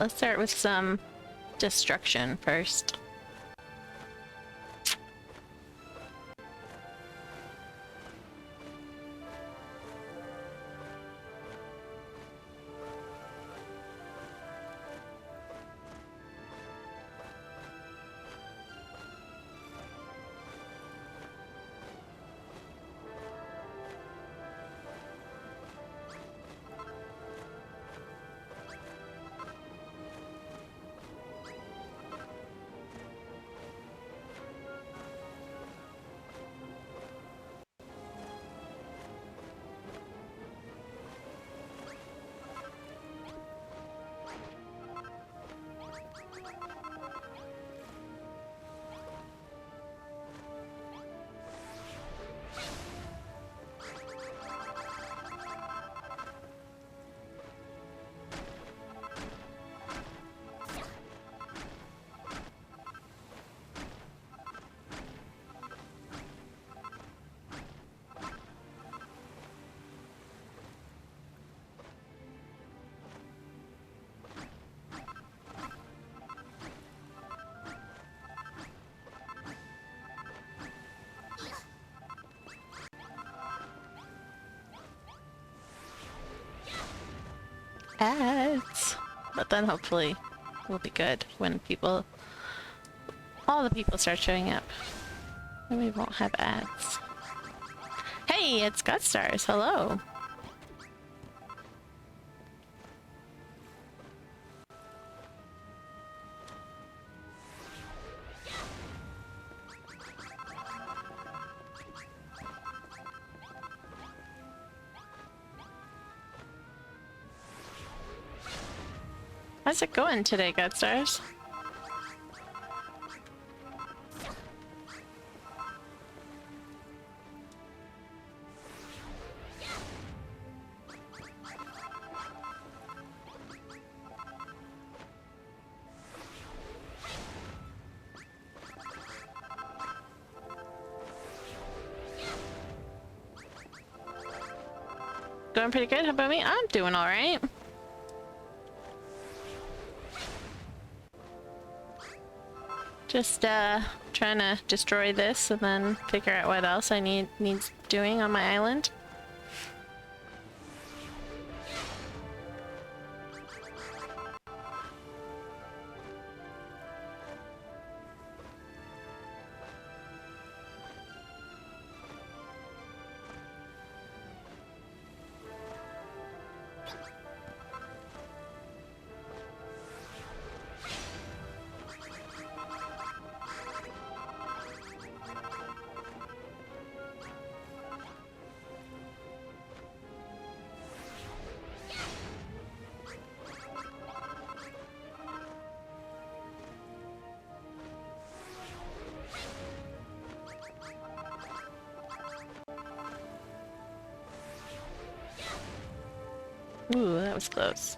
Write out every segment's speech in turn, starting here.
let's start with some destruction first. Ads. But then hopefully we'll be good when all the people start showing up. Then we won't have ads. Hey, it's Gutstars. Hello. How's it going today, Gutstars? Going pretty good. How about me? I'm doing all right. Just trying to destroy this and then figure out what else I needs doing on my island. Ooh, that was close.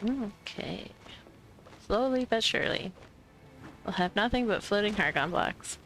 Okay. Slowly but surely. We'll have nothing but floating Hargon blocks.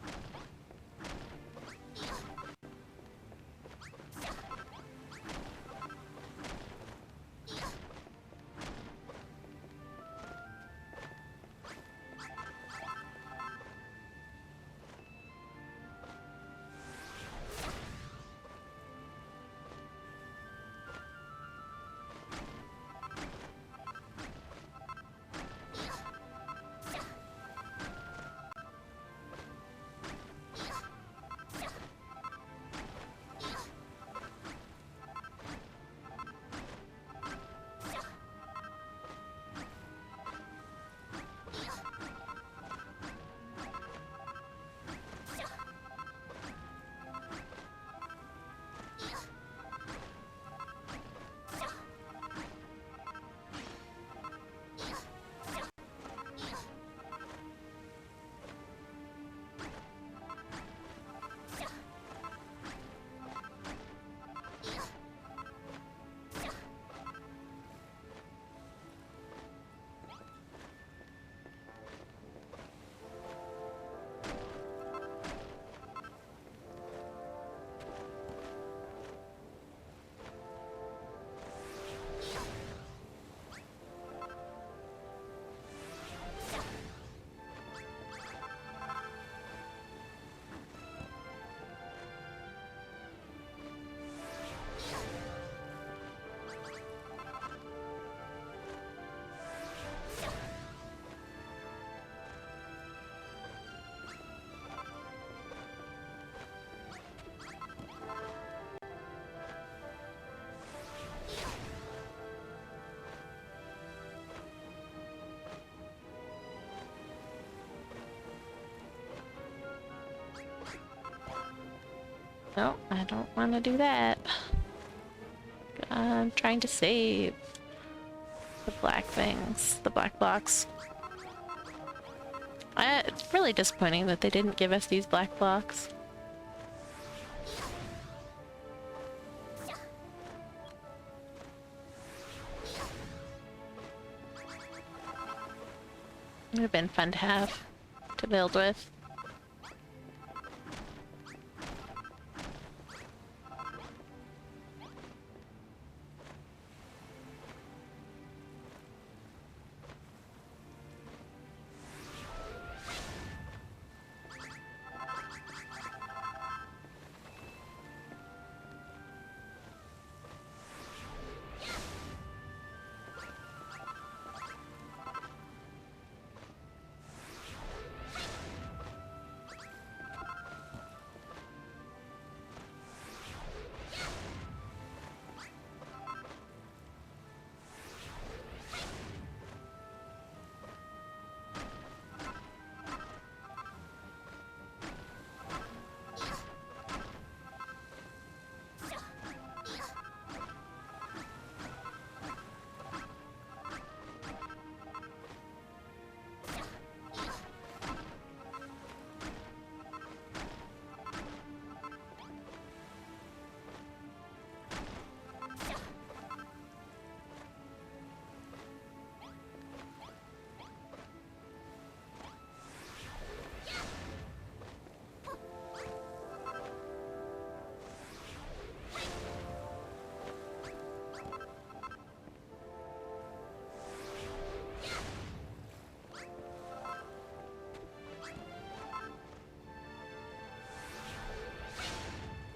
No, I don't want to do that. I'm trying to save the black things, the black blocks. It's really disappointing that they didn't give us these black blocks. It would have been fun to have, to build with.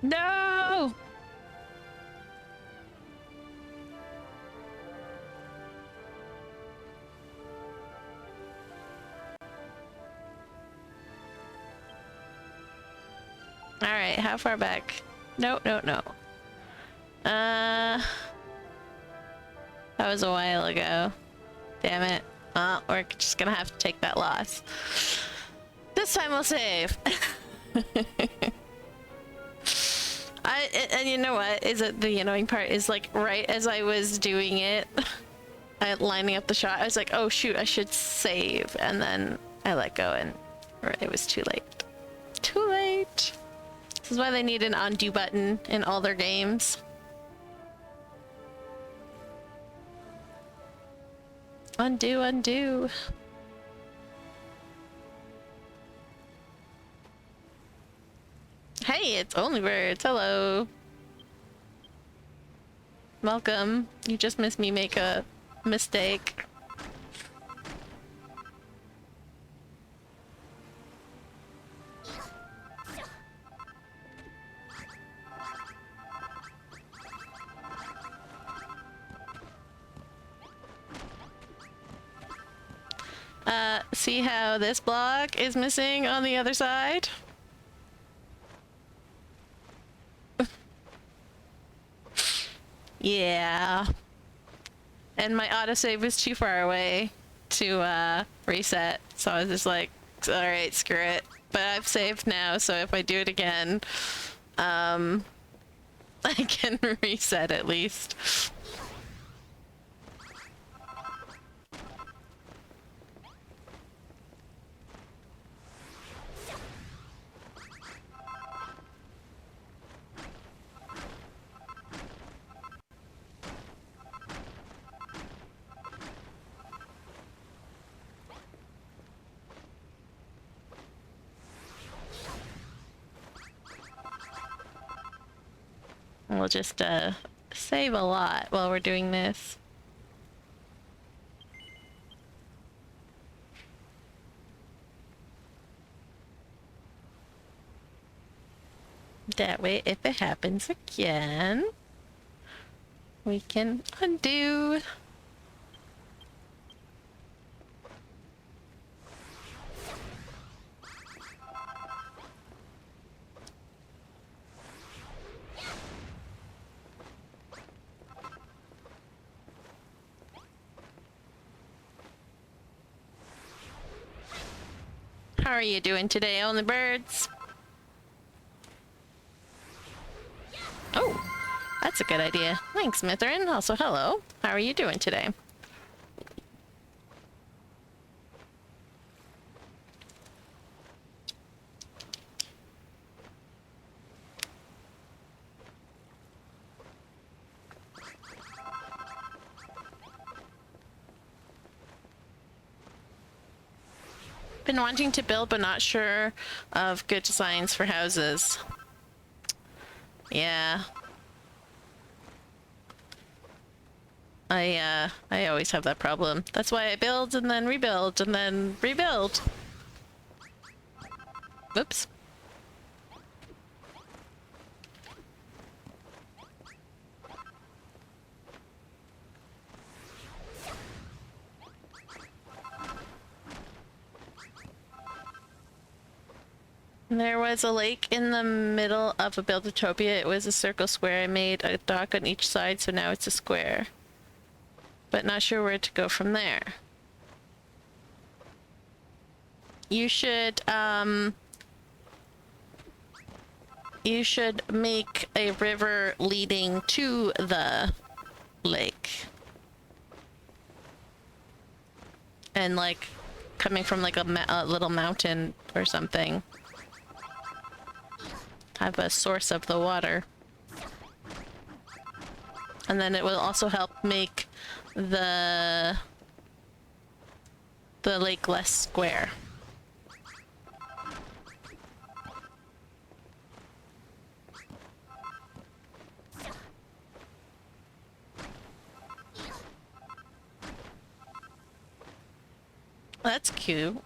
No! Alright, how far back? No, no, no. That was a while ago. Damn it. Well, we're just gonna have to take that loss. This time we'll save. And you know what is it, the annoying part is, like, right as I was doing it, lining up the shot, I was like, oh shoot, I should save, and then I let go and it was too late. Too late. This is why they need an undo button in all their games. Undo, undo. Hey, it's Only Birds. Hello. Welcome. You just missed me make a mistake. See how this block is missing on the other side? Yeah. And my autosave was too far away to reset, so I was just like, alright, screw it. But I've saved now, so if I do it again, I can reset at least. We'll just save a lot while we're doing this. That way, if it happens again, we can undo. How are you doing today, Only Birds? Oh, that's a good idea. Thanks, Mithrin. Also, hello. How are you doing today? Been wanting to build, but not sure of good designs for houses. Yeah. I always have that problem. That's why I build and then rebuild and then rebuild. Oops. There was a lake in the middle of a Buildutopia. It was a circle square. I made a dock on each side, so now it's a square. But not sure where to go from there. You should make a river leading to the lake. And like coming from like a little mountain or something. Have a source of the water. And then it will also help make the lake less square. That's cute.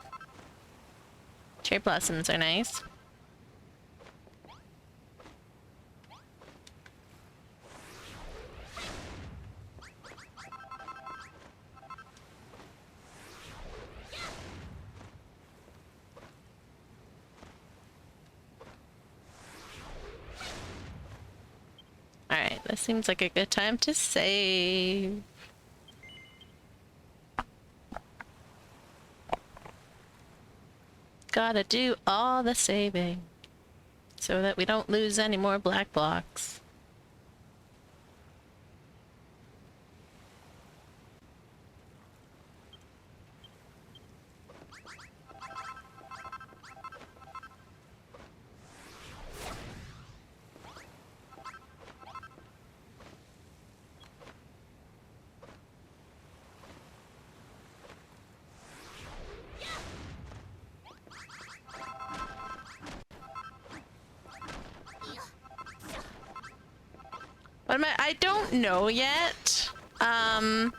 Cherry blossoms are nice. Alright, this seems like a good time to save. Gotta do all the saving so that we don't lose any more black blocks. I don't know yet. I'm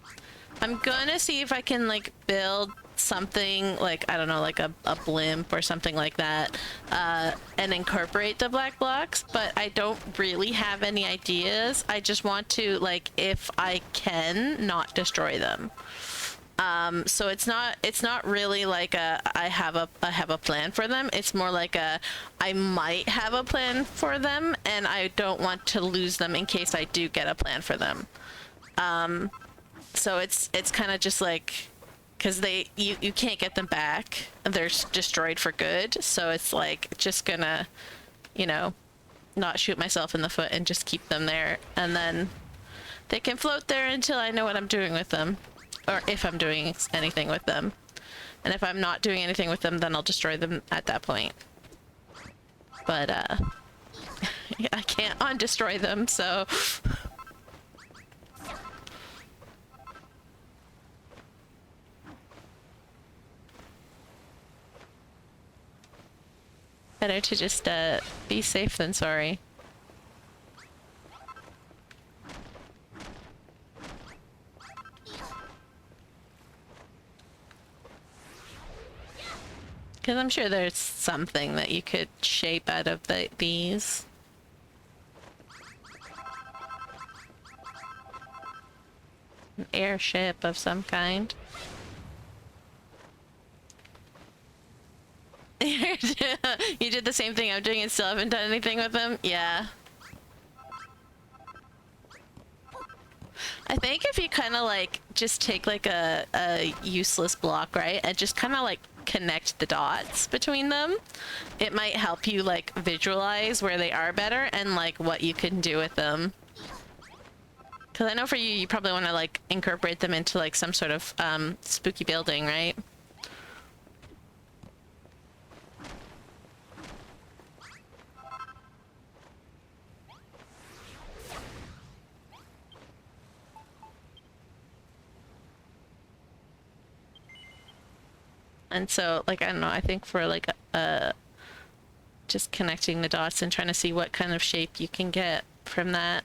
gonna see if I can like build something like, I don't know, like a blimp or something like that, and incorporate the black blocks, but I don't really have any ideas. I just want to, like, if I can, not destroy them. So it's not really like I have a plan for them. It's more like I might have a plan for them, and I don't want to lose them in case I do get a plan for them. So it's kind of just like, because you can't get them back. They're destroyed for good. So it's like just gonna, you know, not shoot myself in the foot and just keep them there, and then they can float there until I know what I'm doing with them. Or if I'm doing anything with them. And if I'm not doing anything with them, then I'll destroy them at that point. But, I can't undestroy them, so... Better to just, be safe than sorry. Because I'm sure there's something that you could shape out of these. An airship of some kind. You did the same thing I'm doing and still haven't done anything with them? Yeah. I think if you kind of like just take like a useless block, right, and just kind of like connect the dots between them, it might help you like visualize where they are better and like what you can do with them. Because I know for you, you probably want to like incorporate them into like some sort of spooky building, right? And so, like, I don't know, I think for, like, just connecting the dots and trying to see what kind of shape you can get from that.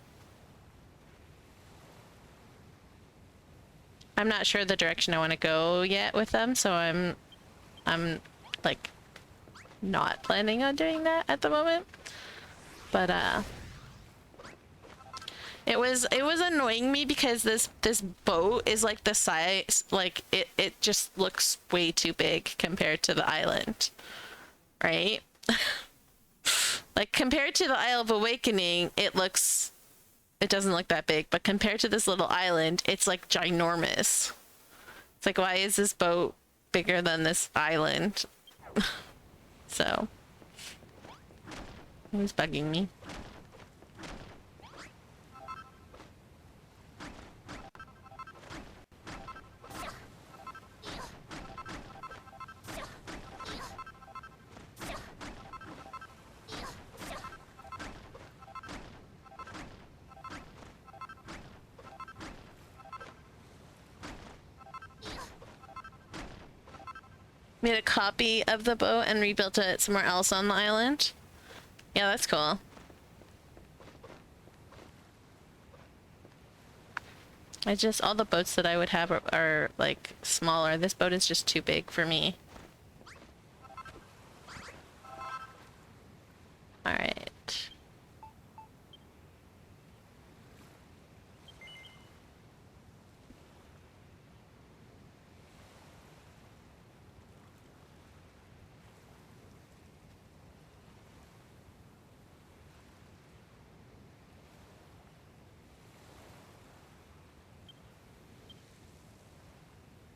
I'm not sure the direction I want to go yet with them, so I'm, like, not planning on doing that at the moment. But, it was annoying me because this boat is like the size, like it just looks way too big compared to the island, right? Like compared to the Isle of Awakening, it doesn't look that big, but compared to this little island, it's like ginormous. It's like, why is this boat bigger than this island? So it was bugging me. Made a copy of the boat and rebuilt it somewhere else on the island. Yeah, that's cool. All the boats that I would have are like smaller. This boat is just too big for me. All right.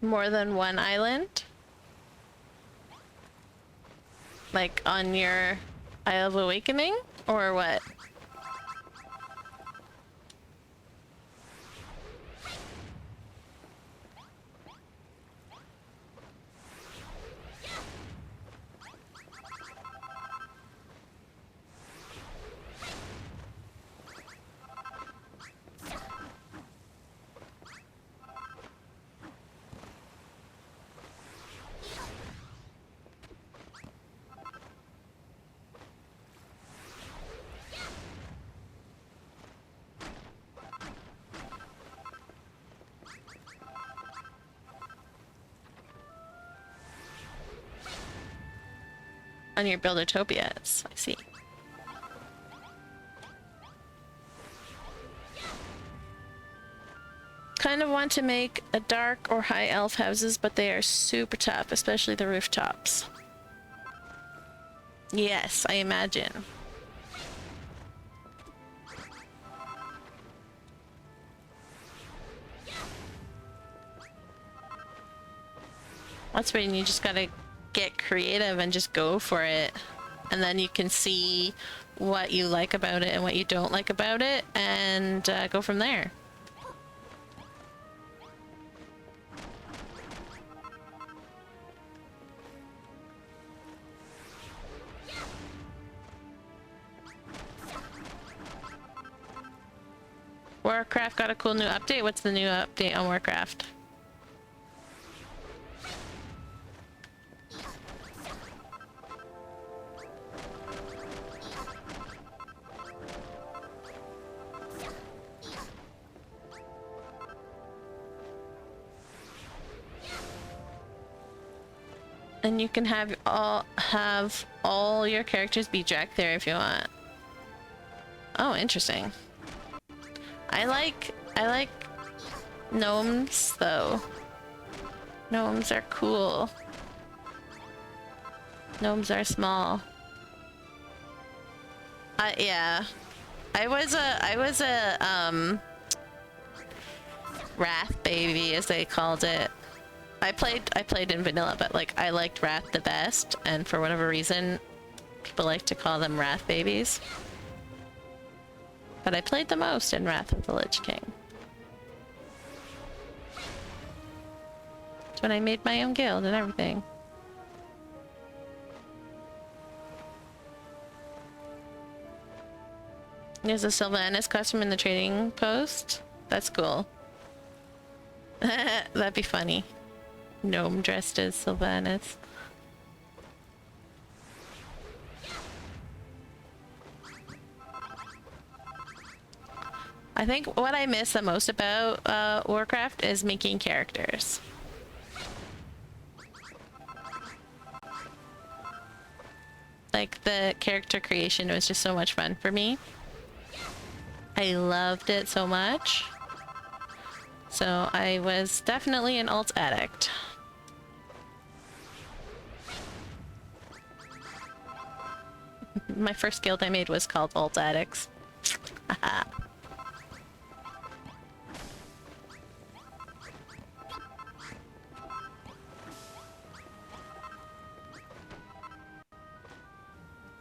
More than one island? Like on your Isle of Awakening? Or what? On your Buildertopias, I see. Kind of want to make a dark or high elf houses, but they are super tough, especially the rooftops. Yes, I imagine. That's when you just gotta get creative and just go for it. And then you can see what you like about it and what you don't like about it, and go from there. Warcraft got a cool new update. What's the new update on Warcraft? And you can have all your characters be Jack there if you want. Oh, interesting. I like gnomes though. Gnomes are cool. Gnomes are small. Yeah. I was a Wrath baby, as they called it. I played in vanilla, but like I liked Wrath the best, and for whatever reason people like to call them Wrath babies. But I played the most in Wrath of the Lich King. That's when I made my own guild and everything. There's a Sylvanas costume in the trading post. That's cool. That'd be funny. Gnome dressed as Sylvanas. I think what I miss the most about Warcraft is making characters. Like, the character creation was just so much fun for me. I loved it so much. So I was definitely an alt addict. My first guild I made was called Alt Addicts. Haha.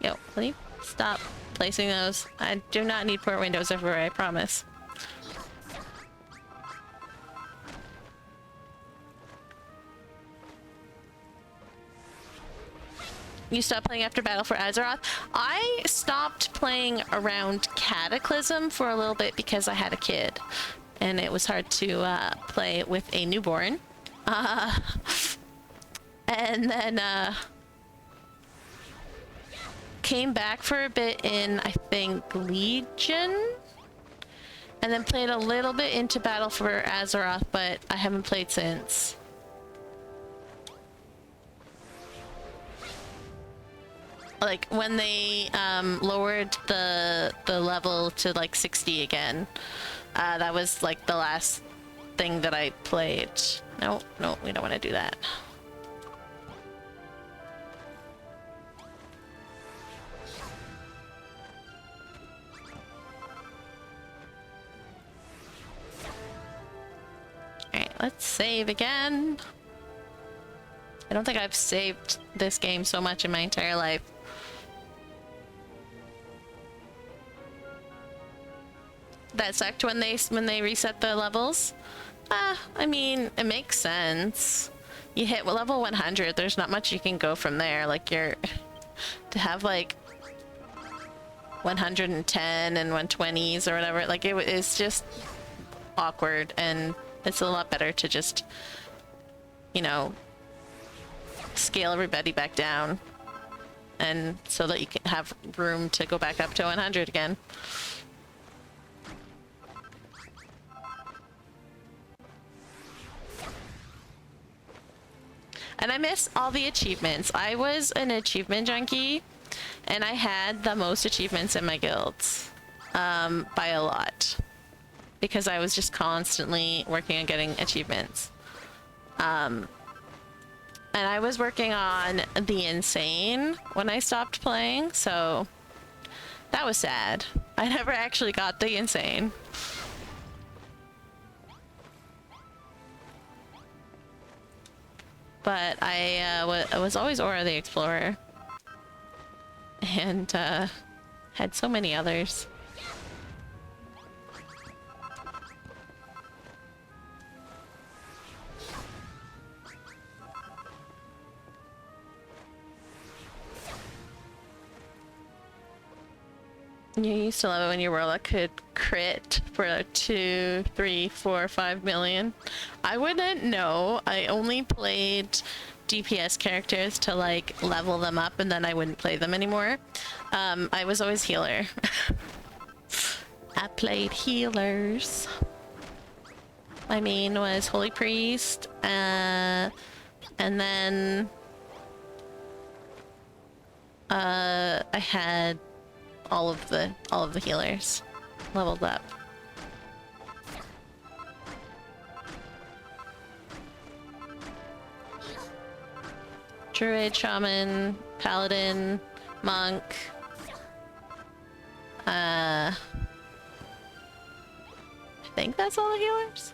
Yo, please stop placing those. I do not need port windows everywhere, I promise. You stopped playing after Battle for Azeroth? I stopped playing around Cataclysm for a little bit because I had a kid. And it was hard to play with a newborn. And then came back for a bit in, I think, Legion? And then played a little bit into Battle for Azeroth, but I haven't played since. Like when they lowered the level to like 60 again, that was like the last thing that I played. No, we don't want to do that. Alright, let's save again. I don't think I've saved this game so much in my entire life. That sucked when they reset the levels. I mean, it makes sense. You hit level 100, there's not much you can go from there. Like, to have like 110 and 120s or whatever, like it's just awkward, and it's a lot better to just, you know, scale everybody back down, and so that you can have room to go back up to 100 again. And And I miss all the achievements. I was an achievement junkie, and I had the most achievements in my guilds, by a lot, because I was just constantly working on getting achievements. And I was working on the insane when I stopped playing, so that was sad. I never actually got the insane. But I was always Aura the Explorer. And had so many others. You used to love it when your warlock could crit for 2, 3, 4, 5 million. I wouldn't know. I only played DPS characters to like level them up, and then I wouldn't play them anymore. I was always healer. I played healers. My main was Holy Priest, and then I had all of the healers leveled up. Druid, Shaman, Paladin, Monk. I think that's all the healers.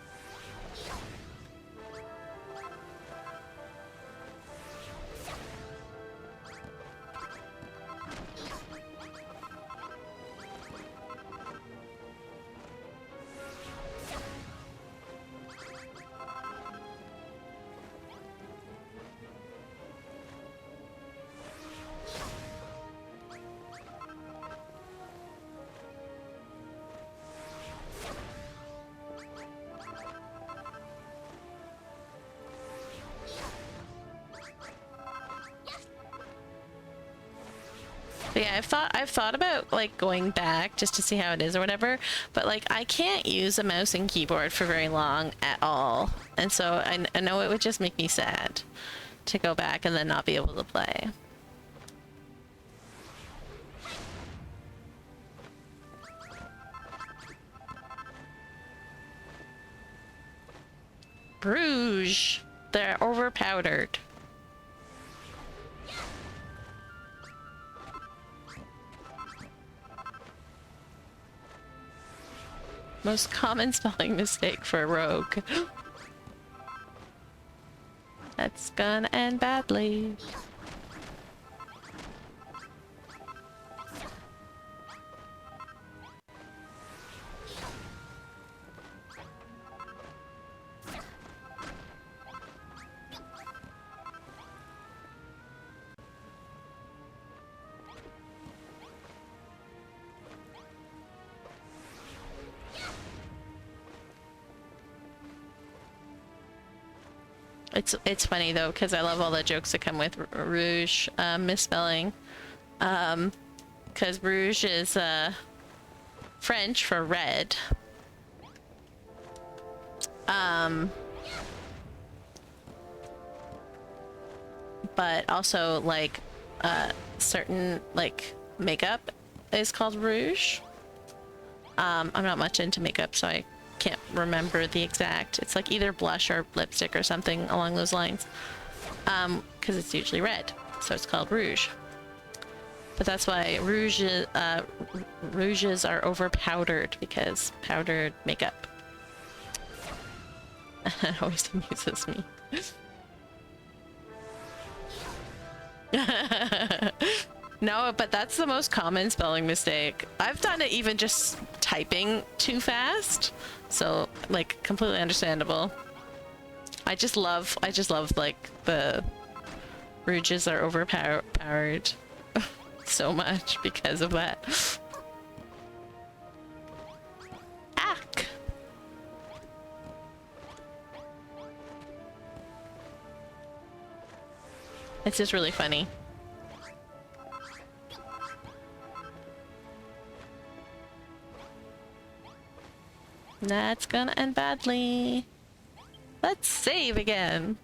But yeah, I've thought about like going back just to see how it is or whatever, but like I can't use a mouse and keyboard for very long at all, and so I know it would just make me sad to go back and then not be able to play. Bruges, they're overpowdered. Most common spelling mistake for a rogue. That's gonna end badly. It's funny though, because I love all the jokes that come with rouge misspelling, because rouge is French for red, but also like certain like makeup is called rouge. I'm not much into makeup, so I can't remember the exact. It's like either blush or lipstick or something along those lines, because it's usually red, so it's called rouge. But that's why rouges are over powdered, because powdered makeup. It always amuses me. No, but that's the most common spelling mistake. I've done it even just typing too fast, so like completely understandable. I just love like the rouges are overpowered so much because of that. Ack! It's just really funny. That's gonna end badly. Let's save again.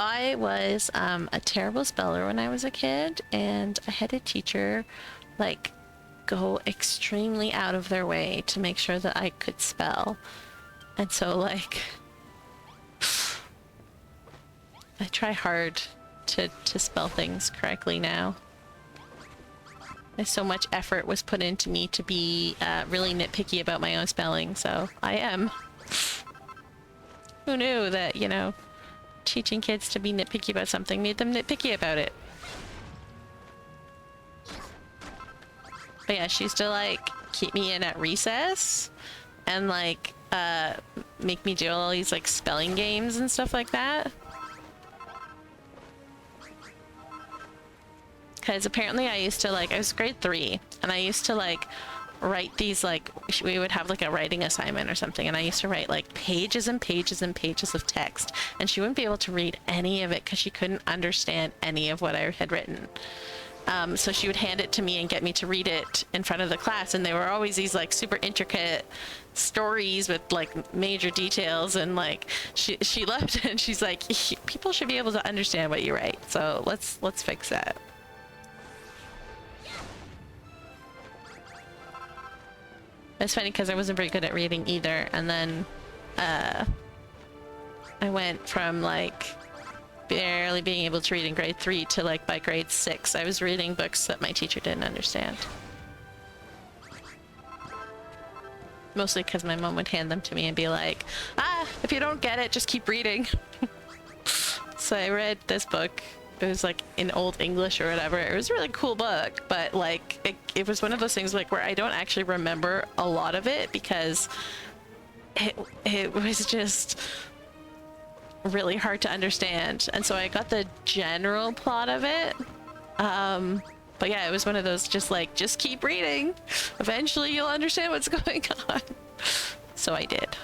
I was a terrible speller when I was a kid, and I had a teacher like go extremely out of their way to make sure that I could spell. And so like I try hard to spell things correctly now. There's so much effort was put into me to be really nitpicky about my own spelling, so I am. Who knew that, you know, teaching kids to be nitpicky about something made them nitpicky about it? But yeah, she used to like keep me in at recess and like make me do all these like spelling games and stuff like that. Because apparently I used to like, I was grade 3 and I used to like write these like, we would have like a writing assignment or something, and I used to write like pages and pages and pages of text, and she wouldn't be able to read any of it because she couldn't understand any of what I had written. So she would hand it to me and get me to read it in front of the class, and they were always these like super intricate stories with like major details, and like she loved it, and she's like, people should be able to understand what you write, so let's fix that. It's funny because I wasn't very good at reading either, and then I went from like barely being able to read in grade 3 to like by grade 6 I was reading books that my teacher didn't understand. Mostly because my mom would hand them to me and be like, if you don't get it, just keep reading. So I read this book. It was like in Old English or whatever. It was a really cool book, but like it was one of those things like where I don't actually remember a lot of it because it was just really hard to understand. And so I got the general plot of it. But yeah, it was one of those just like, just keep reading. Eventually you'll understand what's going on. So I did.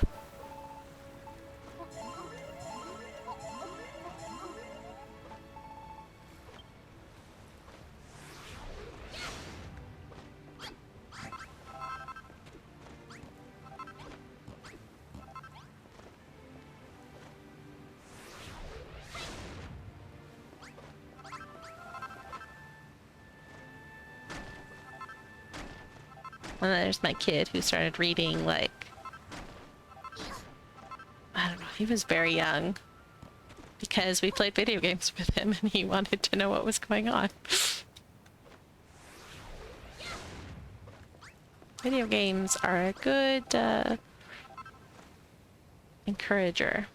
And then there's my kid who started reading, like, I don't know, he was very young because we played video games with him and he wanted to know what was going on. Video games are a good encourager.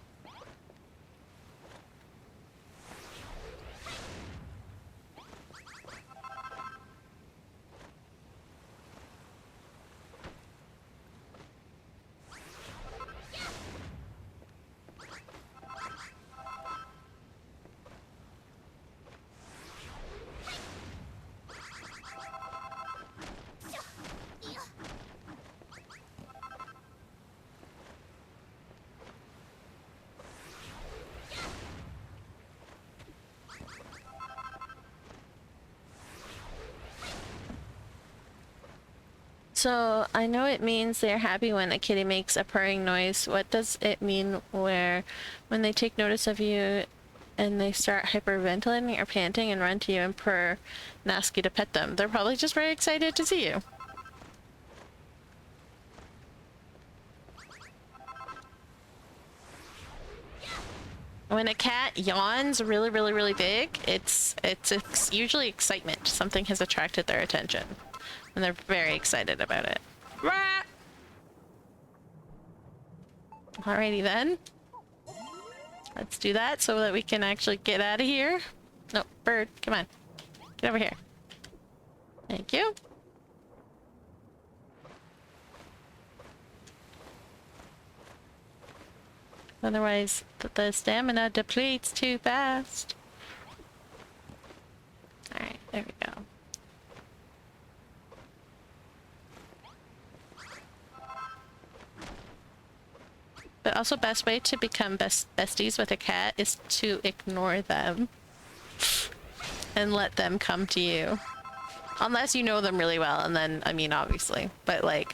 So I know it means they're happy when a kitty makes a purring noise. What does it mean when they take notice of you and they start hyperventilating or panting and run to you and purr and ask you to pet them? They're probably just very excited to see you. When a cat yawns really, really, really big, it's usually excitement. Something has attracted their attention. And they're very excited about it. Alrighty then. Let's do that so that we can actually get out of here. No, bird, come on. Get over here. Thank you. Otherwise, the stamina depletes too fast. Alright, there we go. But also, best way to become besties with a cat is to ignore them and let them come to you. Unless you know them really well, and then, I mean, obviously. But, like,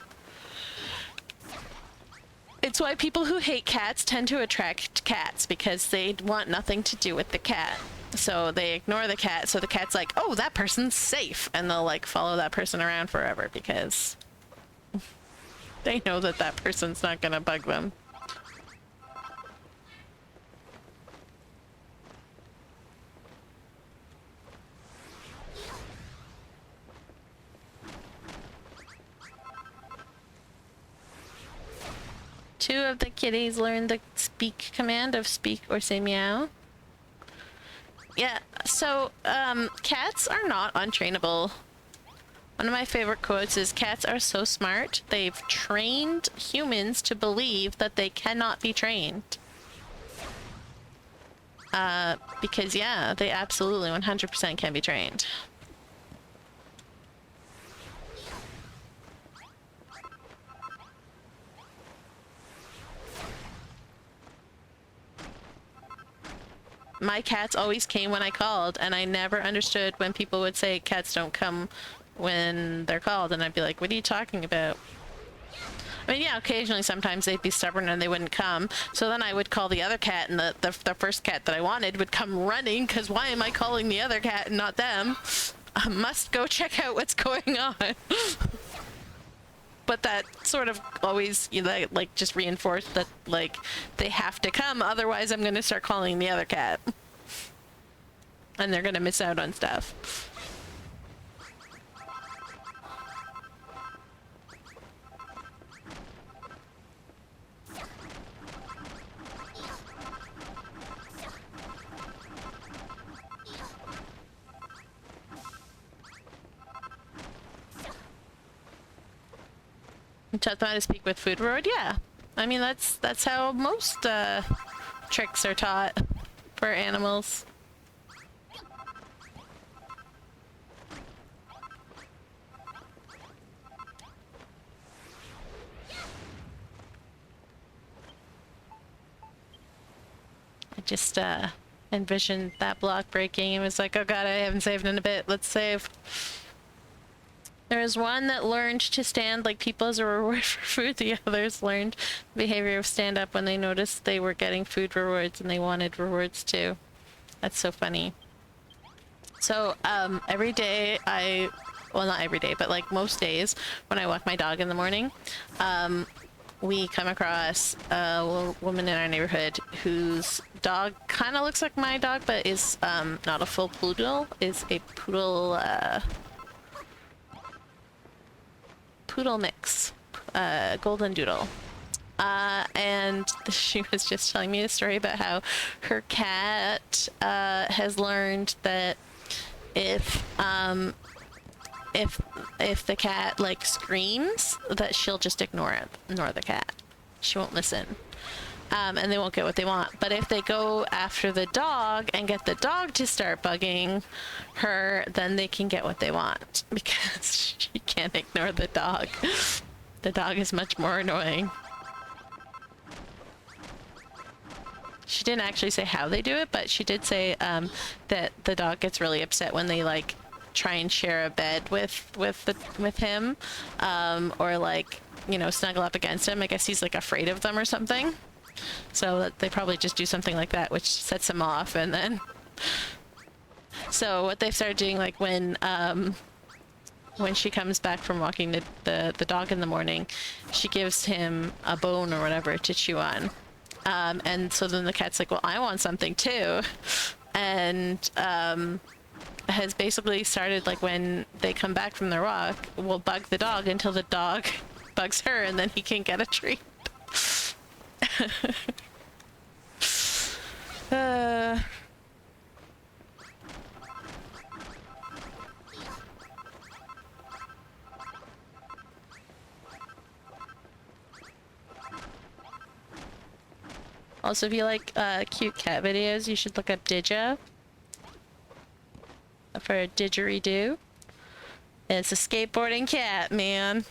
That's why people who hate cats tend to attract cats, because they want nothing to do with the cat. So they ignore the cat, so the cat's like, oh, that person's safe, and they'll like follow that person around forever because they know that that person's not gonna bug them. Two of the kitties learned the speak command of speak or say meow. Yeah, so cats are not untrainable. One of my favorite quotes is, cats are so smart, they've trained humans to believe that they cannot be trained. Because yeah, they absolutely 100% can be trained. My cats always came when I called, and I never understood when people would say cats don't come when they're called, and I'd be like, what are you talking about? I mean, yeah, occasionally sometimes they'd be stubborn and they wouldn't come, so then I would call the other cat, and the first cat that I wanted would come running, because why am I calling the other cat and not them? I must go check out what's going on. But that sort of always, you know, like, just reinforced that, like, they have to come, otherwise I'm gonna start calling the other cat. And they're gonna miss out on stuff. Taught them how to speak with food reward? Yeah. I mean, that's how most tricks are taught for animals. I just envisioned that block breaking and was like, oh god, I haven't saved in a bit, let's save. There was one that learned to stand like people as a reward for food. The others learned the behavior of stand up when they noticed they were getting food rewards and they wanted rewards too. That's so funny. So every day well, not every day, but like most days when I walk my dog in the morning, we come across a woman in our neighborhood whose dog kind of looks like my dog, but is not a full poodle, is a poodle mix, golden doodle. And she was just telling me a story about how her cat has learned that if the cat like screams, that she'll just ignore the cat. She won't listen. And they won't get what they want. But if they go after the dog and get the dog to start bugging her, then they can get what they want, because she can't ignore the dog. The dog is much more annoying. She didn't actually say how they do it, but she did say that the dog gets really upset when they like try and share a bed with him, or like, you know, snuggle up against him. I guess he's like afraid of them or something. So that they probably just do something like that, which sets him off, and then... So what they've started doing, like when she comes back from walking the dog in the morning, she gives him a bone or whatever to chew on. And so then the cat's like, well, I want something too. And has basically started, like, when they come back from their walk, will bug the dog until the dog bugs her, and then he can get a treat. Also, if you like cute cat videos, you should look up Didja for Didgeridoo. It's a skateboarding cat, man.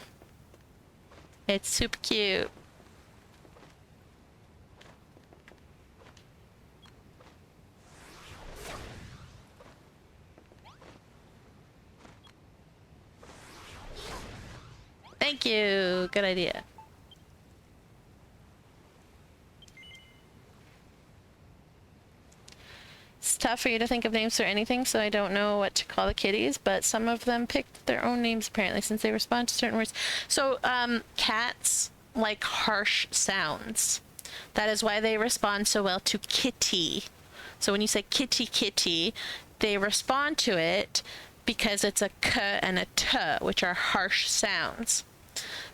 It's super cute. Thank you. Good idea. tough for you to think of names for anything, so I don't know what to call the kitties, but some of them picked their own names apparently since they respond to certain words. So, cats like harsh sounds. That is why they respond so well to kitty. So when you say kitty kitty, they respond to it because it's a k and a t, which are harsh sounds.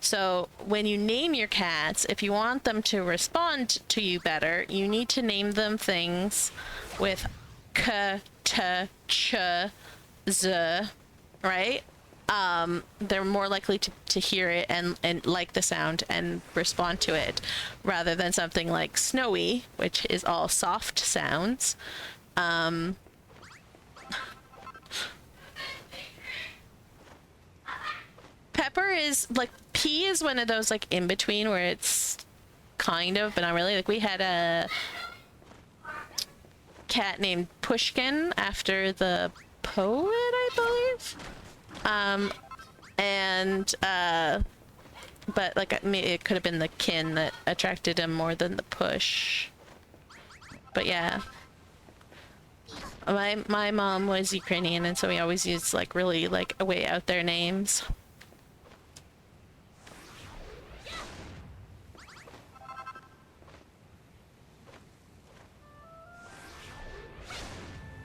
So when you name your cats, if you want them to respond to you better, you need to name them things with k, t, ch, z, right? They're more likely to hear it and like the sound and respond to it, rather than something like snowy, which is all soft sounds. Pepper is like, P is one of those like in between where it's kind of, but not really. Like we had a cat named Pushkin after the poet, I believe. But like it could have been the kin that attracted him more than the push. But yeah. My mom was Ukrainian, and so we always used like really like way out there names.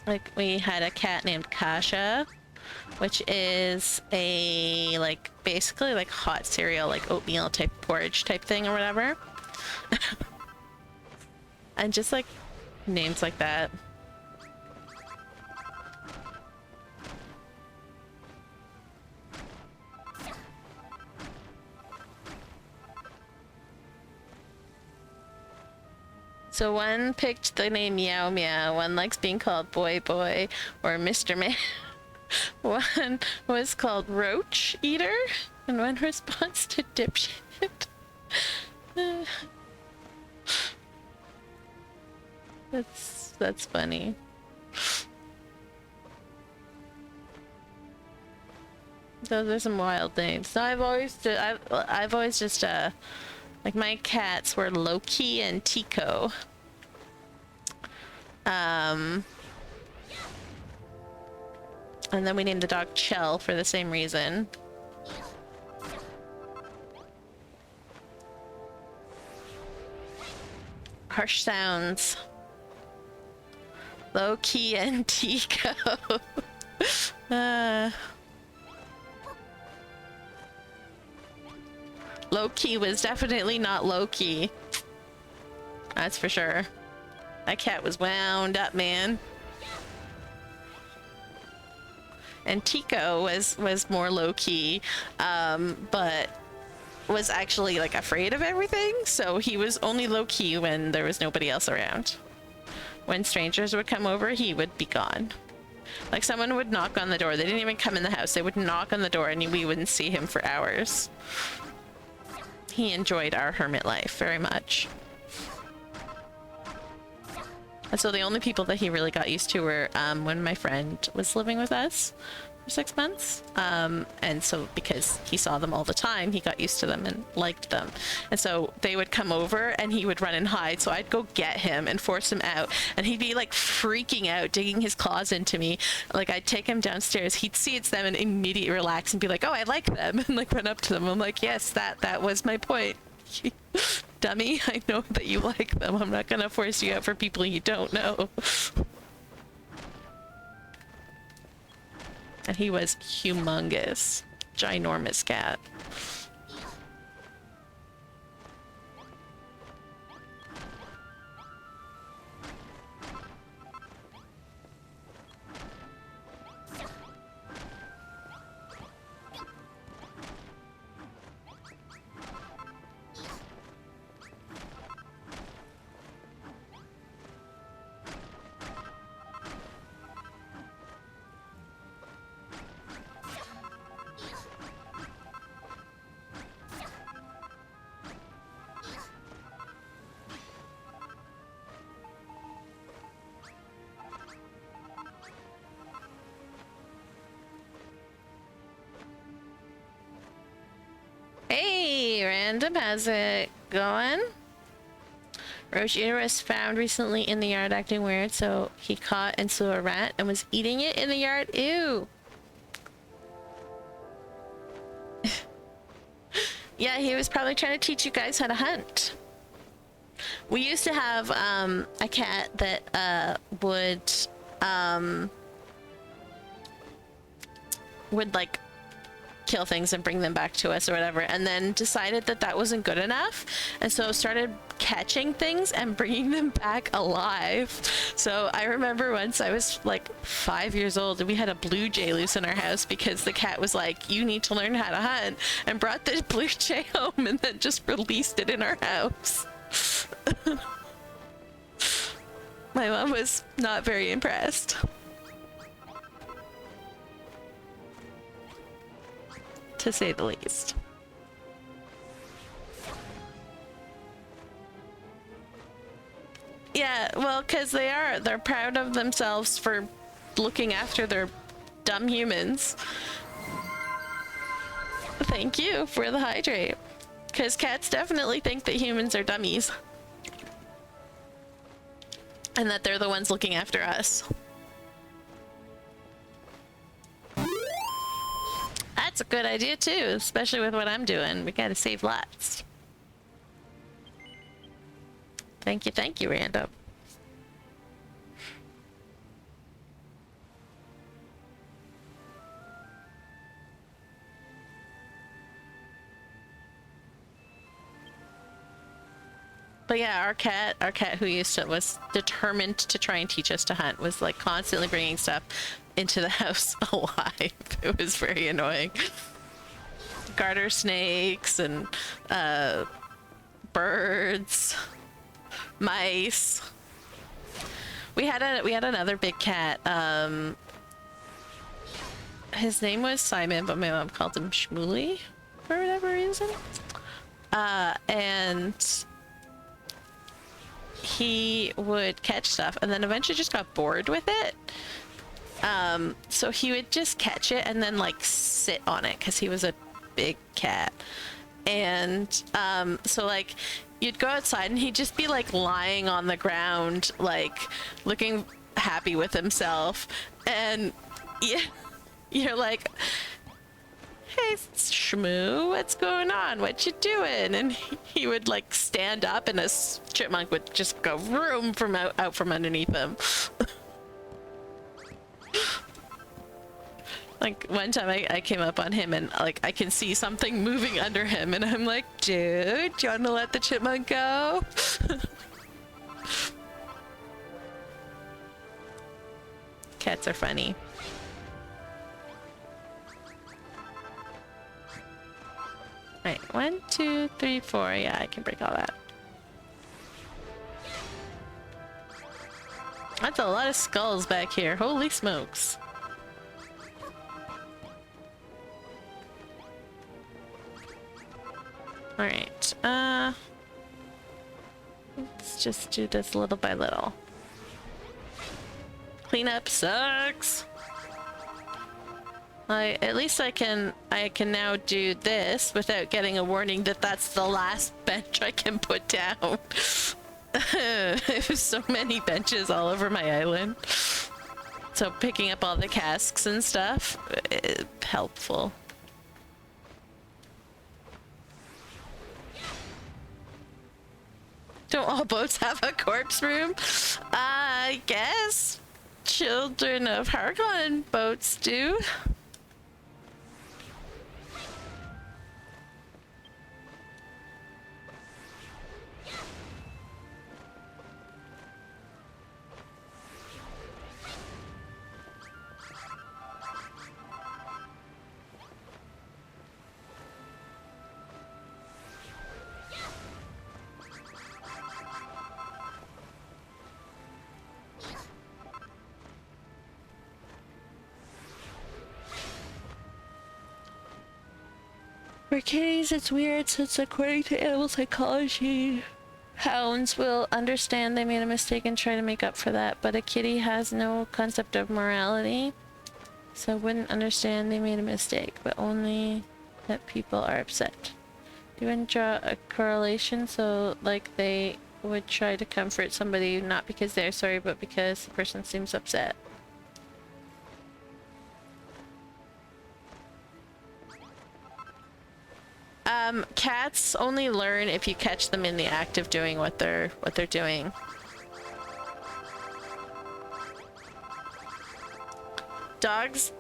Like we had a cat named Kasha, which is a like basically like hot cereal, like oatmeal type porridge type thing or whatever. And just like names like that. So one picked the name Meow Meow, one likes being called Boy Boy or Mr. Man. One was called Roach Eater, and one responds to Dipshit. That's funny. Those are some wild names. So I've always just like my cats were Loki and Tico. And then we named the dog Chell for the same reason. Harsh sounds. Loki and Tico. Loki was definitely not Loki. That's for sure. That cat was wound up, man. And Tico was more low-key, but was actually like afraid of everything, so he was only low-key when there was nobody else around. When strangers would come over, he would be gone. Like someone would knock on the door. They didn't even come in the house. They would knock on the door and we wouldn't see him for hours. He enjoyed our hermit life very much. And so the only people that he really got used to were when my friend was living with us for 6 months. And so because he saw them all the time, he got used to them and liked them. And so they would come over and he would run and hide. So I'd go get him and force him out. And he'd be like freaking out, digging his claws into me. Like I'd take him downstairs. He'd see it's them and immediately relax and be like, oh, I like them. And like run up to them. I'm like, yes, that was my point. Dummy, I know that you like them. I'm not gonna force you out for people you don't know. And he was humongous. Ginormous cat. Hey, Random, how's it going? Rogino was found recently in the yard acting weird, so he caught and slew a rat and was eating it in the yard. Ew! Yeah, he was probably trying to teach you guys how to hunt. We used to have a cat that would like kill things and bring them back to us or whatever, and then decided that that wasn't good enough, and so started catching things and bringing them back alive. So I remember once I was like 5 years old and we had a blue jay loose in our house because the cat was like, you need to learn how to hunt, and brought the blue jay home and then just released it in our house. My mom was not very impressed, to say the least. Yeah, well, because they're proud of themselves for looking after their dumb humans. Thank you for the hydrate. Because cats definitely think that humans are dummies. And that they're the ones looking after us. That's a good idea too, especially with what I'm doing. We gotta save lots. Thank you, Random. But yeah, our cat who was determined to try and teach us to hunt, was like constantly bringing stuff into the house alive. It was very annoying. Garter snakes and birds, mice. We had another big cat. His name was Simon, but my mom called him Shmooly for whatever reason. And he would catch stuff and then eventually just got bored with it. So he would just catch it and then like sit on it because he was a big cat. And so like you'd go outside and he'd just be like lying on the ground, like looking happy with himself. And yeah, you're like, hey Shmoo, what's going on? What you doing? And he would like stand up and a chipmunk would just go vroom from out from underneath him. Like one time I came up on him and like I can see something moving under him and I'm like, dude, do you want to let the chipmunk go? Cats are funny. Right, 1, 2, 3, 4. Yeah, I can break all that. That's a lot of skulls back here. Holy smokes. Alright, let's just do this little by little. Cleanup sucks. At least I can now do this without getting a warning that that's the last bench I can put down. There's so many benches all over my island. So picking up all the casks and stuff, helpful. Don't all boats have a corpse room? I guess Children of Harkon boats do. For kitties, it's weird since according to animal psychology, hounds will understand they made a mistake and try to make up for that, but a kitty has no concept of morality, so wouldn't understand they made a mistake, but only that people are upset. Do you want to draw a correlation? So, like, they would try to comfort somebody not because they're sorry, but because the person seems upset. Cats only learn if you catch them in the act of doing what they're doing. Dogs,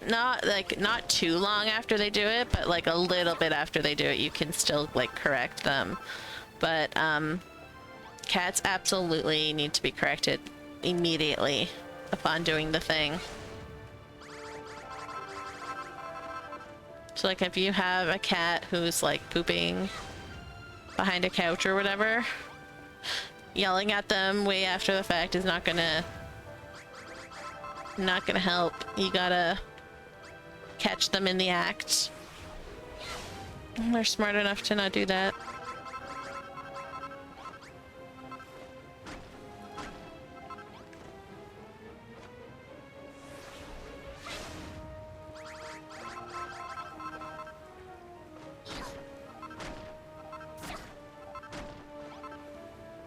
not too long after they do it, but like a little bit after they do it, you can still like correct them. But cats absolutely need to be corrected immediately upon doing the thing. So like if you have a cat who's like pooping behind a couch or whatever, yelling at them way after the fact is not gonna help. You gotta catch them in the act. They're smart enough to not do that.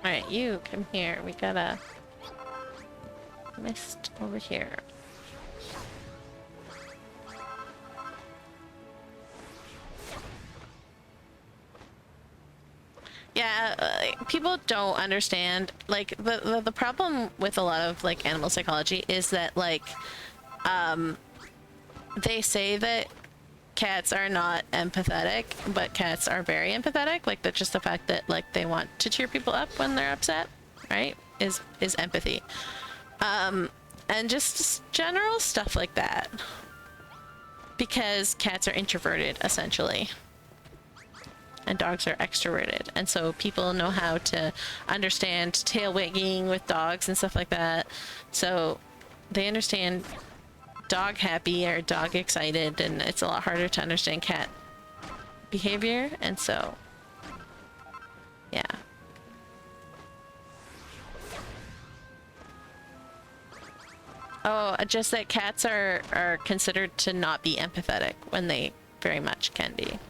Alright, you come here. We got a mist over here. Yeah, people don't understand. Like the problem with a lot of like animal psychology is that like they say that cats are not empathetic, but cats are very empathetic. Like that's just the fact that like they want to cheer people up when they're upset, right? Is empathy. And just general stuff like that. Because cats are introverted essentially. And dogs are extroverted, and so people know how to understand tail wagging with dogs and stuff like that, so they understand dog happy or dog excited, and it's a lot harder to understand cat behavior, and so yeah. Oh, just that cats are considered to not be empathetic when they very much can be.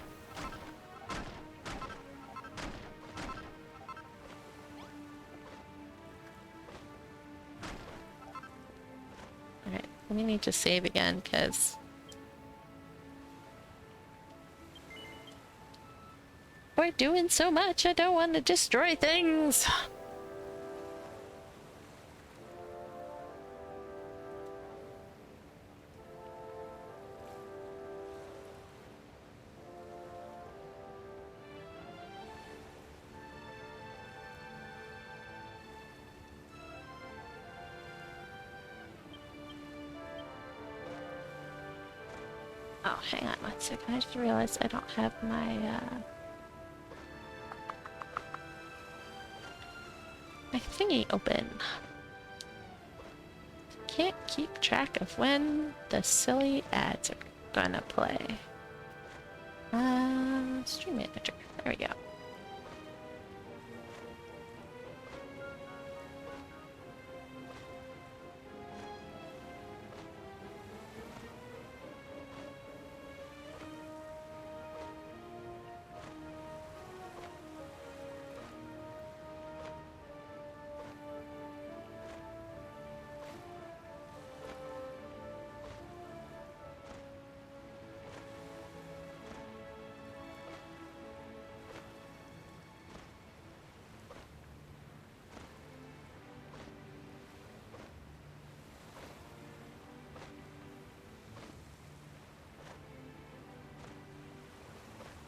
We need to save again, because we're doing so much, I don't want to destroy things! Oh, hang on one second. I just realized I don't have my, my thingy open. Can't keep track of when the silly ads are gonna play. Stream manager. There we go.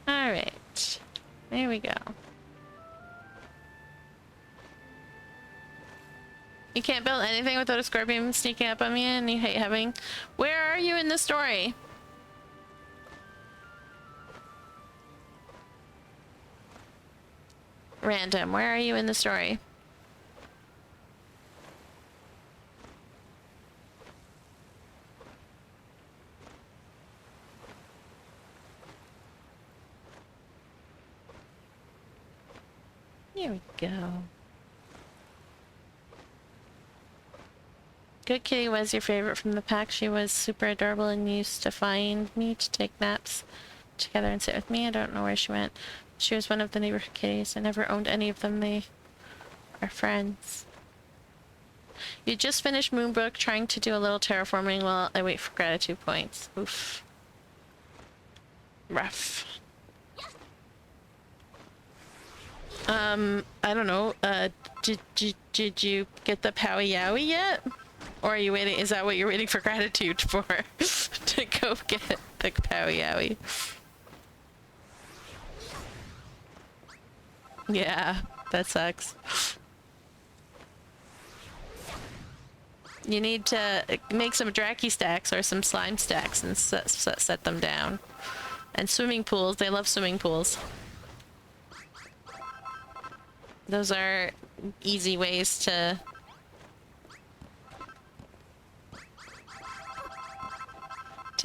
Alright. There we go. You can't build anything without a scorpion sneaking up on me, and you hate having... Where are you in the story? Random, where are you in the story? Here we go. Good Kitty was your favorite from the pack. She was super adorable and used to find me to take naps together and sit with me. I don't know where she went. She was one of the neighborhood kitties. I never owned any of them. They are friends. You just finished Moonbrook, trying to do a little terraforming while I wait for gratitude points. Oof. Rough. I don't know. Did you get the Powie Yowie yet? Or are you waiting? Is that what you're waiting for gratitude for? To go get the Powie Yowie? Yeah, that sucks. You need to make some Dracky stacks or some slime stacks and set them down. And swimming pools. They love swimming pools. Those are easy ways to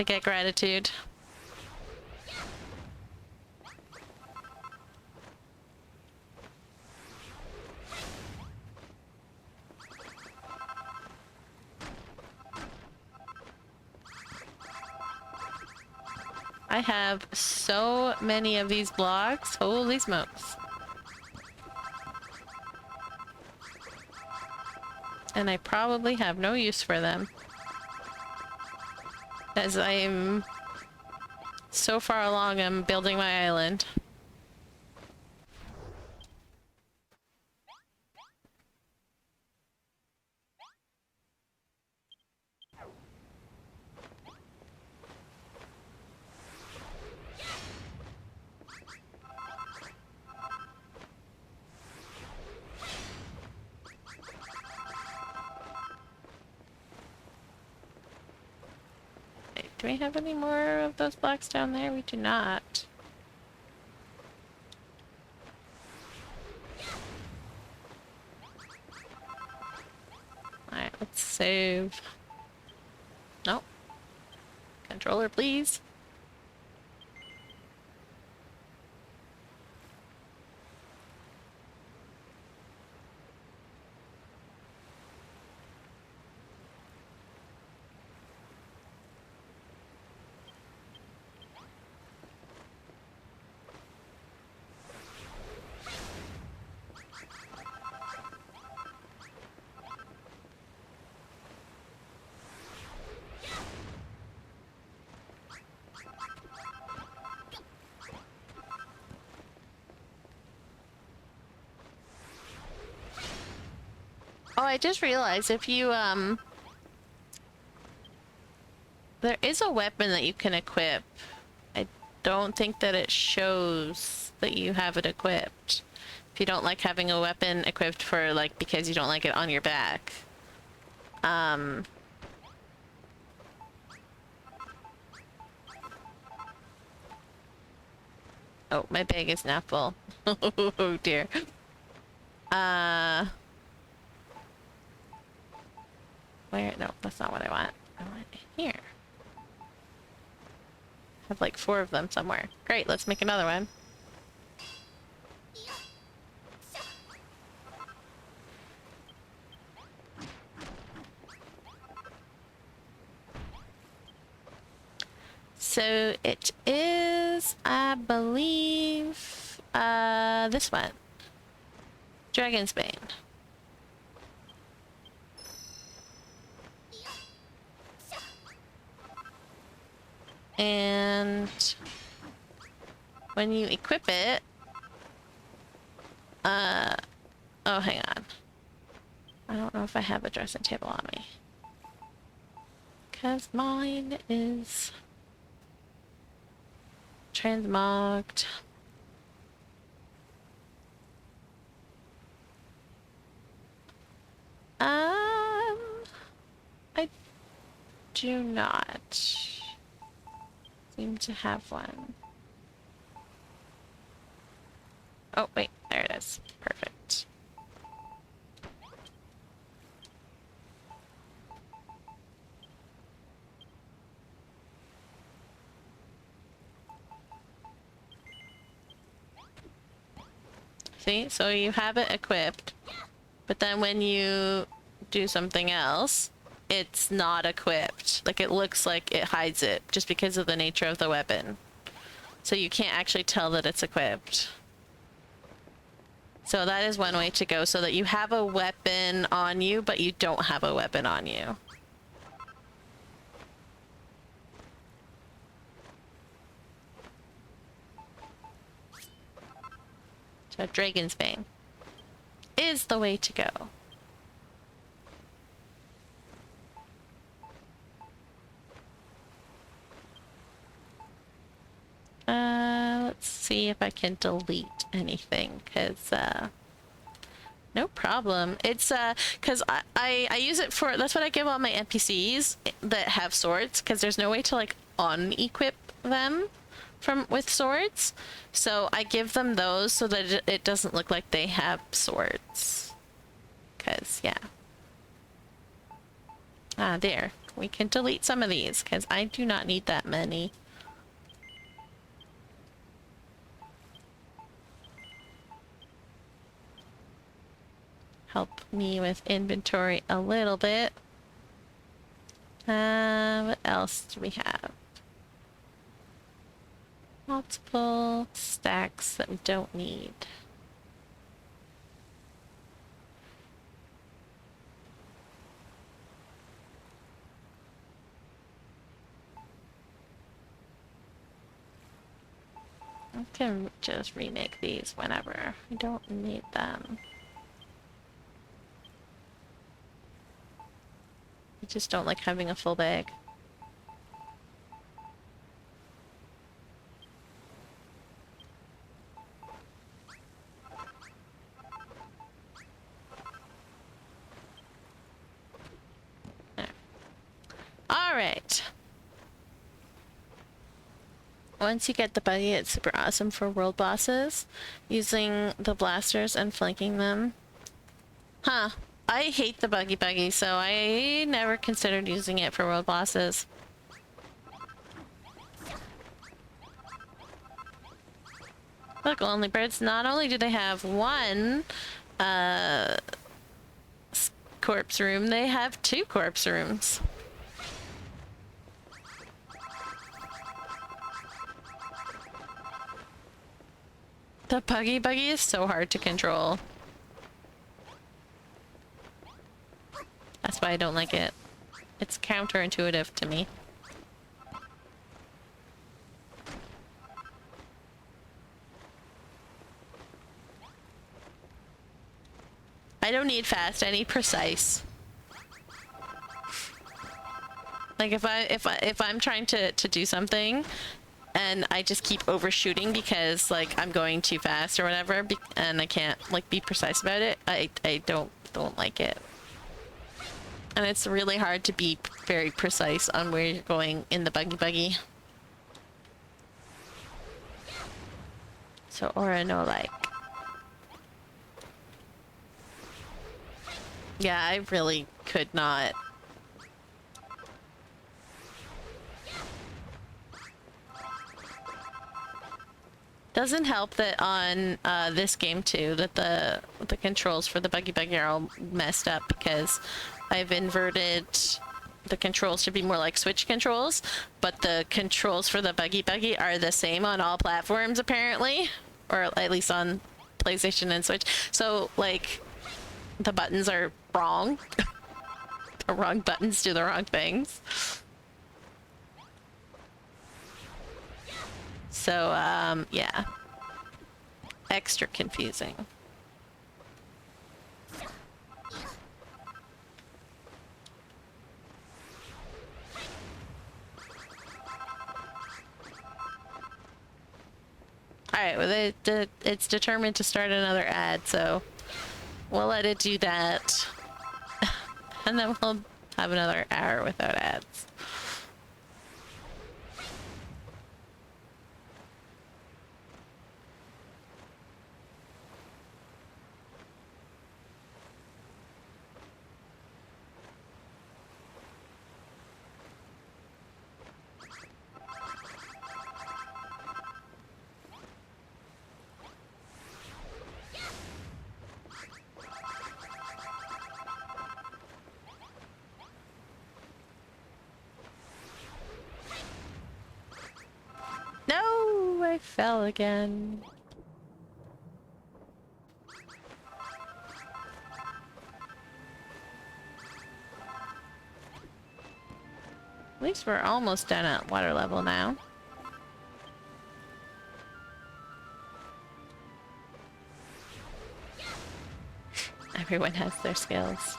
get gratitude. I have so many of these blocks. Holy smokes. And I probably have no use for them, as I'm so far along. I'm building my island. Do we have any more of those blocks down there? We do not. Alright, let's save. Nope. Controller, please. Oh, I just realized if you, there is a weapon that you can equip. I don't think that it shows that you have it equipped. If you don't like having a weapon equipped for, like, because you don't like it on your back. Oh, my bag is now full. Oh dear. Where? No, that's not what I want. I want it here. I have like 4 of them somewhere. Great, let's make another one. So it is, I believe, this one. Dragon's Bane. And when you equip it, oh, hang on. I don't know if I have a dressing table on me. 'Cause mine is transmogged. I do not seem to have one. Oh, wait, there it is. Perfect. See, so you have it equipped, but then when you do something else, it's not equipped. Like, it looks like it hides it just because of the nature of the weapon. So you can't actually tell that it's equipped. So that is one way to go, so that you have a weapon on you, but you don't have a weapon on you. So Dragon's Bane is the way to go. Let's see if I can delete anything, because no problem. It's because I use it for, that's what I give all my NPCs that have swords, because there's no way to like unequip them with swords. So I give them those so that it doesn't look like they have swords. Because yeah. There. We can delete some of these because I do not need that many. Help me with inventory a little bit. What else do we have? Multiple stacks that we don't need. I can just remake these whenever. I don't need them. I just don't like having a full bag. Alright. Once you get the buggy, it's super awesome for world bosses, using the blasters and flanking them. Huh. I hate the buggy, so I never considered using it for world bosses. Look, Lonely Birds, not only do they have one corpse room, they have 2 corpse rooms. The buggy is so hard to control. That's why I don't like it. It's counterintuitive to me. I don't need fast, I need precise. Like if I'm trying to do something and I just keep overshooting because like I'm going too fast or whatever, and I can't like be precise about it, I don't like it. And it's really hard to be very precise on where you're going in the buggy. So Aura no like. Yeah, I really could not. Doesn't help that on this game too that the controls for the buggy are all messed up because I've inverted the controls to be more like Switch controls, but the controls for the buggy are the same on all platforms apparently, or at least on PlayStation and Switch. So like the buttons are wrong. The wrong buttons do the wrong things. So, yeah. Extra confusing. Alright, well, it's determined to start another ad, so we'll let it do that. And then we'll have another hour without ads. No, I fell again. At least we're almost down at water level now. Everyone has their skills.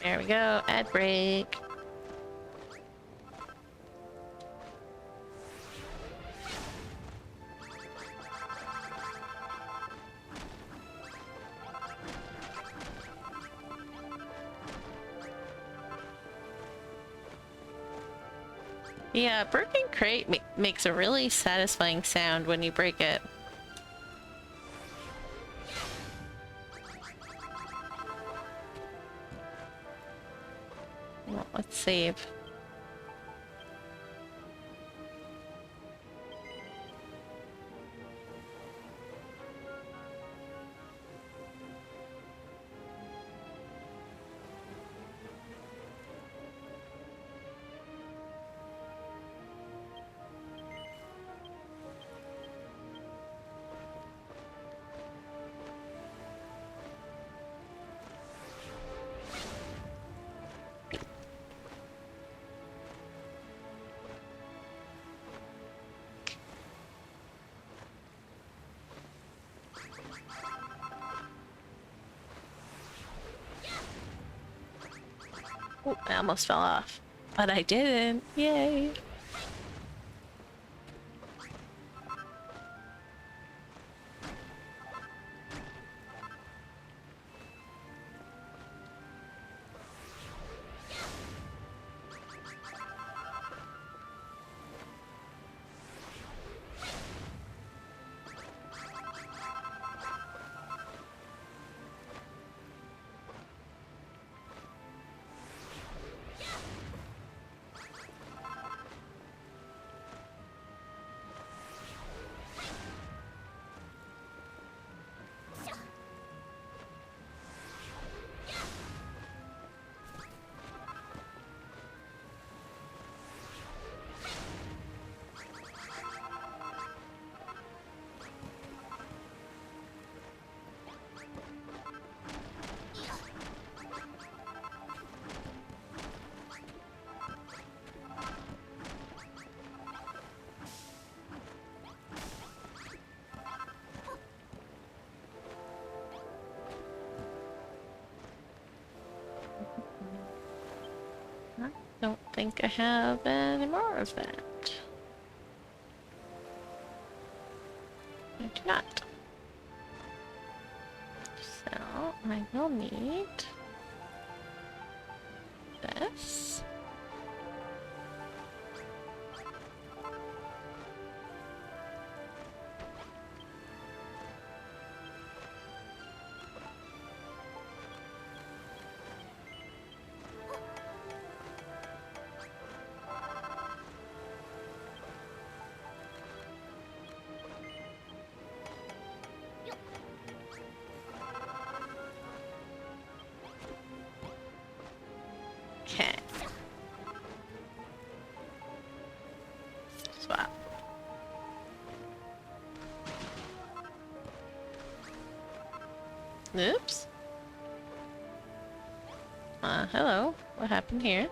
There we go, ad break. Yeah, broken crate makes a really satisfying sound when you break it. Well, let's save. Oh, I almost fell off. But I didn't. Yay. I don't think I have any more of that. I do not. So I will need this. Okay. Swap. Oops. Hello. What happened here?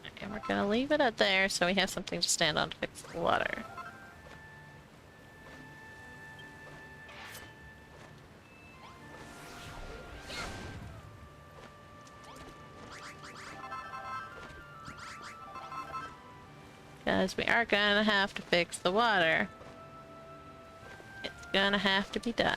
Okay, we're gonna leave it at there so we have something to stand on to fix the water. Because we are gonna have to fix the water. It's gonna have to be done.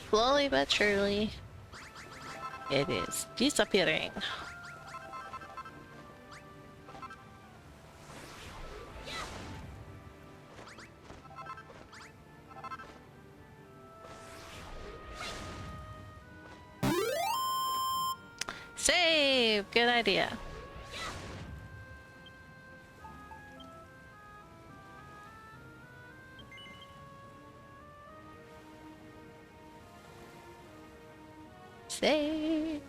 Slowly but surely, it is disappearing. Save! Good idea. Save.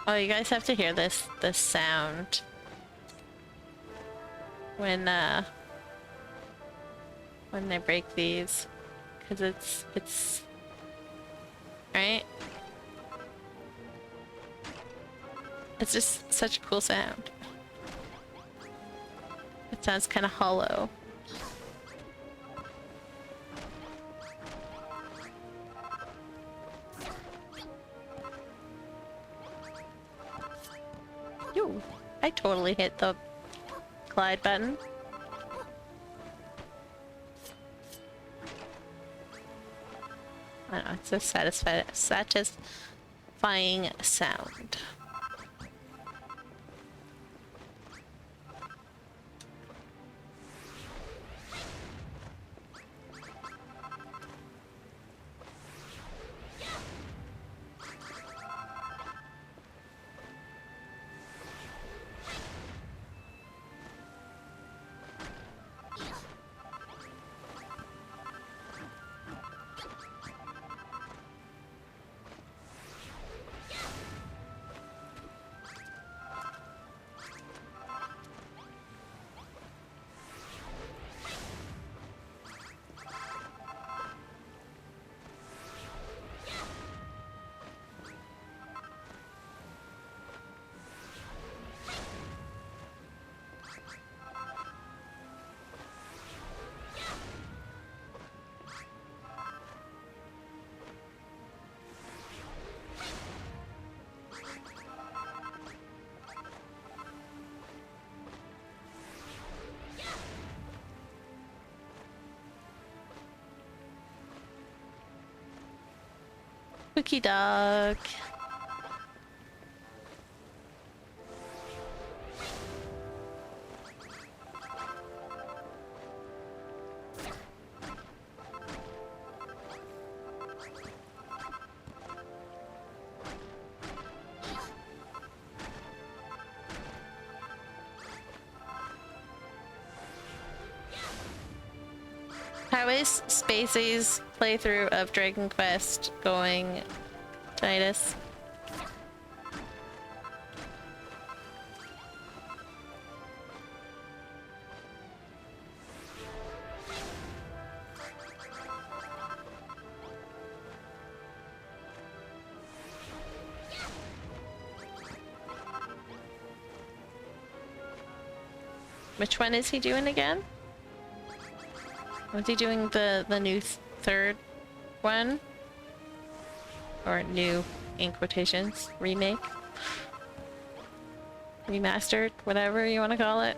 Oh, you guys have to hear this sound when they break these, because it's right. It's just such a cool sound. It sounds kind of hollow. Yo, I totally hit the glide button. I don't know, it's a satisfying sound. Cookie dog. How is Spacey's playthrough of Dragon Quest going, Titus? Which one is he doing again? Was he doing the new third one? Or new, in quotations, remake? Remastered? Whatever you want to call it.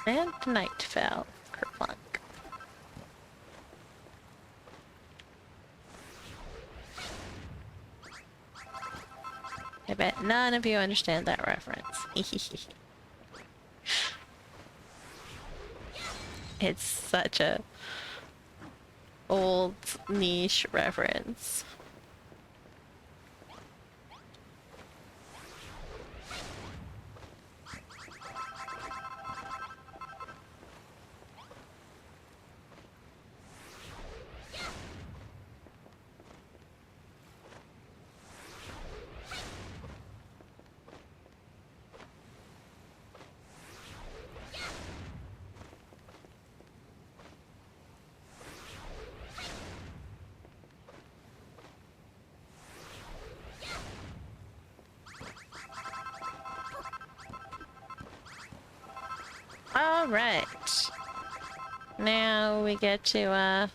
And night fell. Kerplunk. I bet none of you understand that reference. It's such a old niche reference. Alright. Now we get to,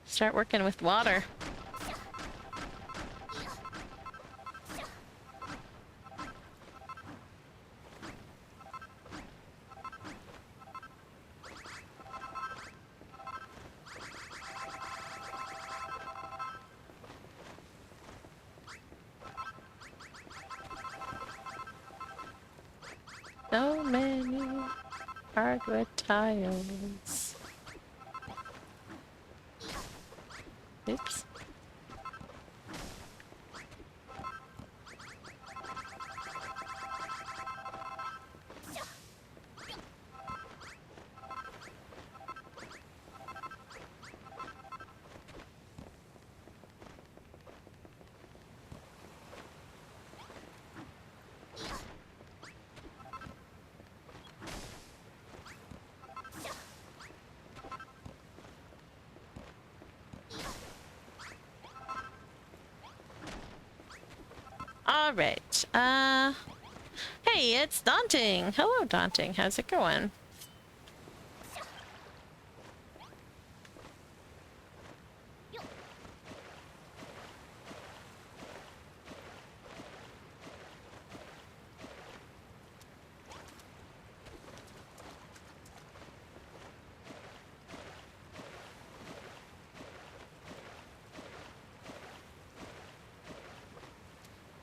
start working with water. So many hardwood tiles. Oops. Alright, hey, it's Daunting! Hello, Daunting, how's it going?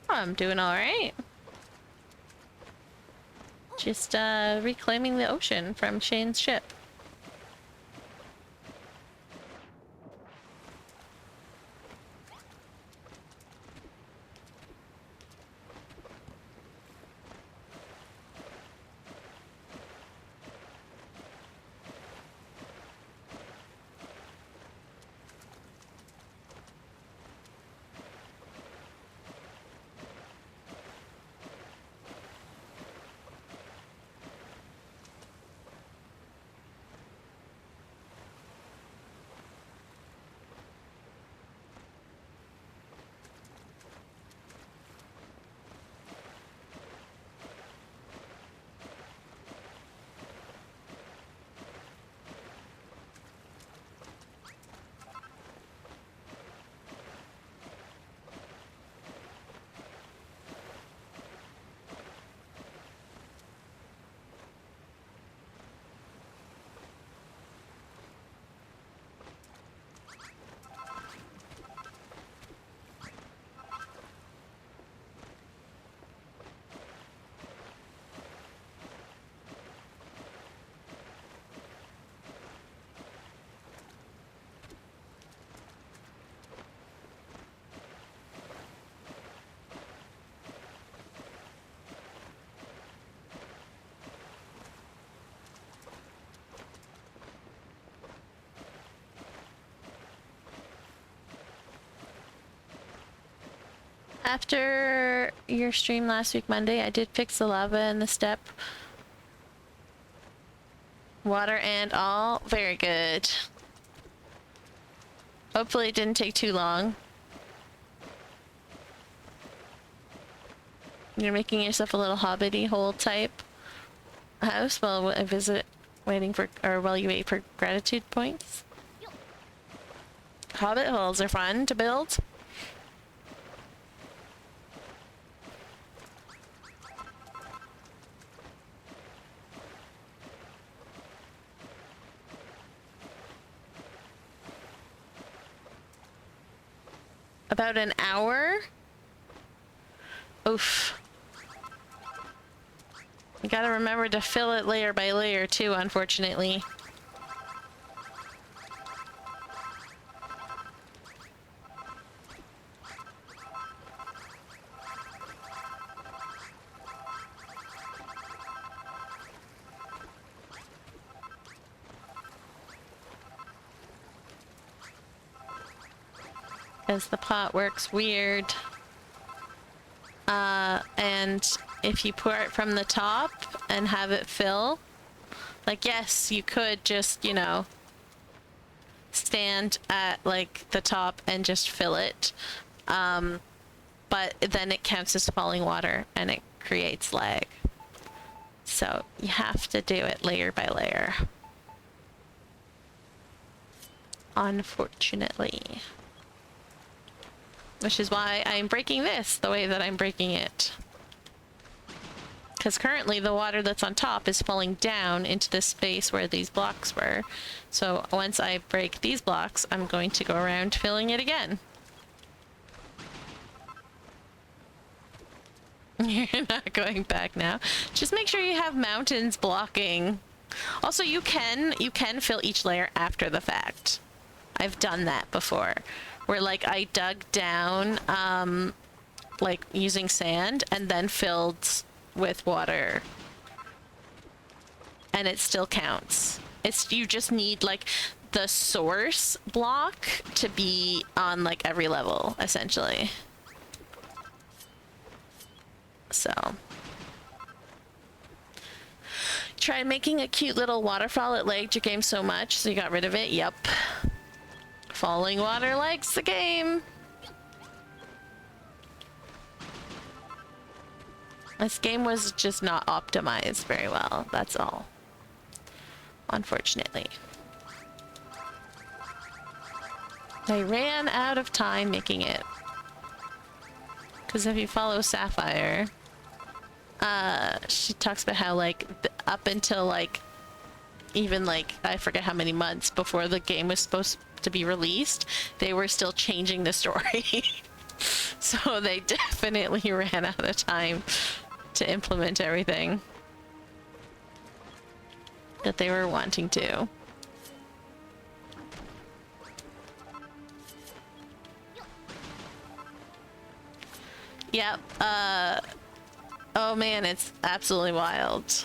I'm doing alright. Just, reclaiming the ocean from Shane's ship. After your stream last week Monday, I did fix the lava in the step. Water and all. Very good. Hopefully it didn't take too long. You're making yourself a little hobbity hole type house while I visit, waiting for, or while you wait for gratitude points. Hobbit holes are fun to build. About an hour? Oof. You gotta remember to fill it layer by layer too, unfortunately. Because the pot works weird. And if you pour it from the top and have it fill, like, yes, you could just, you know, stand at, like, the top and just fill it. But then it counts as falling water and it creates lag. So you have to do it layer by layer. Unfortunately. Which is why I'm breaking this the way that I'm breaking it. Because currently the water that's on top is falling down into the space where these blocks were. So once I break these blocks, I'm going to go around filling it again. You're not going back now. Just make sure you have mountains blocking. Also, you can fill each layer after the fact. I've done that before. Where, like, I dug down, like, using sand and then filled with water. And it still counts. You just need, like, the source block to be on, like, every level, essentially. So. Tried making a cute little waterfall. It lagged your game so much, so you got rid of it. Yep. Falling water likes the game. This game was just not optimized very well, that's all. Unfortunately. They ran out of time making it. Because if you follow Sapphire, she talks about how, like, up until, like, even, like, I forget how many months before the game was supposed to be released, they were still changing the story. So they definitely ran out of time to implement everything that they were wanting to. Yep, oh man, it's absolutely wild.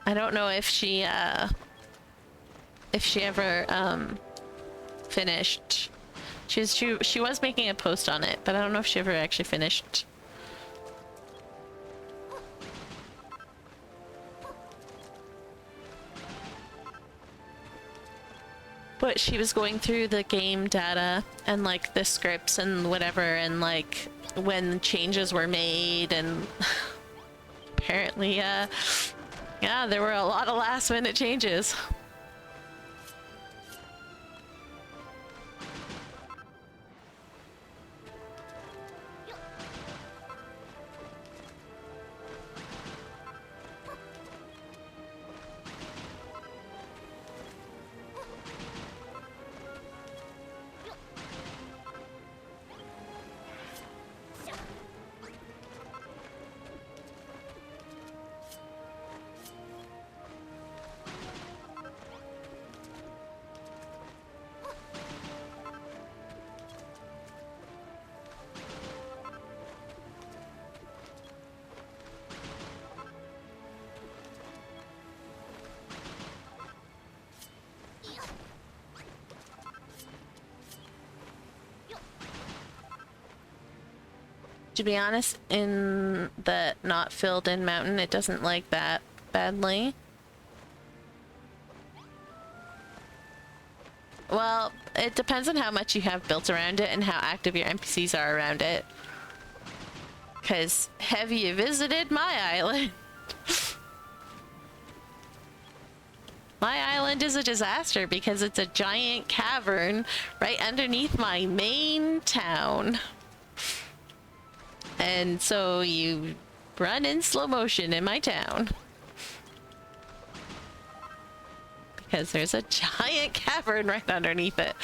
I don't know if she ever, finished. She was making a post on it, but I don't know if she ever actually finished. But she was going through the game data and like the scripts and whatever, and like when changes were made, and apparently yeah, there were a lot of last minute changes. To be honest, in the not filled in mountain, it doesn't like that badly. Well, it depends on how much you have built around it and how active your NPCs are around it. Because have you visited my island? My island is a disaster because it's a giant cavern right underneath my main town. And so you run in slow motion in my town. Because there's a giant cavern right underneath it.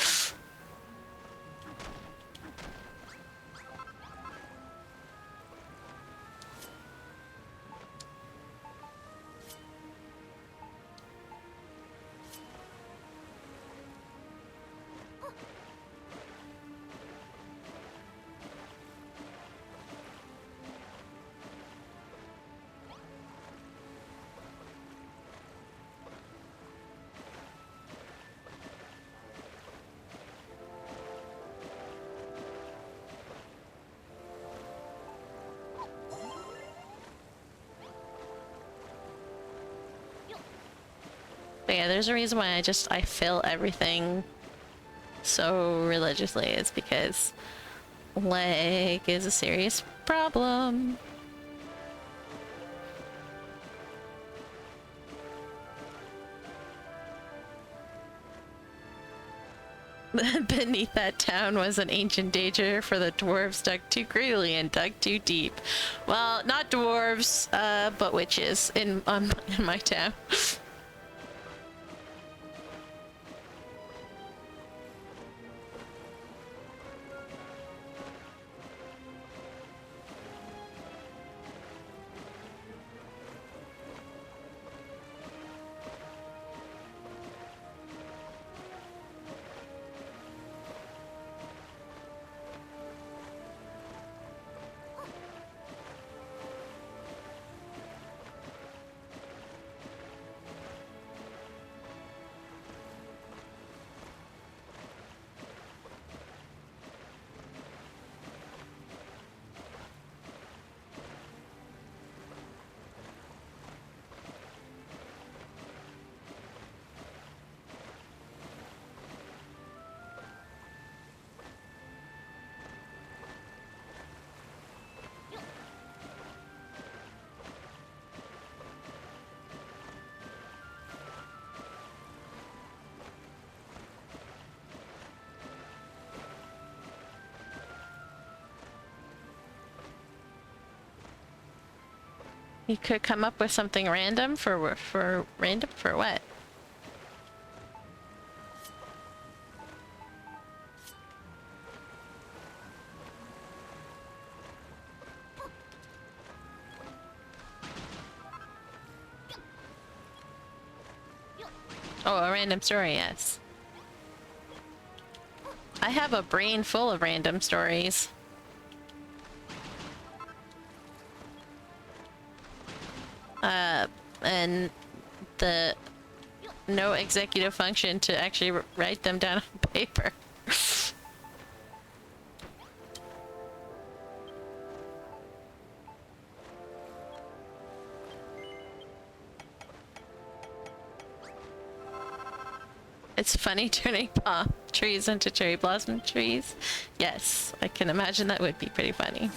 But yeah, there's a reason why I fill everything so religiously. It's because lag is a serious problem. Beneath that town was an ancient danger, for the dwarves dug too greedily and dug too deep. Well, not dwarves, but witches in my town. You could come up with something random for what? Oh, a random story, yes. I have a brain full of random stories. And the no executive function to actually write them down on paper. It's funny turning palm trees into cherry blossom trees. Yes, I can imagine that would be pretty funny.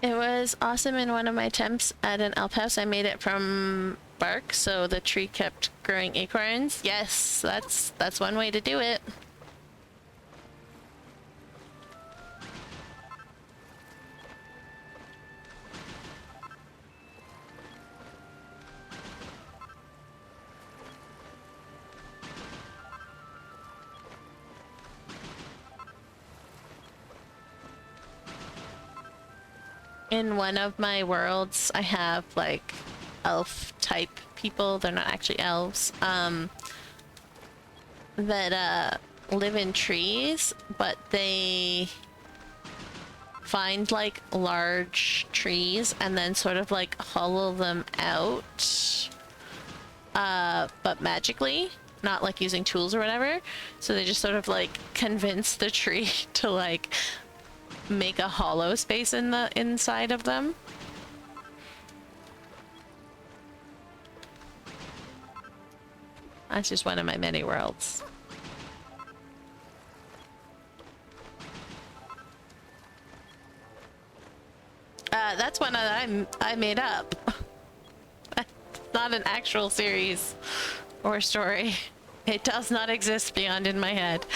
It was awesome in one of my attempts at an elf house. I made it from bark, so the tree kept growing acorns. Yes, that's one way to do it. In one of my worlds, I have like elf type people. They're not actually elves. That live in trees, but they find like large trees and then sort of like hollow them out, but magically, not like using tools or whatever. So they just sort of like convince the tree to like make a hollow space in the inside of them. That's just one of my many worlds. That's one that I made up. It's not an actual series or story. It does not exist beyond in my head.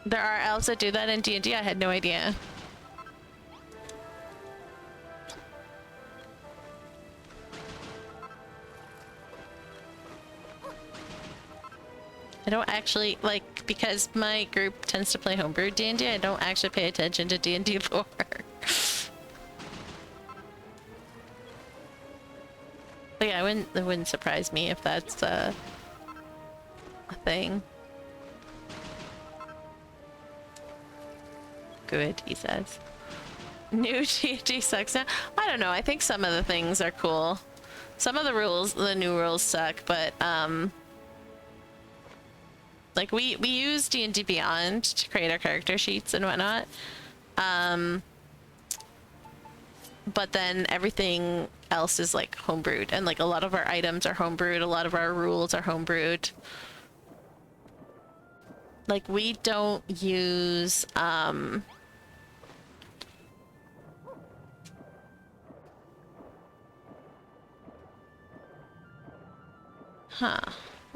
There are elves that do that in D&D. I had no idea. I don't actually, like, because my group tends to play homebrew D&D, I don't actually pay attention to D&D lore. But yeah, it wouldn't surprise me if that's a thing. Good, he says. New D&D sucks now. I don't know. I think some of the things are cool. Some of the rules, the new rules suck, but like we use D&D Beyond to create our character sheets and whatnot. But then everything else is like homebrewed, and like a lot of our items are homebrewed, a lot of our rules are homebrewed. Like we don't use huh.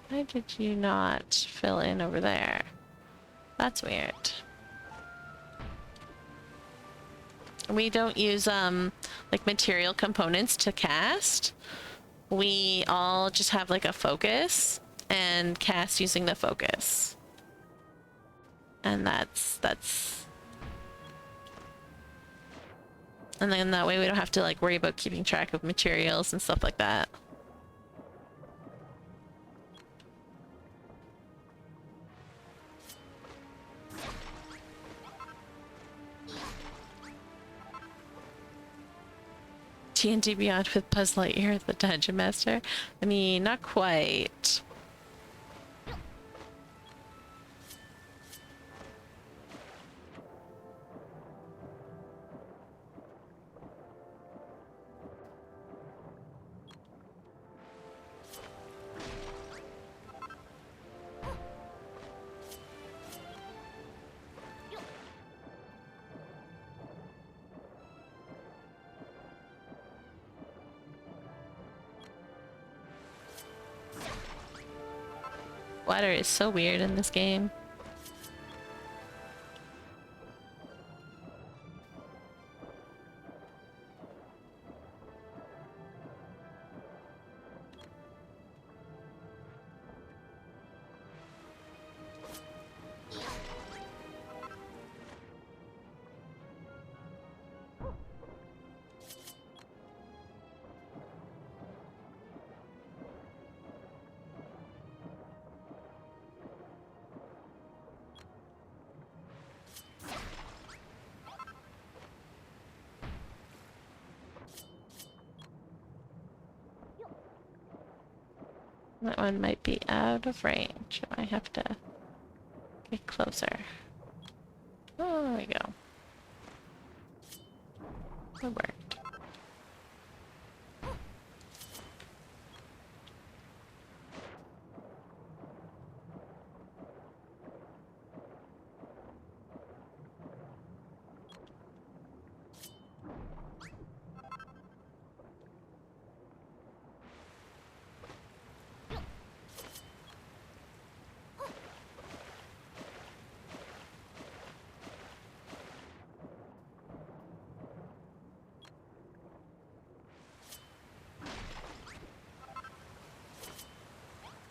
Why did you not fill in over there? That's weird. We don't use like material components to cast. We all just have like a focus and cast using the focus. And that's and then that way we don't have to like worry about keeping track of materials and stuff like that. D&D Beyond with Buzz Lightyear as the Dungeon Master? I mean, not quite. Water is so weird in this game. That one might be out of range. I have to get closer. Oh, there we go. It worked.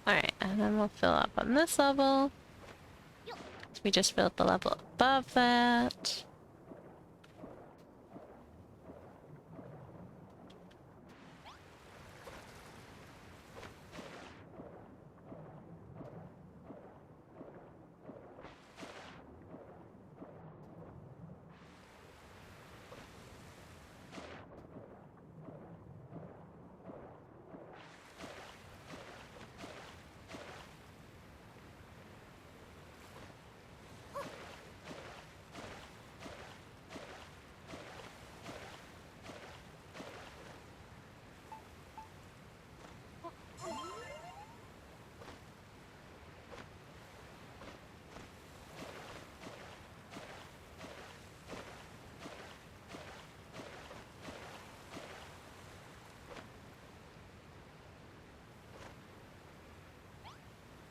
Alright, and then we'll fill up on this level. We just filled the level above that.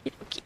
Okay.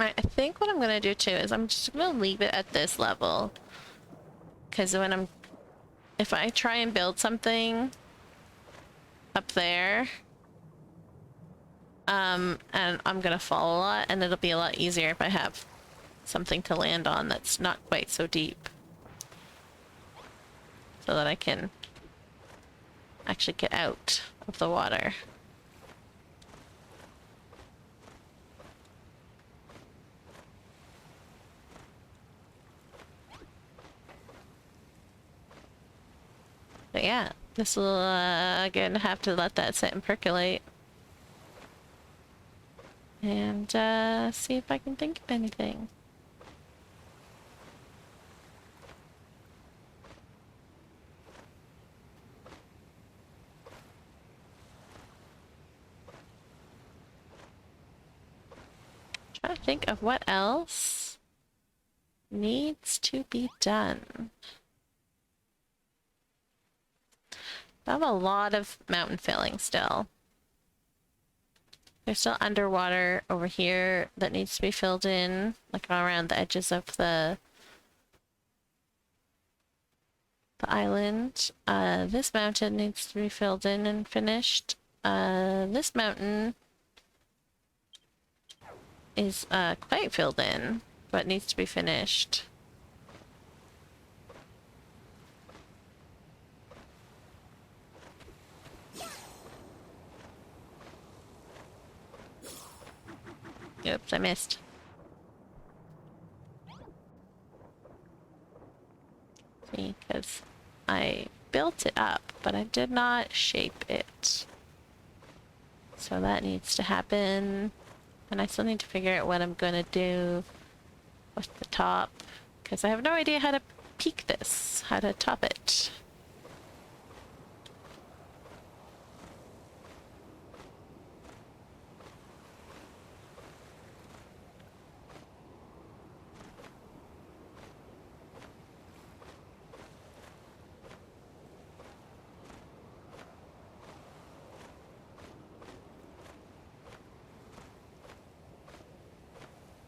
Alright, I think what I'm gonna do too is I'm just gonna leave it at this level. Because if I try and build something up there, and I'm gonna fall a lot, and it'll be a lot easier if I have something to land on that's not quite so deep. So that I can actually get out of the water. But yeah, this will again have to let that sit and percolate. And see if I can think of anything. Trying to think of what else needs to be done. I have a lot of mountain filling still. There's still underwater over here that needs to be filled in, like around the edges of the island. This mountain needs to be filled in and finished. This mountain is quite filled in, but needs to be finished. Oops, I missed. See, because I built it up, but I did not shape it. So that needs to happen. And I still need to figure out what I'm gonna do with the top, because I have no idea how to peak this, how to top it.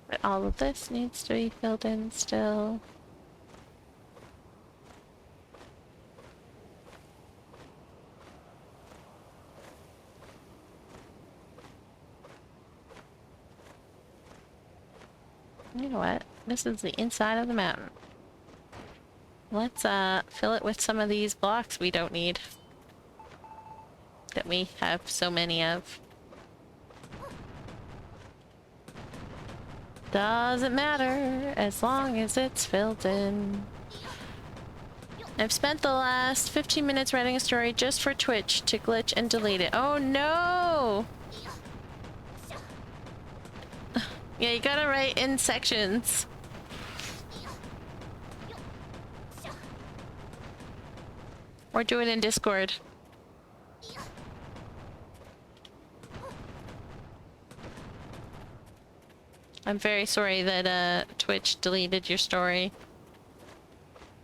But all of this needs to be filled in still. You know what? This is the inside of the mountain. Let's fill it with some of these blocks we don't need. That we have so many of. Doesn't matter as long as it's filled in. I've spent the last 15 minutes writing a story just for Twitch to glitch and delete it. Oh no! Yeah, you gotta write in sections. Or do it in Discord. I'm very sorry that Twitch deleted your story.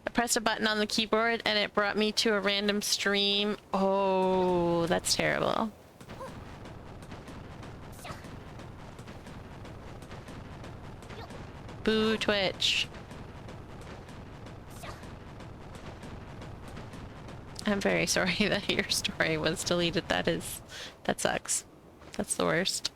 I pressed a button on the keyboard and it brought me to a random stream. Oh, that's terrible. Boo, Twitch. I'm very sorry that your story was deleted. That sucks. That's the worst.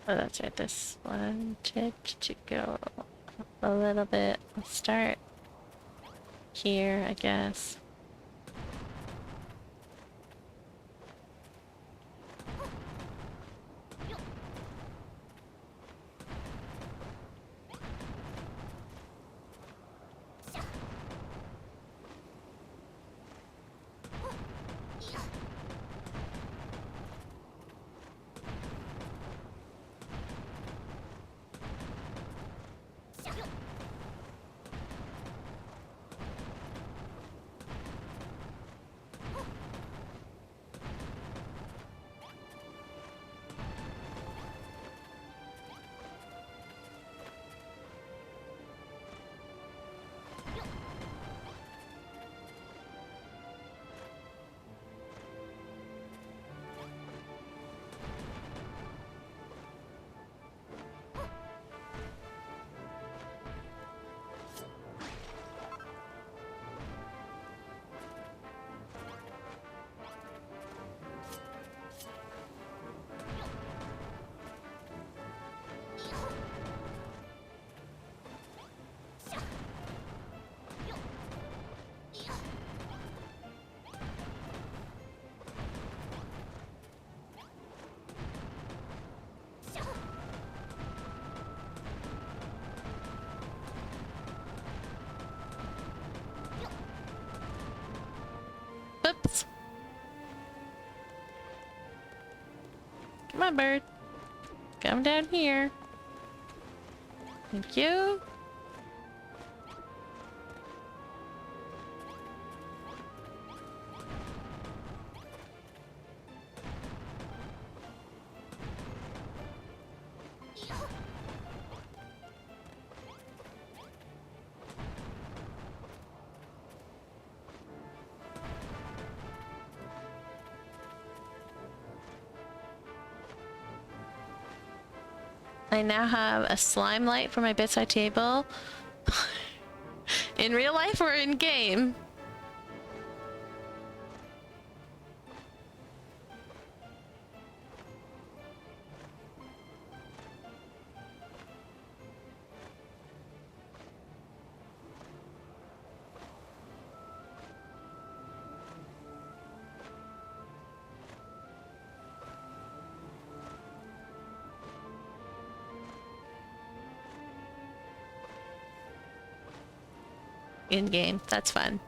Oh, that's right. This wanted to go a little bit. Let's start here, I guess. Whoops. Come on, bird. Come down here. Thank you. I now have a slime light for my bedside table. In real life or in game? In game, that's fun.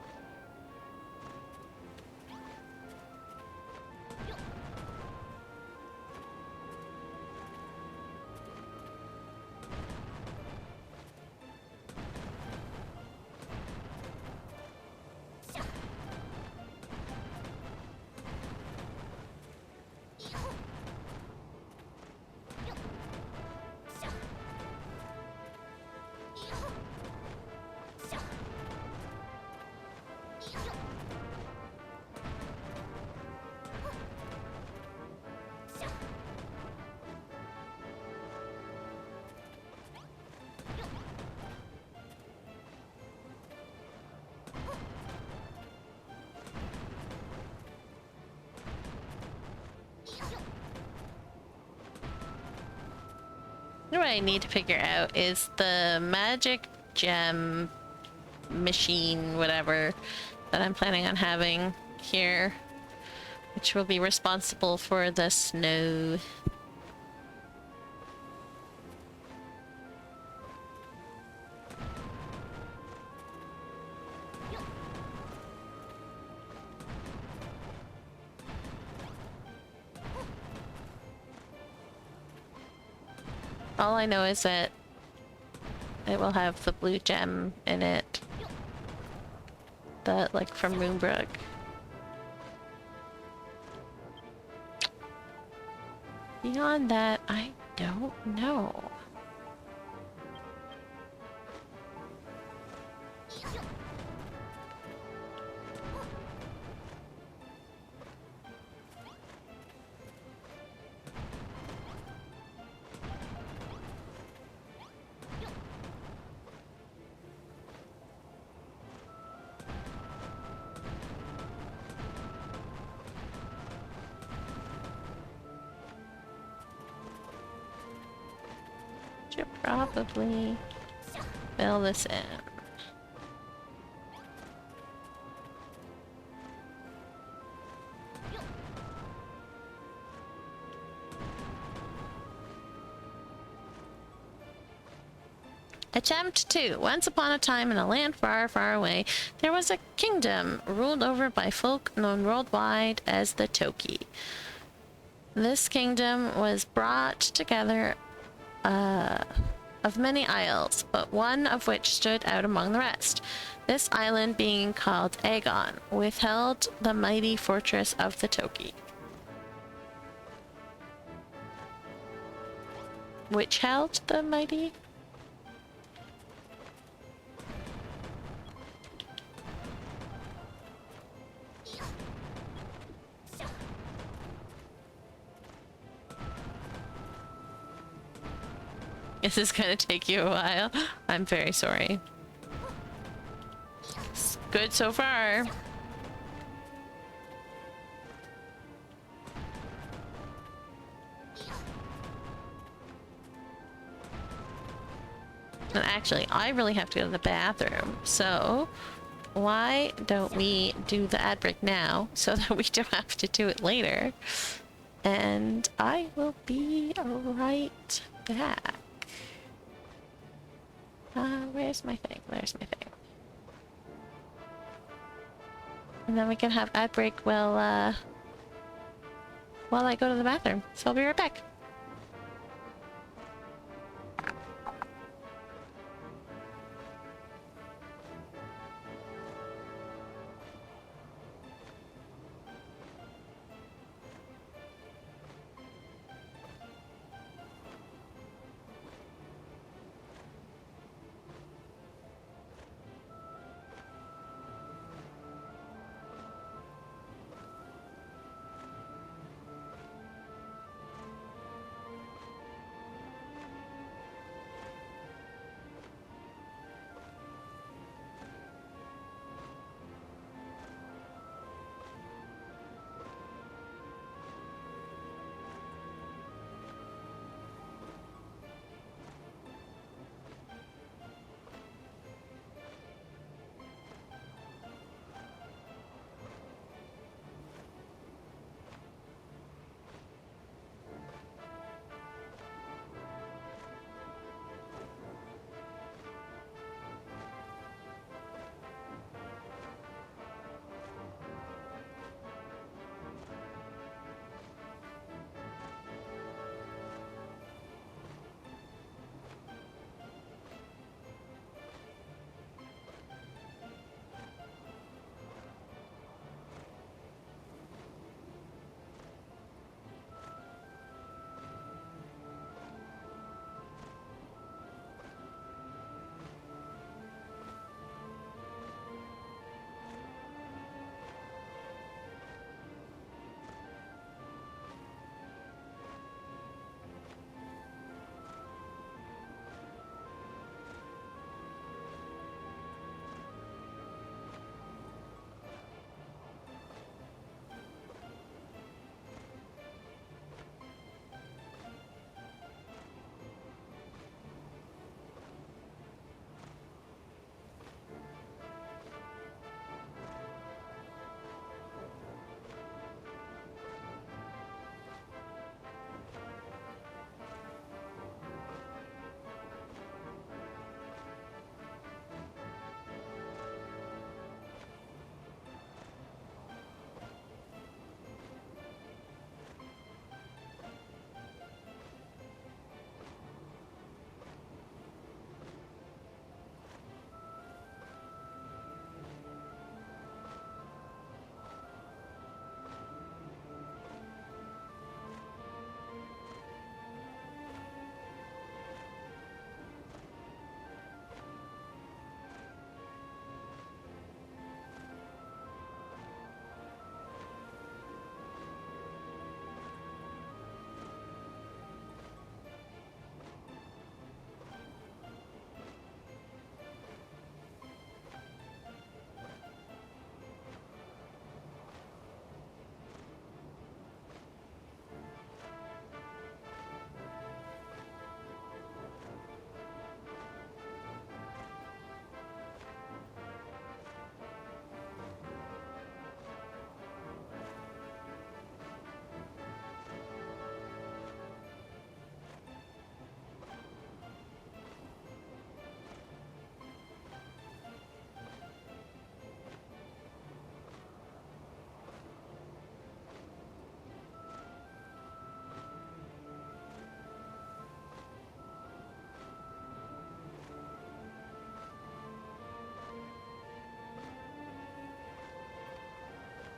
What I need to figure out is the magic gem machine, whatever, that I'm planning on having here, which will be responsible for the snow. All I know is that it will have the blue gem in it. That, like, from Moonbrook. Beyond that, I don't know. Should probably fill this in. Attempt 2. Once upon a time in a land far, far away, there was a kingdom ruled over by folk known worldwide as the Toki. This kingdom was brought together of many isles, but one of which stood out among the rest. This island, being called Aegon, withheld the mighty fortress of the Toki. Which held the mighty? This is gonna take you a while. I'm very sorry. It's good so far. And actually, I really have to go to the bathroom, so why don't we do the ad break now so that we don't have to do it later? And I will be right back. Where's my thing? Where's my thing? And then we can have ad break while I go to the bathroom. So I'll be right back.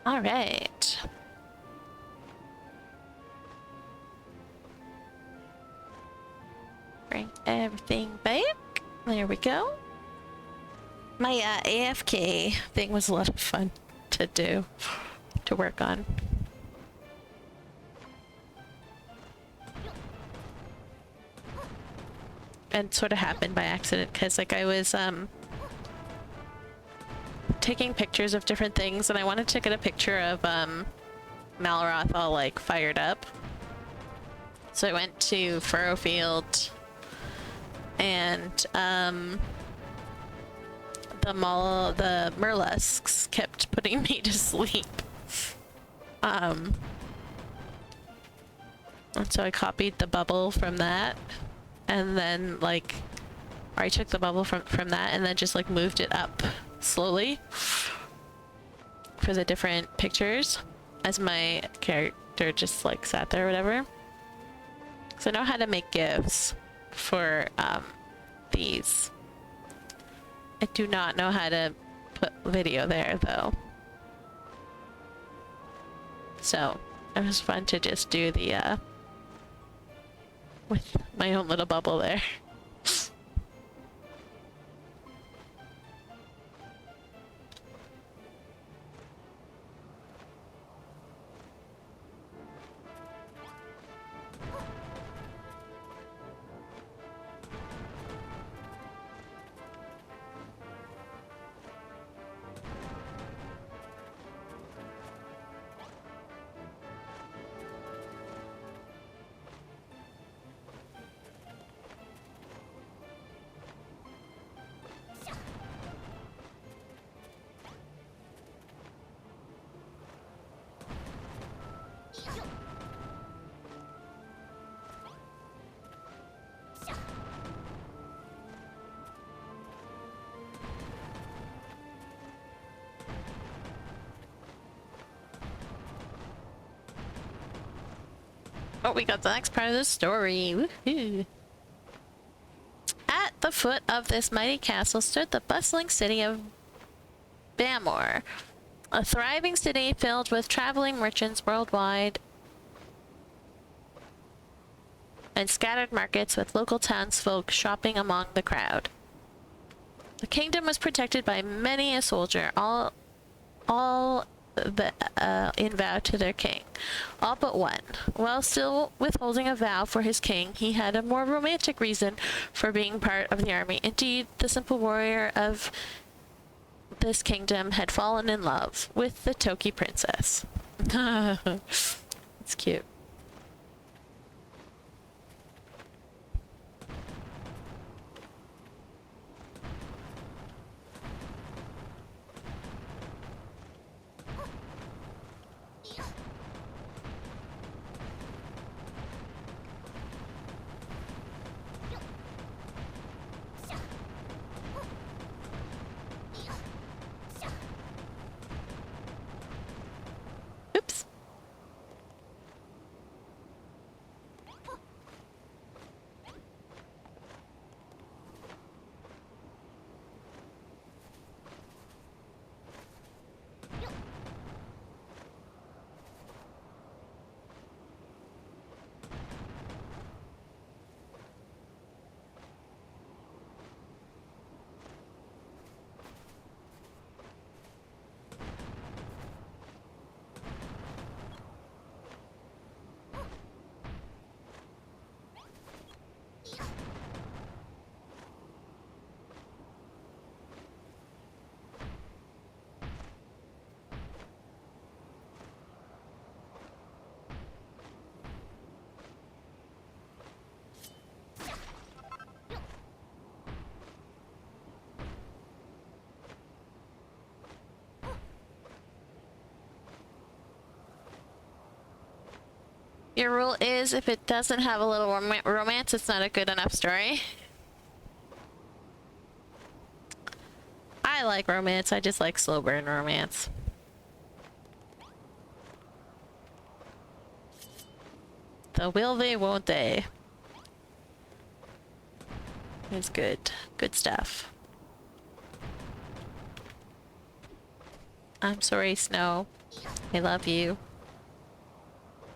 All right. Bring everything back. There we go. My AFK thing was a lot of fun to do, to work on. And sort of happened by accident because like I was taking pictures of different things and I wanted to get a picture of Malroth all like fired up. So I went to Furrowfield and the Murlusks kept putting me to sleep. And so I copied the bubble from that and then like, or I took the bubble from that and then just like moved it up slowly for the different pictures as my character just like sat there or whatever. So I know how to make GIFs for these. I do not know how to put video there though. So it was fun to just do the with my own little bubble there. Oh, we got the next part of the story. Woohoo! At the foot of this mighty castle stood the bustling city of Bamor, a thriving city filled with traveling merchants worldwide and scattered markets with local townsfolk shopping among the crowd. The kingdom was protected by many a soldier, all in vow to their king, all but one. While still withholding a vow for his king, he had a more romantic reason for being part of the army. Indeed, the simple warrior of this kingdom had fallen in love with the Toki princess. It's cute. Oops. Your rule is if it doesn't have a little romance, it's not a good enough story. I like romance, I just like slow burn romance. So will they, won't they? It's good. Good stuff. I'm sorry, Snow. I love you.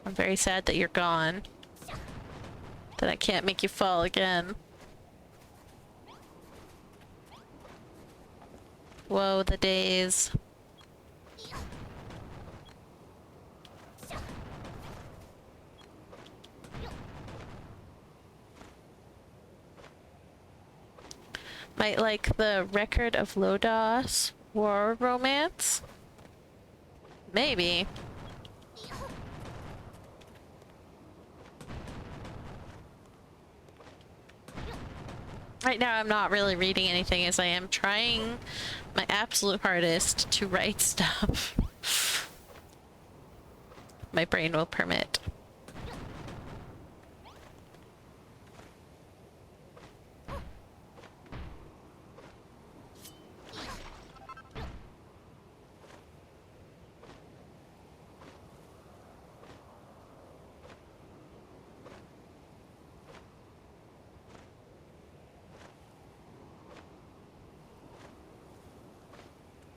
I'm very sad that you're gone. That I can't make you fall again. Whoa, the days. Might like the Record of Lodos war romance? Maybe. Right now I'm not really reading anything as I am trying my absolute hardest to write stuff my brain will permit.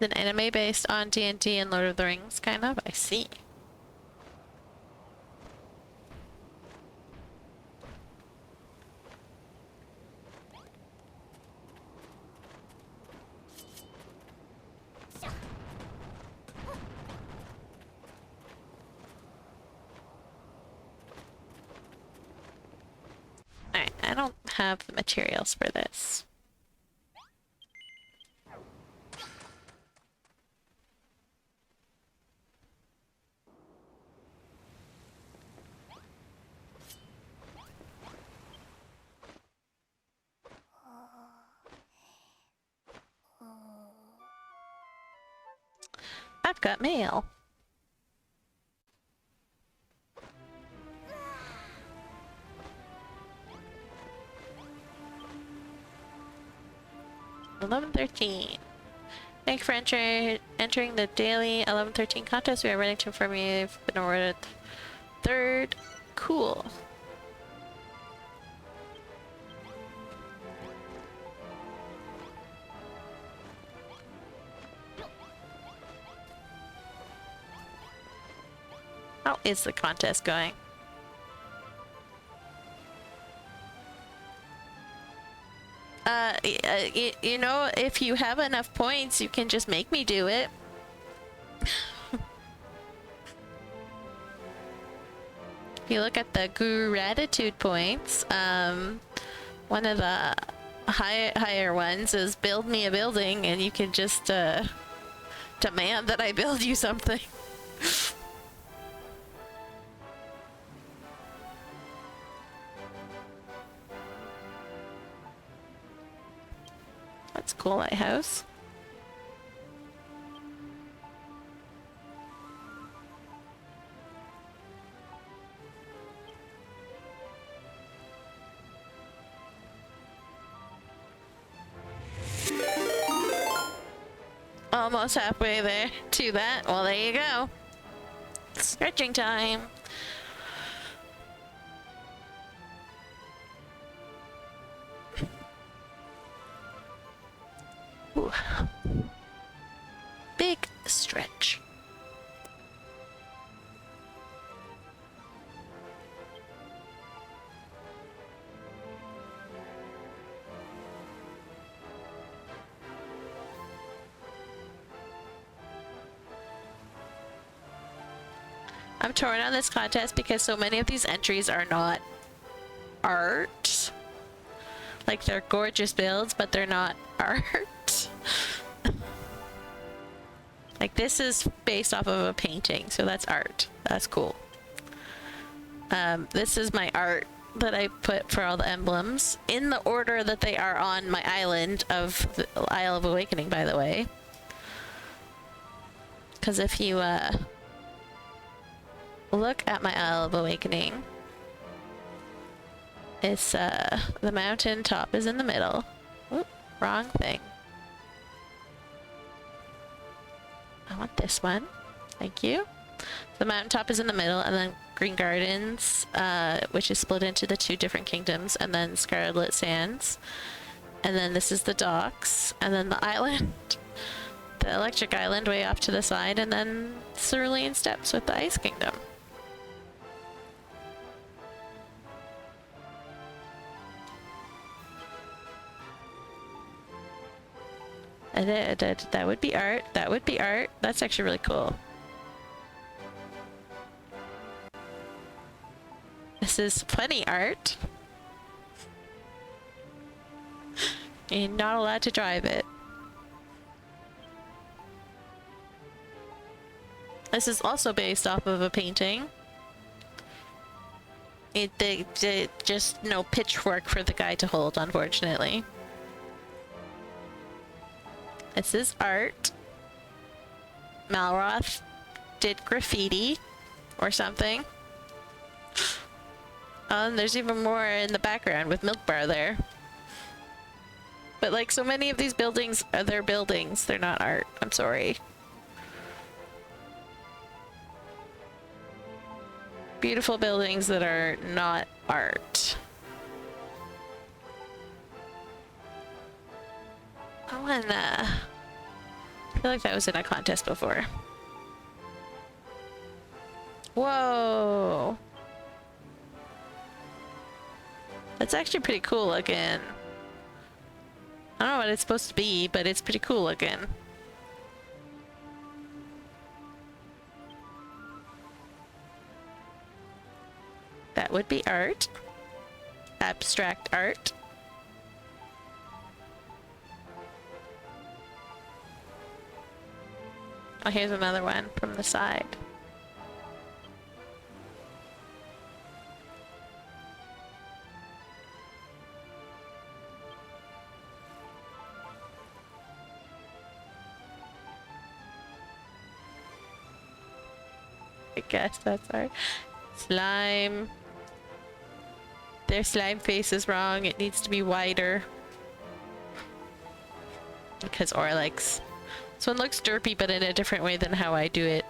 An anime based on D&D and Lord of the Rings, kind of? I see. Alright, I don't have the materials for this. I've got mail. $11.13. Thank you for entering the daily 11:13 contest. We are ready to inform you you've been awarded third. Cool. How is the contest going? You know, if you have enough points, you can just make me do it. If you look at the gratitude points, one of the higher ones is build me a building, and you can just demand that I build you something. That's cool, lighthouse. Almost halfway there to that. Well, there you go. Stretching time. Ooh. Big stretch. I'm torn on this contest because so many of these entries are not art. Like, they're gorgeous builds, but they're not art. Like, this is based off of a painting, so that's art. That's cool. This is my art that I put for all the emblems in the order that they are on my island of the Isle of Awakening, by the way. Because if you look at my Isle of Awakening, it's the mountain top is in the middle. Oop, wrong thing. I want this one. Thank you. The mountaintop is in the middle, and then Green Gardens, which is split into the two different kingdoms, and then Scarlet Sands. And then this is the docks, and then the island. The electric island way off to the side, and then Cerulean Steps with the Ice Kingdom. That would be art. That would be art. That's actually really cool. This is funny art. You're not allowed to drive it. This is also based off of a painting. Just no pitchfork for the guy to hold, unfortunately. This is art. Malroth did graffiti or something. And there's even more in the background with Milk Bar there. But like so many of these buildings, they're buildings. They're not art. I'm sorry. Beautiful buildings that are not art. I wanna I feel like that was in a contest before. Whoa! That's actually pretty cool looking. I don't know what it's supposed to be, but it's pretty cool looking. That would be art. Abstract art. Oh, here's another one from the side. I guess that's art. Slime. Their slime face is wrong. It needs to be wider. Because Orlex. This one looks derpy, but in a different way than how I do it.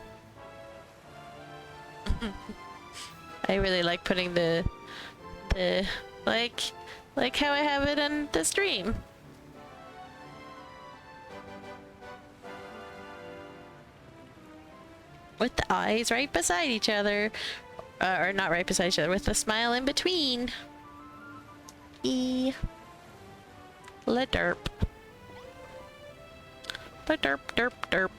I really like putting the like how I have it on the stream. With the eyes right beside each other. Or not right beside each other, with the smile in between. La derp. La derp derp derp.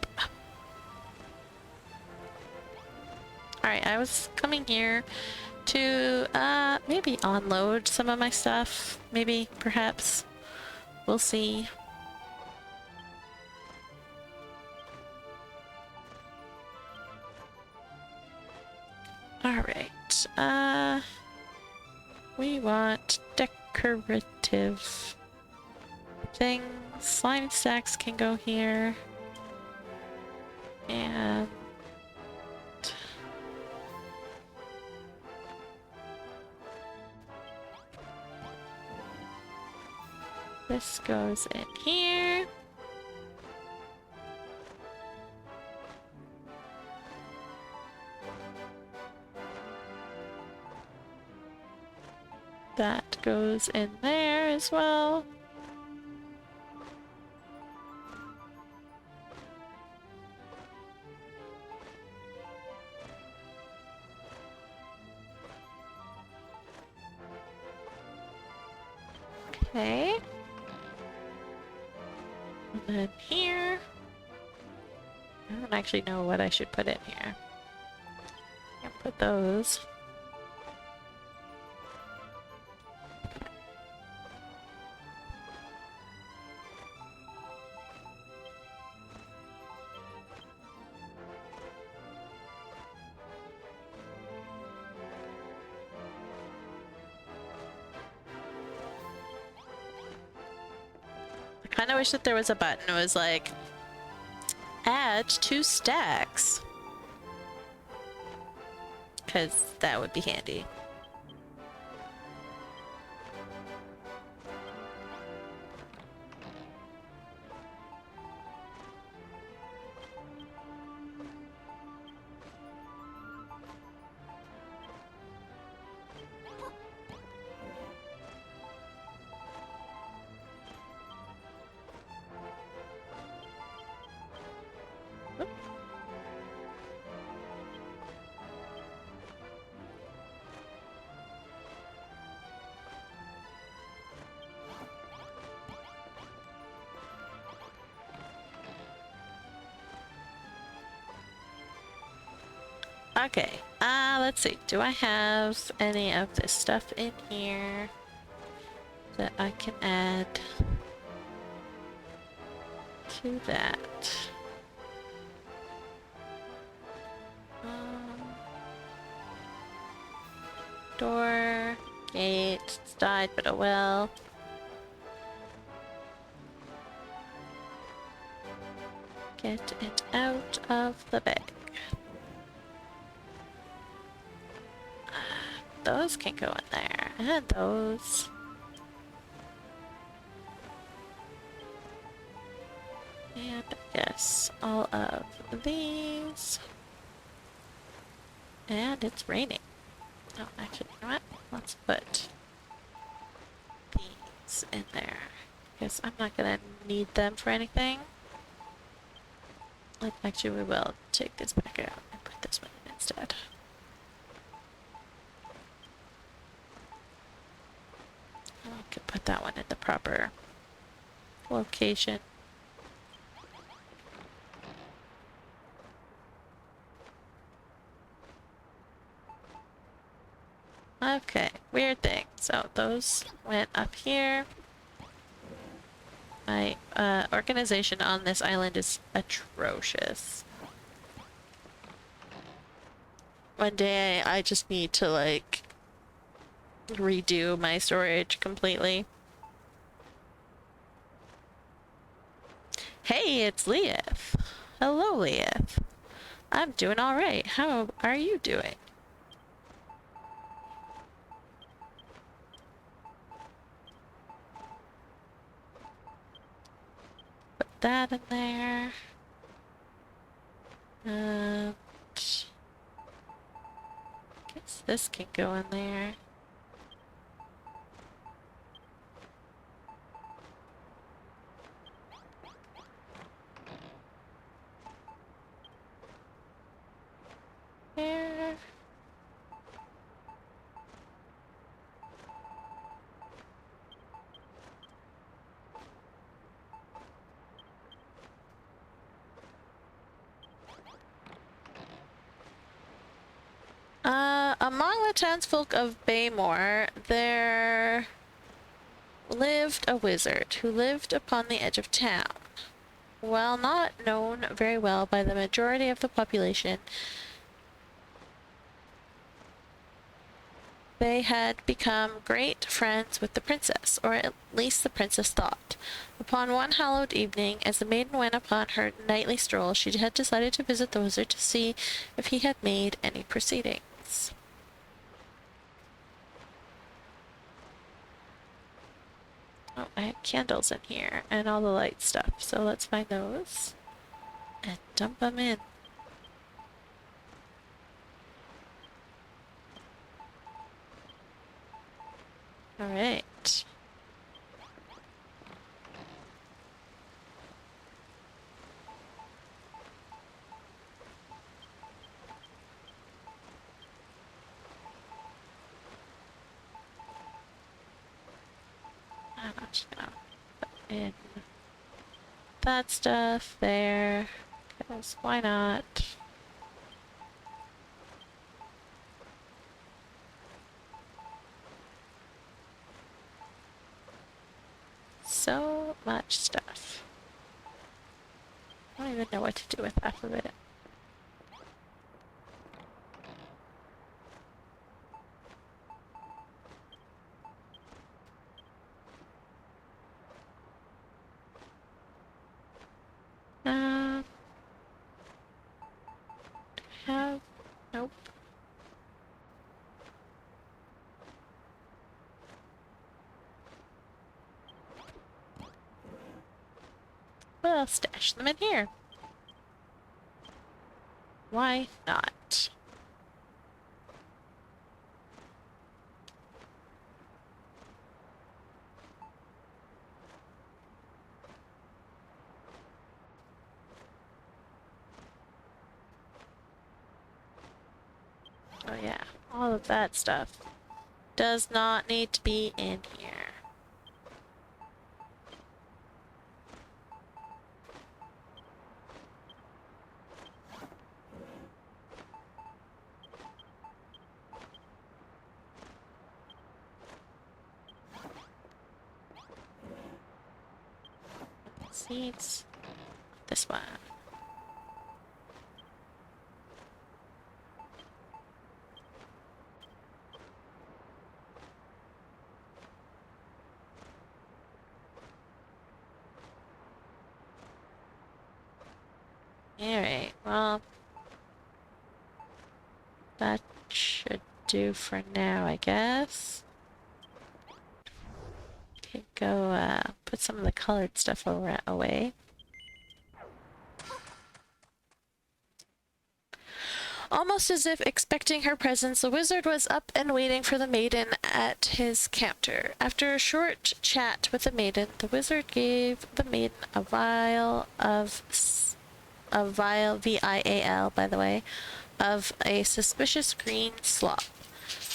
Alright, I was coming here to maybe unload some of my stuff. Maybe, perhaps. We'll see. Alright, we want decorative things. Slime stacks can go here. And this goes in here. That goes in there as well. Okay. And then here. I don't actually know what I should put in here. Can't put those. I kind of wish that there was a button that was like, add 2 stacks. Because that would be handy. Okay, let's see. Do I have any of this stuff in here that I can add to that? Door, gate, it's died, but oh well. Get it out of the bag. Those can go in there, and those. And yes, all of these. And it's raining. Oh, actually, you know what? Let's put these in there, because I'm not gonna need them for anything. Actually, we will take this back out and put this one in instead. I could put that one in the proper location. Okay, weird thing. So those went up here. My organization on this island is atrocious. One day I just need to like redo my storage completely. Hey, it's Leith. Hello, Leith. I'm doing alright. How are you doing? Put that in there. And guess this can go in there. There. Among the townsfolk of Baymore, there lived a wizard who lived upon the edge of town. While not known very well by the majority of the population, they had become great friends with the princess, or at least the princess thought. Upon one hallowed evening, as the maiden went upon her nightly stroll, she had decided to visit the wizard to see if he had made any proceedings. Oh, I had candles in here, and all the light stuff, so let's find those and dump them in. Alright. I'm just gonna put in that stuff there, because why not? So much stuff. I don't even know what to do with half of it. Have nope. Well, stash them in here. Why not? Oh yeah, all of that stuff does not need to be in here. Seeds. This one. Alright, well, that should do for now, I guess. Could go put some of the colored stuff away. Almost as if expecting her presence, the wizard was up and waiting for the maiden at his counter. After a short chat with the maiden, the wizard gave the maiden a vial of a vial, V-I-A-L, by the way, of a suspicious green slop.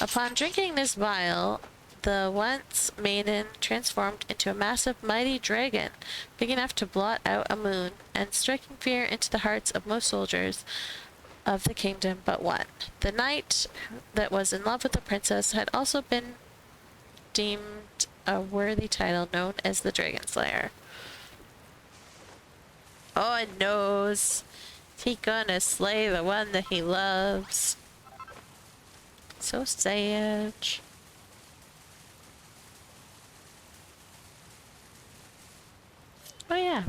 Upon drinking this vial, the once maiden transformed into a massive, mighty dragon, big enough to blot out a moon, and striking fear into the hearts of most soldiers of the kingdom but one. The knight that was in love with the princess had also been deemed a worthy title, known as the Dragon Slayer. Oh, it knows. Is he gonna slay the one that he loves? So sage. Oh yeah.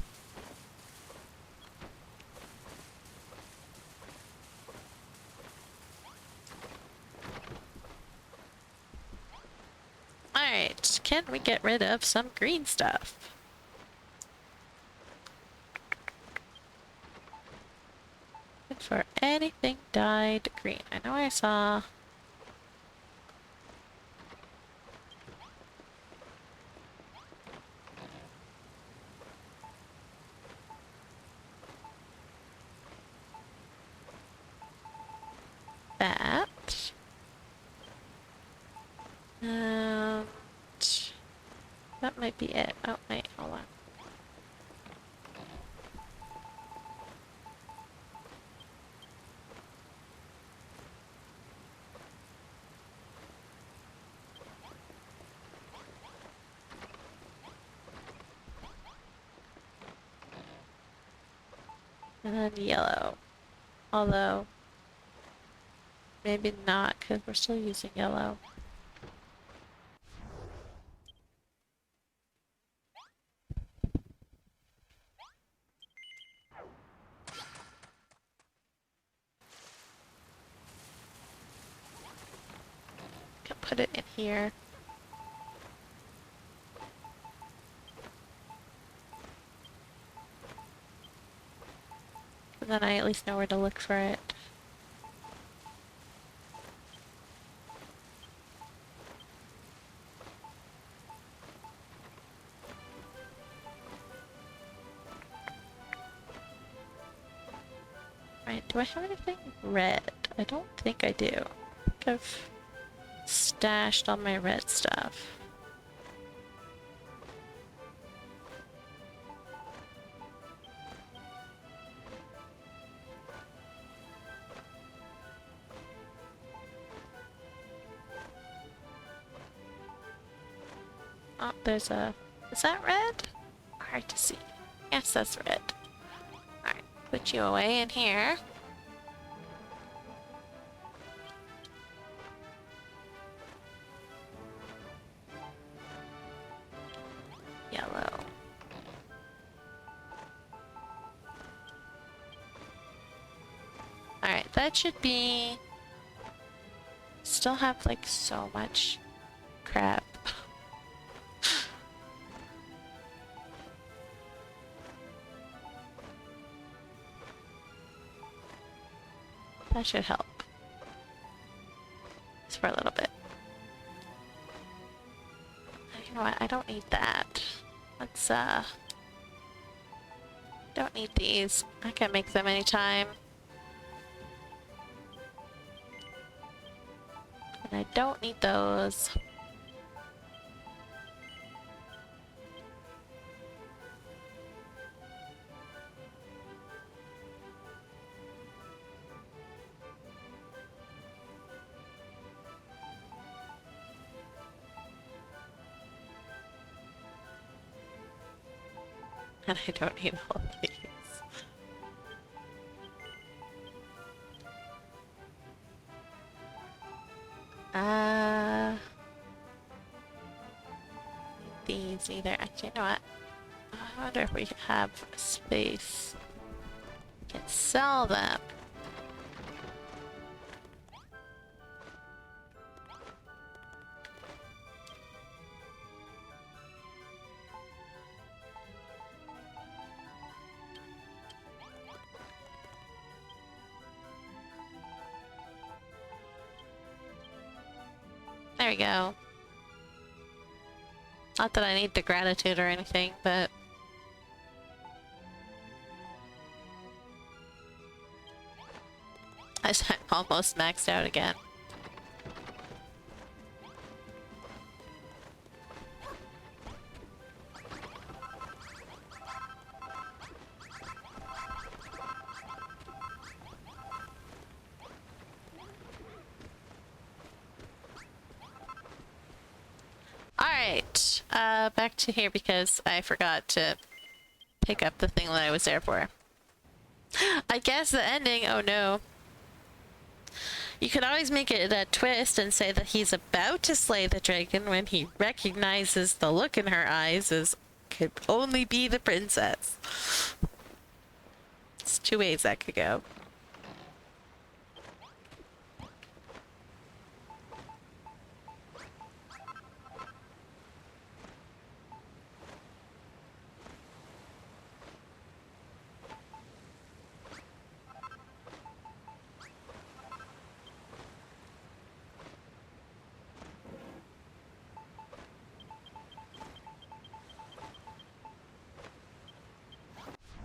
Alright, can we get rid of some green stuff? Look for anything dyed green. I know I saw... that. That might be it. Oh, wait, hold on. And then yellow. Although, maybe not, because we're still using yellow. Can put it in here. And then I at least know where to look for it. Right, do I have anything red? I don't think I do. I think I've stashed all my red stuff. Oh, there's a... Is that red? Hard to see. Yes, that's red. Alright, put you away in here. Yellow. Alright, that should be... Still have like so much crap. That should help. Just for a little bit. You know what? I don't need that. Let's, don't need these. I can make them anytime. And I don't need those. And I don't need all of these. These either. Actually, you know what? I wonder if we have space. We can sell them. There we go. Not that I need the gratitude or anything, but... Almost maxed out again. Alright, back to here because I forgot to pick up the thing that I was there for. I guess the ending, oh no. You could always make it a twist and say that he's about to slay the dragon when he recognizes the look in her eyes as could only be the princess. It's two ways that could go.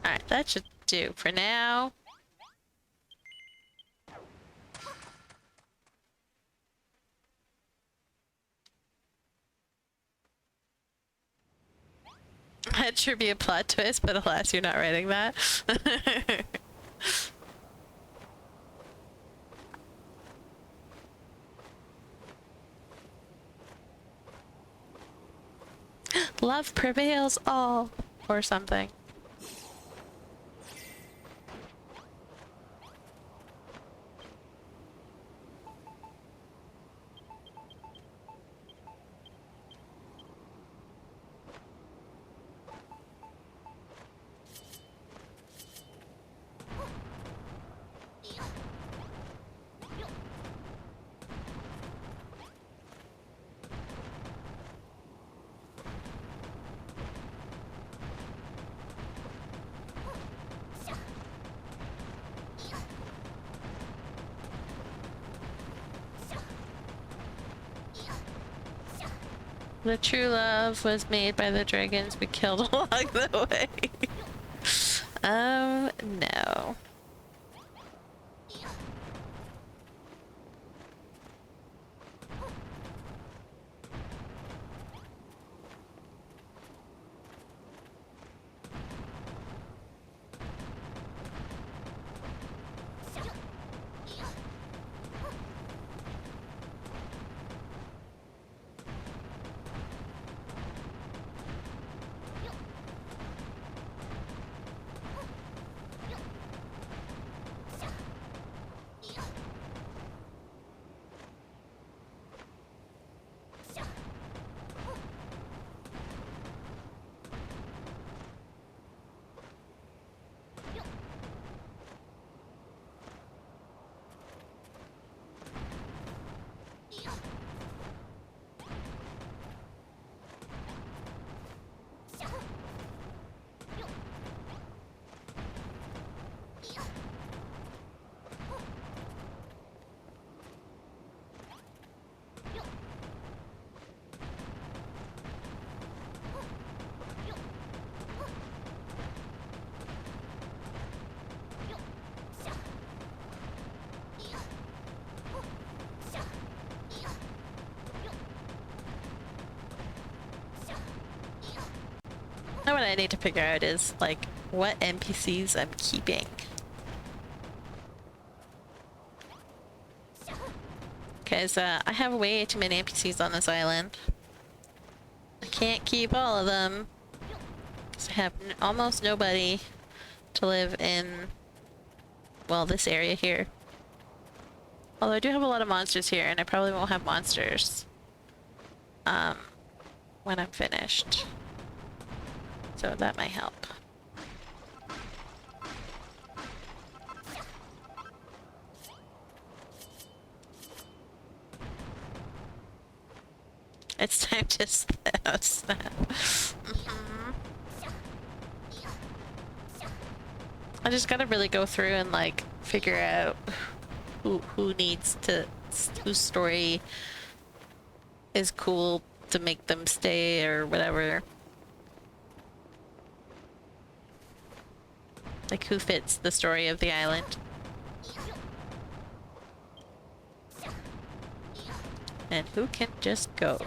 Alright, that should do for now. That should be a plot twist, but alas, you're not writing that. Love prevails all, or something. The true love was made by the dragons we killed along the way. No. Now what I need to figure out is, like, what NPCs I'm keeping. Because I have way too many NPCs on this island. I can't keep all of them. Because I have almost nobody to live in, well, this area here. Although I do have a lot of monsters here, and I probably won't have monsters when I'm finished. So that might help. It's time to snap. I just gotta really go through and like figure out who needs to, whose story is cool to make them stay or whatever. Like who fits the story of the island. and who can just go.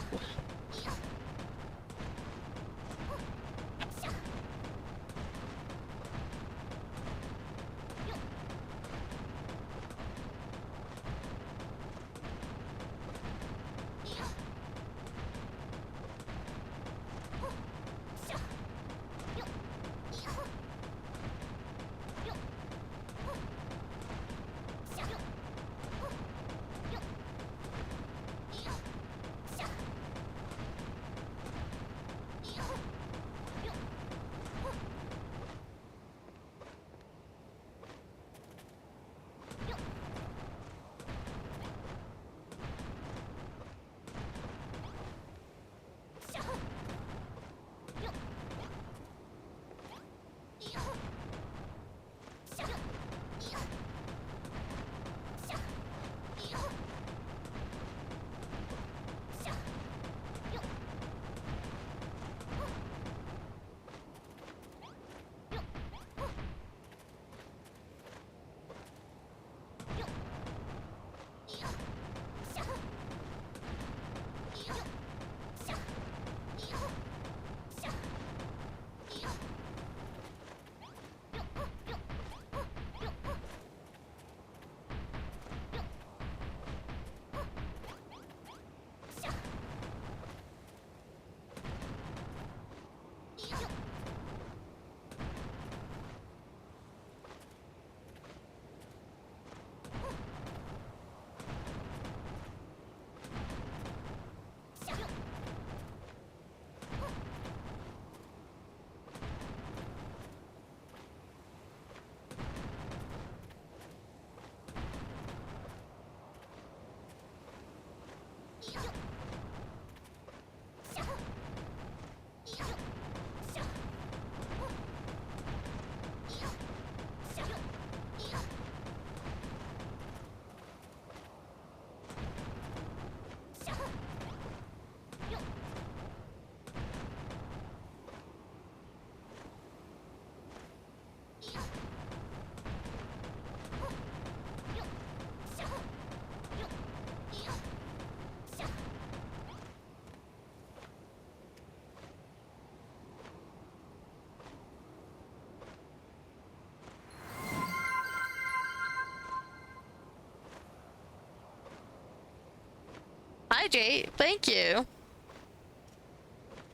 Hi Jay, thank you.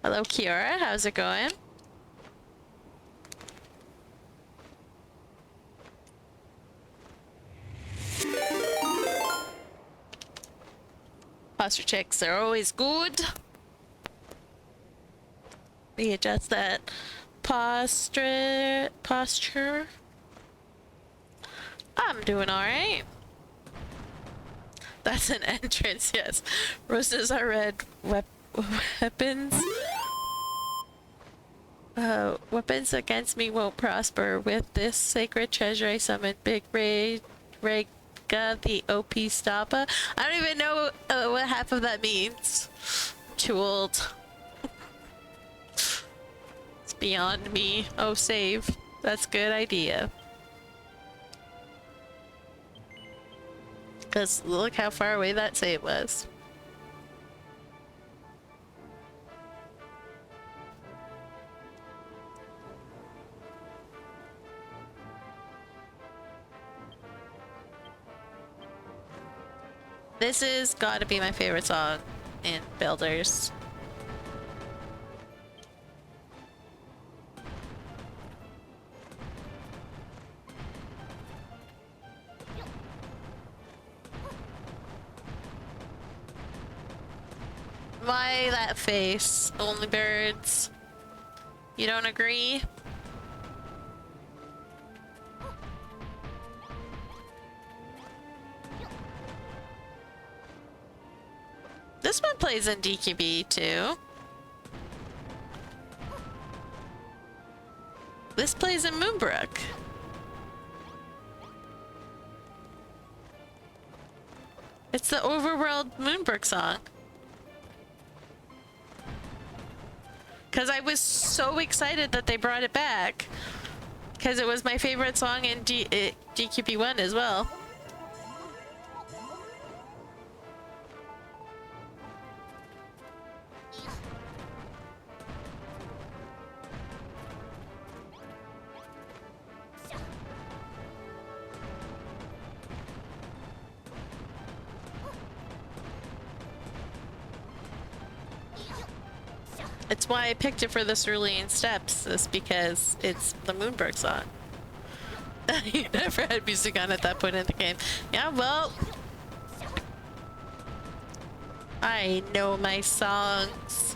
Hello Kiara, how's it going? Posture checks are always good. Readjust that posture. I'm doing alright. That's an entrance, yes. Roses are red weapons. Weapons against me won't prosper. With this sacred treasure I summon Big Rega, the OP Stoppa. I don't even know what half of that means. I'm too old. It's beyond me. Oh, save. That's a good idea. Because look how far away that save was. This is gotta be my favorite song in Builders. Why that face? Only birds. You don't agree? This one plays in DQB2. This plays in Moonbrook. It's the Overworld Moonbrook song. Because I was so excited that they brought it back. Because it was my favorite song in DQB1 as well. It's why I picked it for the Cerulean Steps, is because it's the Moonbrook song. You never had music on at that point in the game. Yeah, well, I know my songs.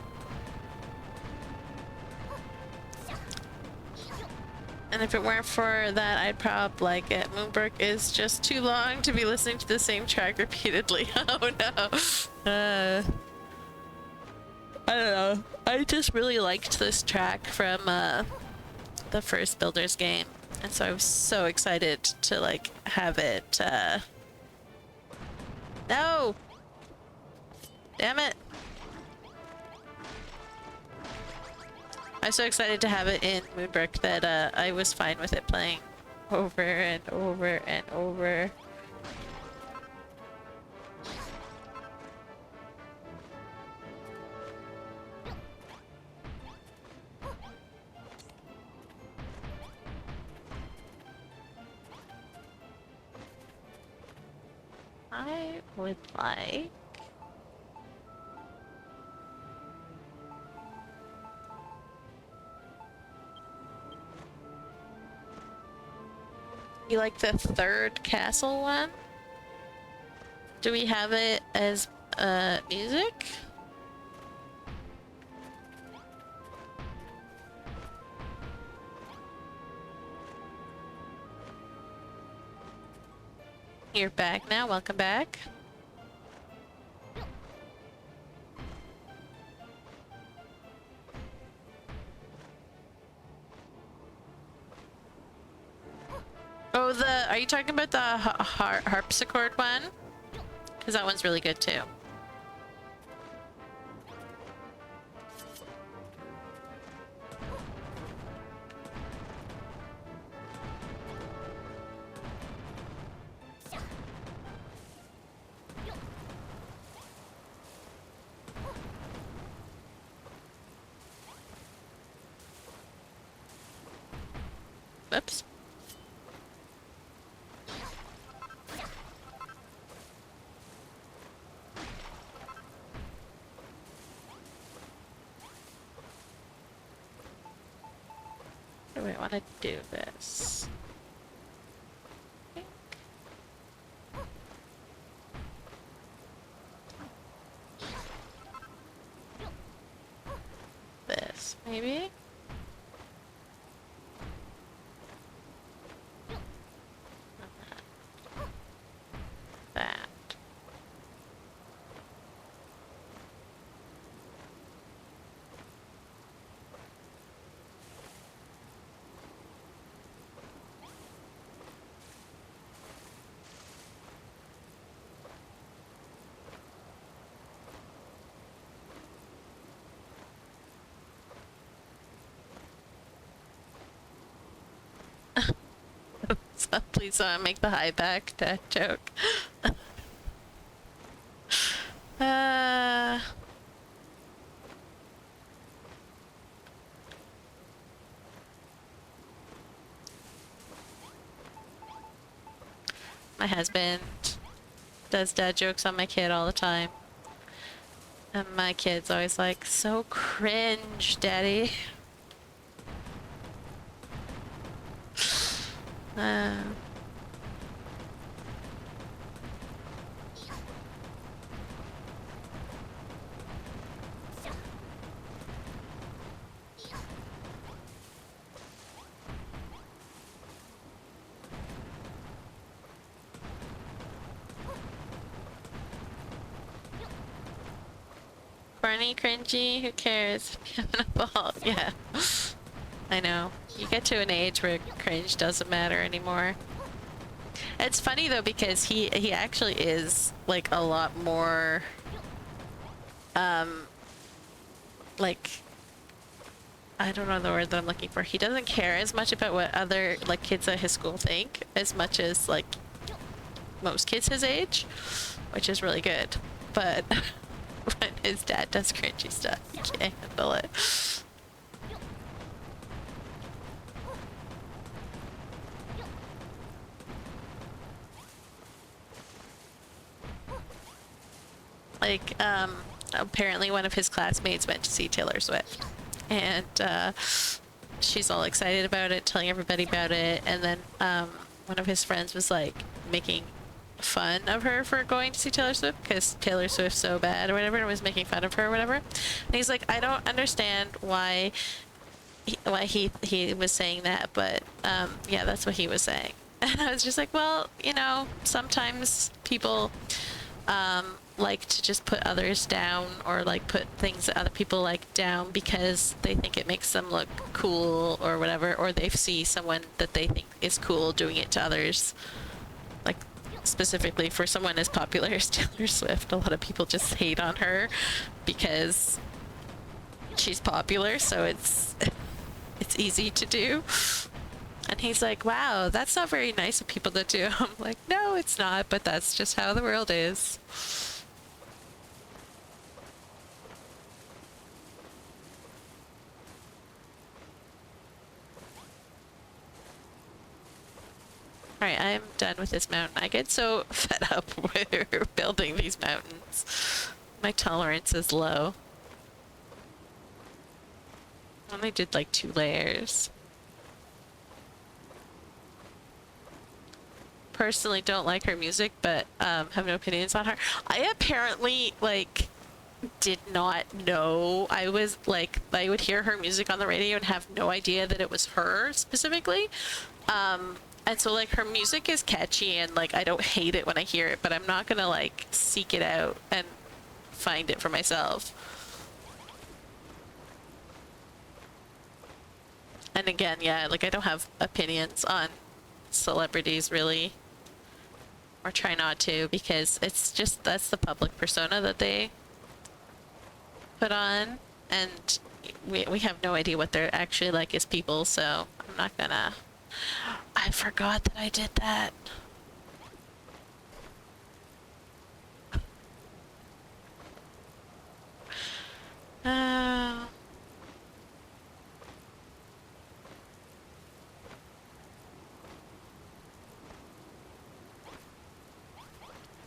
And if it weren't for that, I'd probably like it. Moonbrook is just too long to be listening to the same track repeatedly. Oh no. I don't know. I just really liked this track from the first Builders game. And so I was so excited to like have it No! Damn it! I was so excited to have it in Moonbrook that I was fine with it playing over and over and over. I would like... You like the third castle one? Do we have it as music? You're back now, welcome back. Oh, are you talking about the harpsichord one? Because that one's really good too. Oops. Do we want to do this? This, maybe? That. So please don't make the high back dad joke. My husband does dad jokes on my kid all the time. And my kid's always like, so cringe, daddy. Corny, cringy, who cares? Having a ball, yeah. I know. You get to an age where cringe doesn't matter anymore. It's funny though because he actually is like a lot more like, I don't know the word that I'm looking for. He doesn't care as much about what other like kids at his school think as much as like most kids his age, which is really good. But when his dad does cringy stuff, he can't handle it. Like, apparently one of his classmates went to see Taylor Swift, and she's all excited about it, telling everybody about it, and then one of his friends was like making fun of her for going to see Taylor Swift because Taylor Swift's so bad or whatever, and was making fun of her or whatever. And he's like, I don't understand why he was saying that, but yeah, that's what he was saying. And I was just like, well, you know, sometimes people like to just put others down, or like put things that other people like down because they think it makes them look cool or whatever, or they see someone that they think is cool doing it to others. Like, specifically for someone as popular as Taylor Swift, a lot of people just hate on her because she's popular, so it's easy to do. And he's like, wow, that's not very nice of people to do. I'm like, no, it's not, but that's just how the world is. Alright, I'm done with this mountain. I get so fed up with building these mountains. My tolerance is low. I only did like 2 layers. Personally don't like her music, but have no opinions on her. I apparently like did not know. I was like, I would hear her music on the radio and have no idea that it was her specifically. And so like her music is catchy and like I don't hate it when I hear it, but I'm not gonna like seek it out and find it for myself. And again, yeah, like I don't have opinions on celebrities really, or try not to, because it's just, that's the public persona that they put on, and we have no idea what they're actually like as people, so I'm not gonna. I forgot that I did that.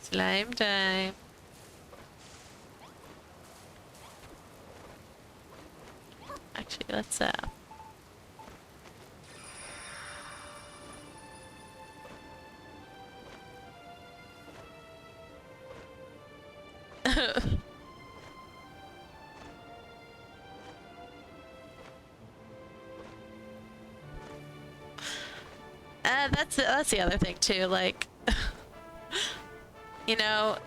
Slime time. Actually, let's that's the other thing too, like you know,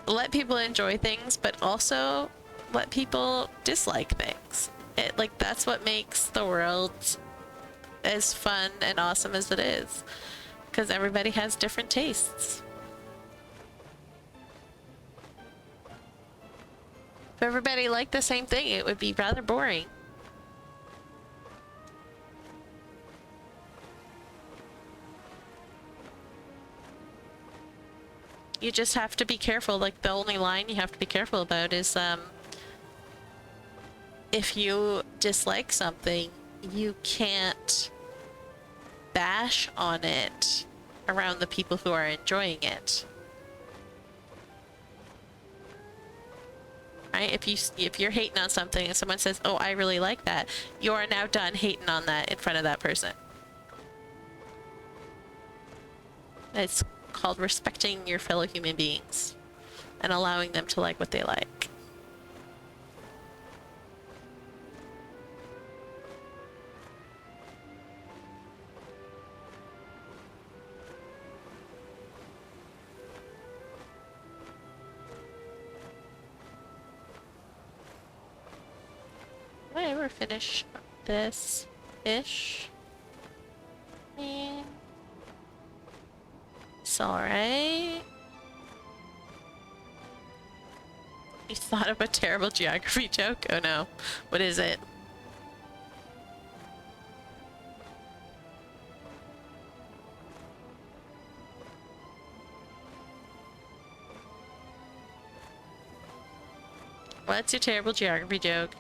let people enjoy things, but also let people dislike things. It, like, that's what makes the world as fun and awesome as it is, because everybody has different tastes. If everybody liked the same thing, it would be rather boring. You just have to be careful. Like, the only line you have to be careful about is if you dislike something, you can't bash on it around the people who are enjoying it. Right? If you're hating on something and someone says, "Oh, I really like that," you are now done hating on that in front of that person. It's called respecting your fellow human beings and allowing them to like what they like. Did I ever finish this ish? It's alright. You thought of a terrible geography joke? Oh no. What is it? What's your terrible geography joke?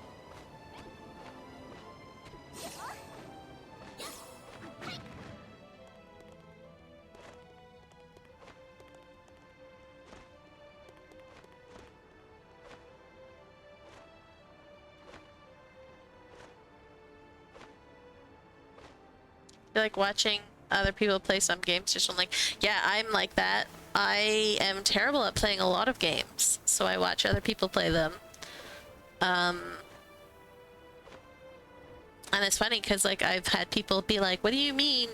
I like watching other people play some games. Just I'm like, yeah, I'm like that. I am terrible at playing a lot of games, so I watch other people play them. And it's funny because like I've had people be like, "What do you mean,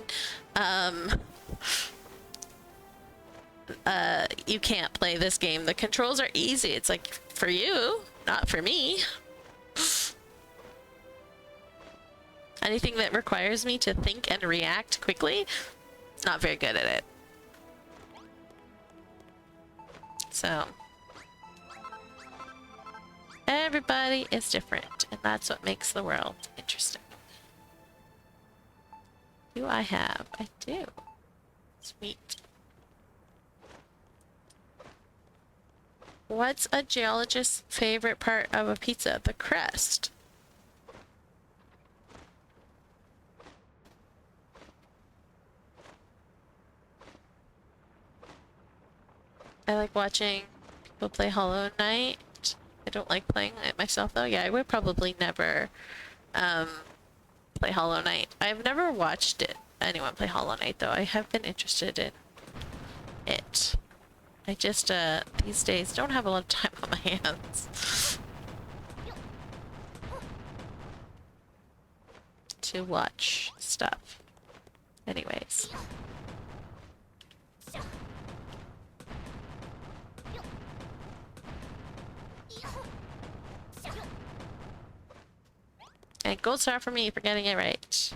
you can't play this game? The controls are easy." It's like, for you, not for me. Anything that requires me to think and react quickly, not very good at it. So everybody is different, and that's what makes the world interesting. Do I have? I do. Sweet. What's a geologist's favorite part of a pizza? The crust. I like watching people play Hollow Knight. I don't like playing it myself though. Yeah, I would probably never play Hollow Knight. I've never watched anyone play Hollow Knight though. I have been interested in it. I just these days don't have a lot of time on my hands to watch stuff. Anyways. And gold star for me for getting it right.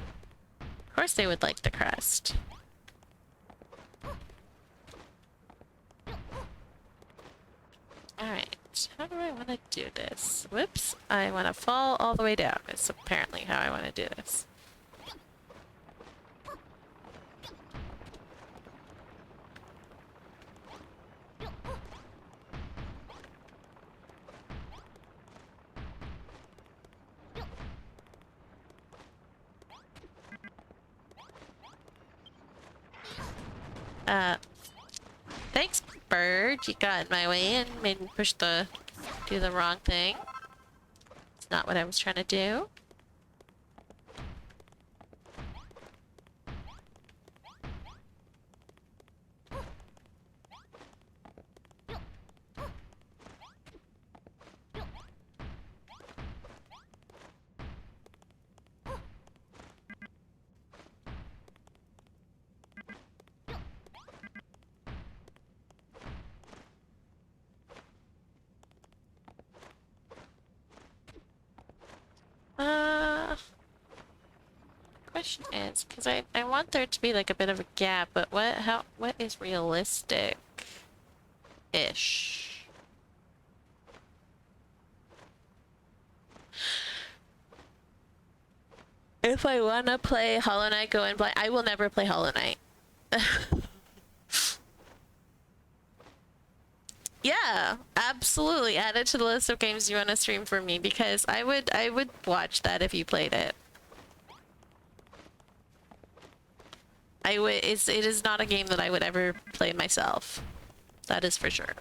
Of course they would like the crust. Alright, how do I want to do this? Whoops, I want to fall all the way down. It's apparently how I want to do this. Thanks, bird. You got in my way and made me do the wrong thing. It's not what I was trying to do. Question is, because I want there to be like a bit of a gap, but what is realistic-ish? If I want to play Hollow Knight, go and play. I will never play Hollow Knight. Yeah, absolutely. Add it to the list of games you want to stream for me because I would watch that if you played it. It is not a game that I would ever play myself. That is for sure.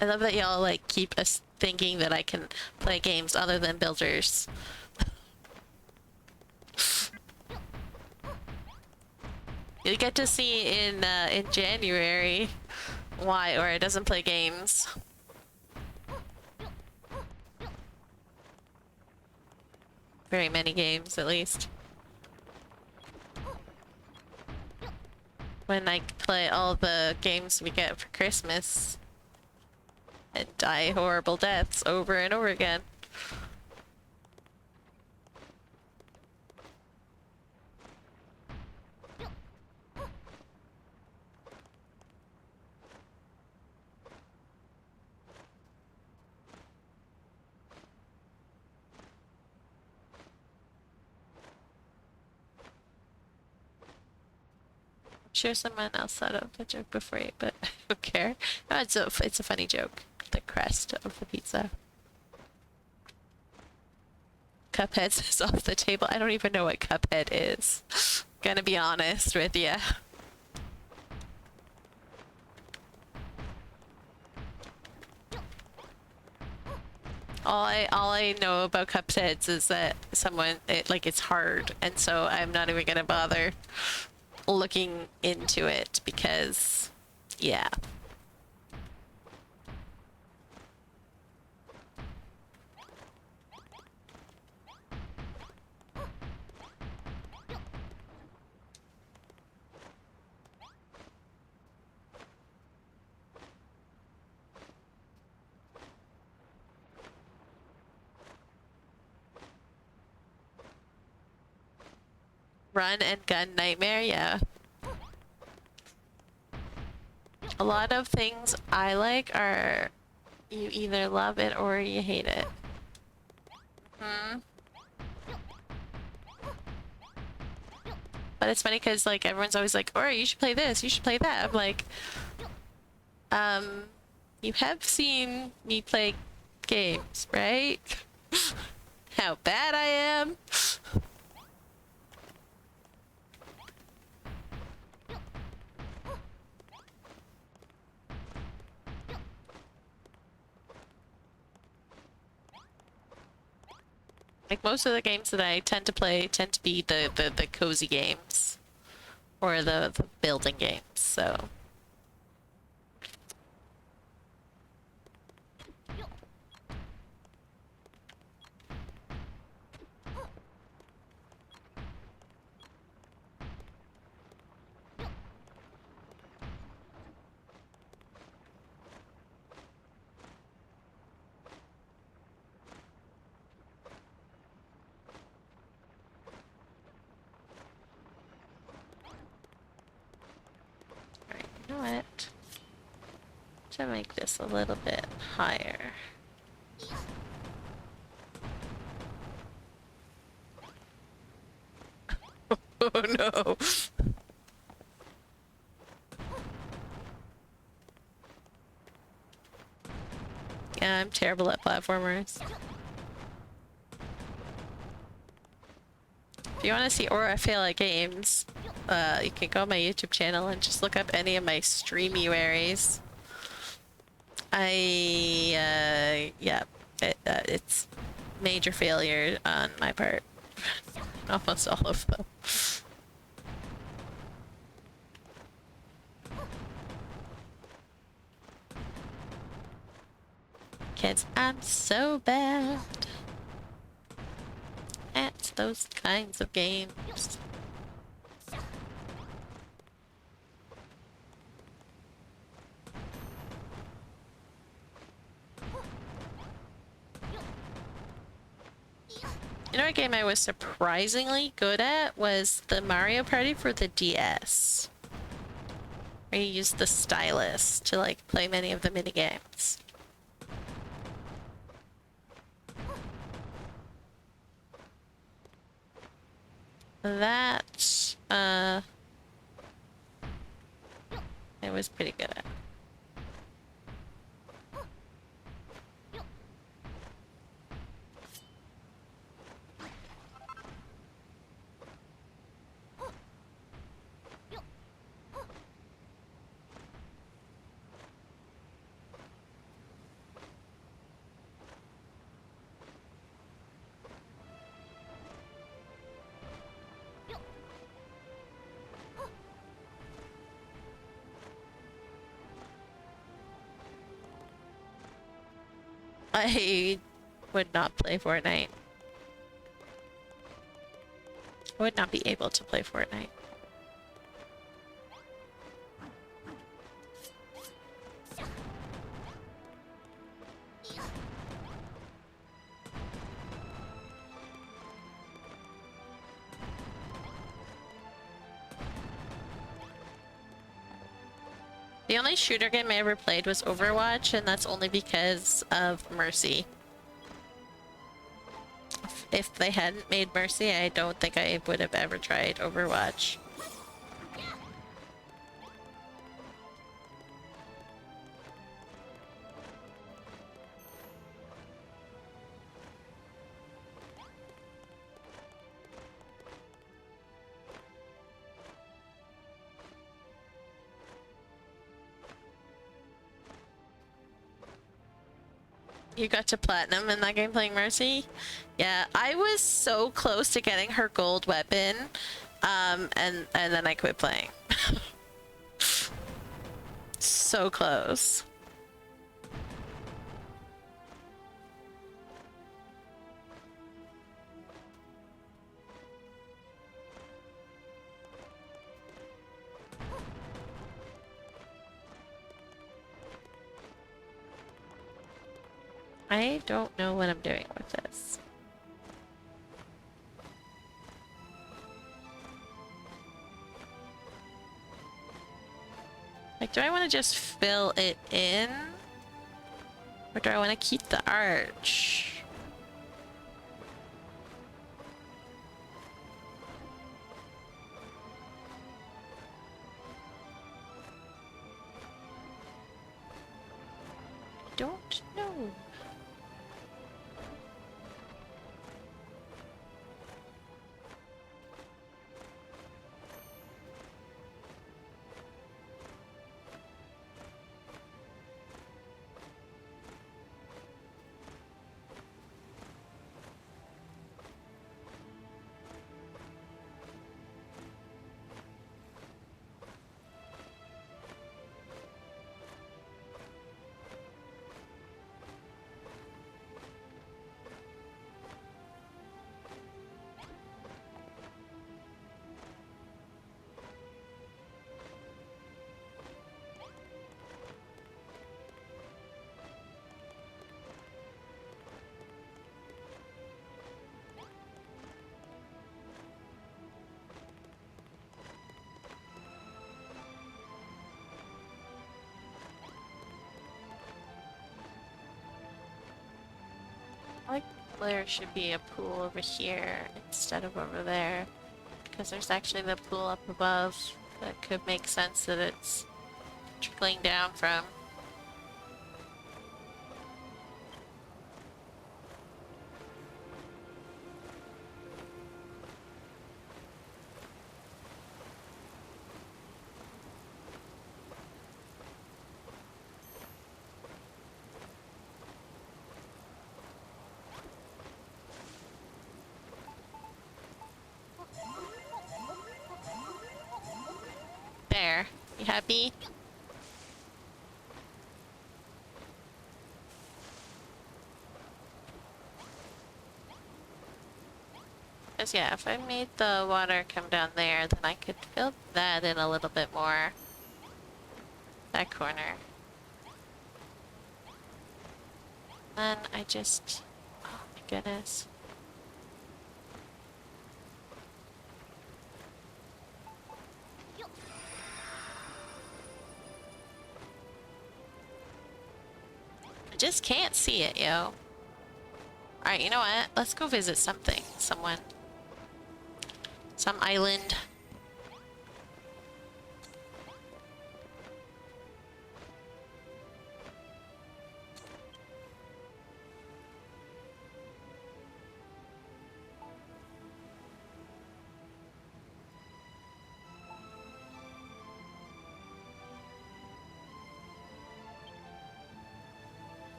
I love that y'all like keep us thinking that I can play games other than builders. You get to see in January why Aura doesn't play games. Very many games, at least. When I play all the games we get for Christmas and die horrible deaths over and over again. Sure someone else thought of a joke before you, but I don't care. No, it's a funny joke. The crust of the pizza. Cuphead is off the table. I don't even know what Cuphead is. Gonna be honest with you. All I know about Cupheads is that it's hard, and so I'm not even gonna bother looking into it because, yeah. Run and gun nightmare, yeah. A lot of things I like are you either love it or you hate it. But it's funny because like everyone's always like, "Or you should play this, you should play that." I'm like, you have seen me play games, right? How bad I am. Like most of the games that I tend to play tend to be the cozy games or the building games, so. Alright, you know what? To make this a little bit higher. Oh no! Yeah, I'm terrible at platformers. If you want to see or I fail at games, you can go on my YouTube channel and just look up any of my streamuaries. Yeah, it's major failure on my part. Almost all of them. Kids, I'm so bad at those kinds of games. You know what game I was surprisingly good at was the Mario Party for the DS. Where you use the stylus to like play many of the mini games. That I was pretty good at. I would not play Fortnite. I would not be able to play Fortnite. The only shooter game I ever played was Overwatch, and that's only because of Mercy. If they hadn't made Mercy, I don't think I would have ever tried Overwatch. You got to platinum in that game playing Mercy? Yeah, I was so close to getting her gold weapon, and then I quit playing. So close. I don't know what I'm doing with this. Like, do I want to just fill it in? Or do I want to keep the arch? Don't know. Like, there should be a pool over here instead of over there, because there's actually the pool up above that could make sense that it's trickling down from. There. You happy? Because yeah, if I made the water come down there, then I could fill that in a little bit more. That corner. Then I just... Oh my goodness. I just can't see it, yo. Alright, you know what? Let's go visit something. Someone. Some island.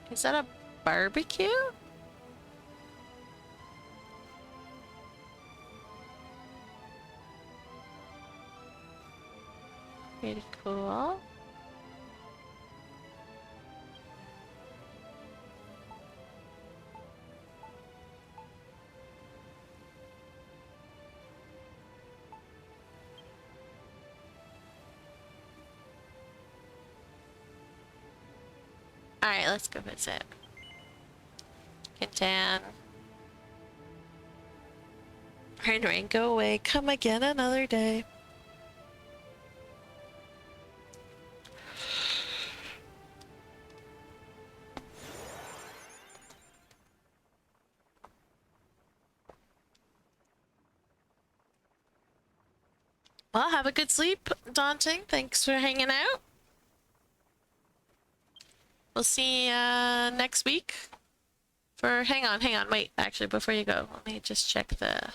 Is that a barbecue? Pretty cool. Alright, let's go visit. Kintan. Rain, go away. Come again another day. Well, have a good sleep, Daunting. Thanks for hanging out. We'll see you next week. Hang on, wait. Actually, before you go, let me just check the...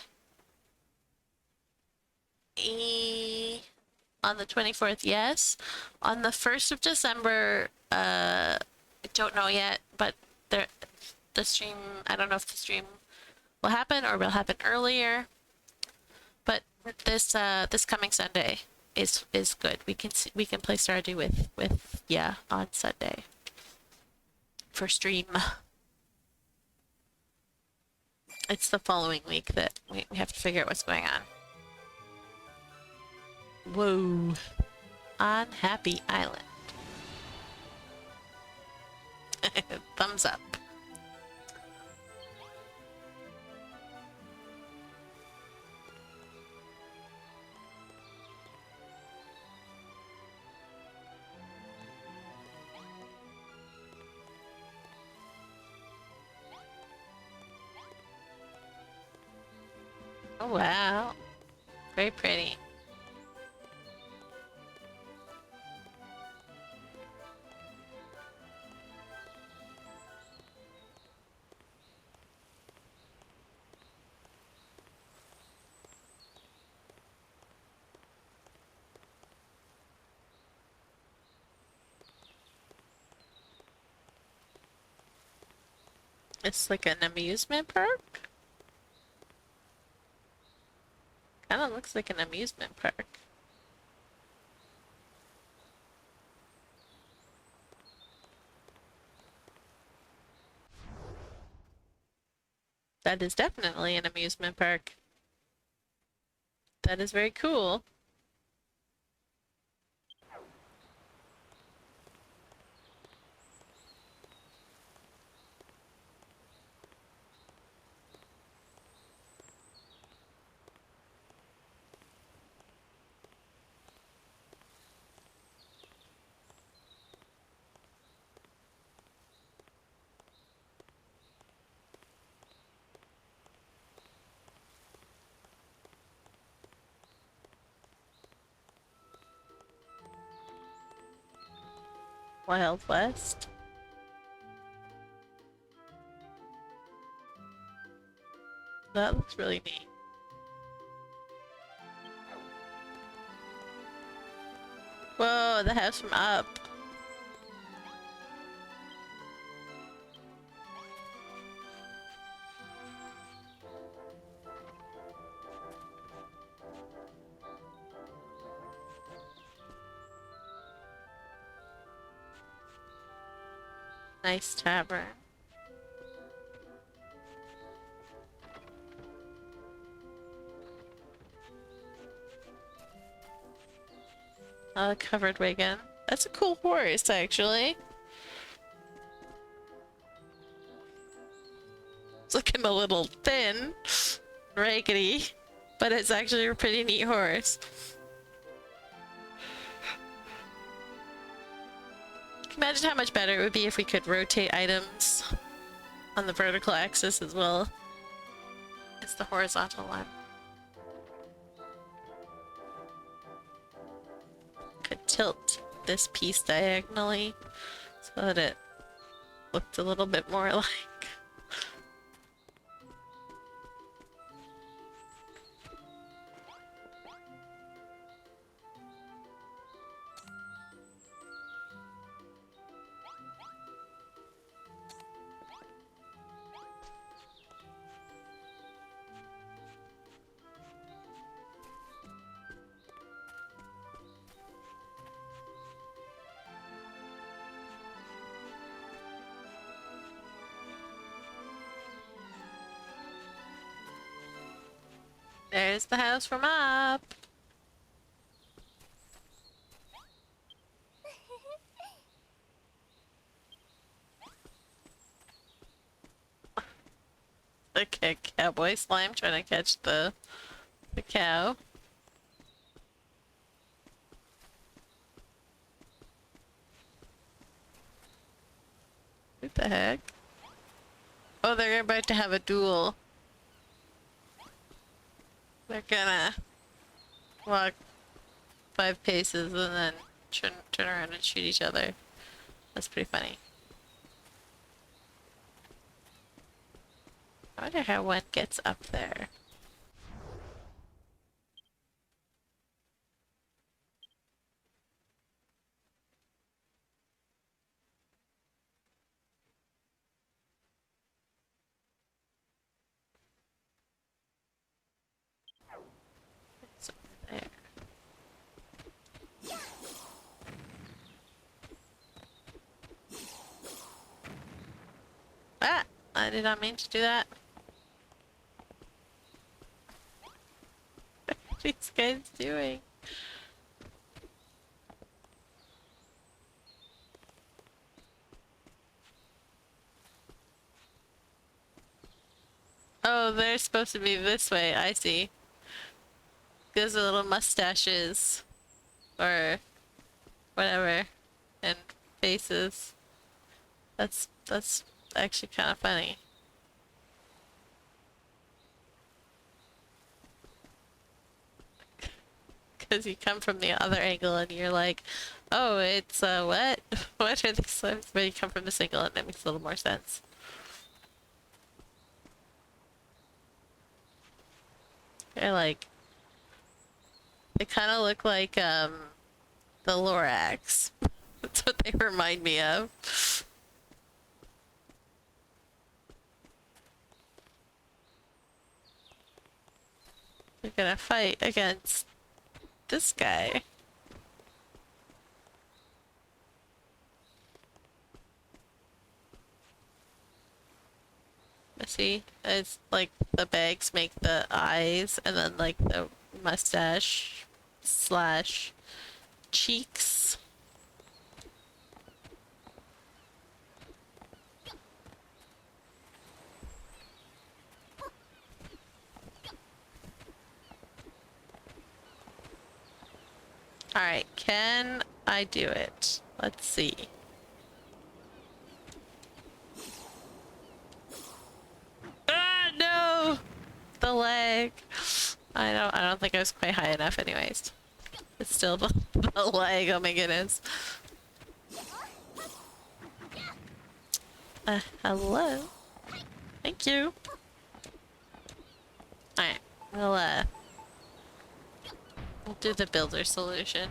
On the 24th, yes. On the 1st of December, I don't know yet, but the stream, I don't know if the stream will happen or will happen earlier. But this coming Sunday is good. We can play Stardew with yeah on Sunday for stream. It's the following week that we have to figure out what's going on. Whoa. Unhappy Island. Thumbs up. Oh wow. Very pretty. It's like an amusement park? Kinda looks like an amusement park. That is definitely an amusement park. That is very cool. Wild West. That looks really neat. Whoa, the house from up. Nice tavern. Covered wagon. That's a cool horse, actually. It's looking a little thin, raggedy, but it's actually a pretty neat horse. Imagine how much better it would be if we could rotate items on the vertical axis as well as the horizontal one. Could tilt this piece diagonally so that it looked a little bit more like... There's the house from up. Okay, cowboy slime trying to catch the cow. What the heck? Oh, they're about to have a duel. They're gonna walk 5 paces and then turn around and shoot each other. That's pretty funny. I wonder how one gets up there. I did not mean to do that. What are these guys doing? Oh, they're supposed to be this way, I see. Those are little mustaches. Or whatever. And faces. That's actually kind of funny. Because you come from the other angle and you're like, oh, it's what? What are these slimes? But you come from this angle and that makes a little more sense. They're like, they kind of look like the Lorax. That's what they remind me of. We're gonna fight against this guy. See, it's like the bags make the eyes, and then like the mustache slash cheeks. Alright, can I do it? Let's see. Ah, no! The leg. I don't think I was quite high enough anyways. It's still the leg, oh my goodness. Hello? Thank you. Alright, we'll do the builder solution.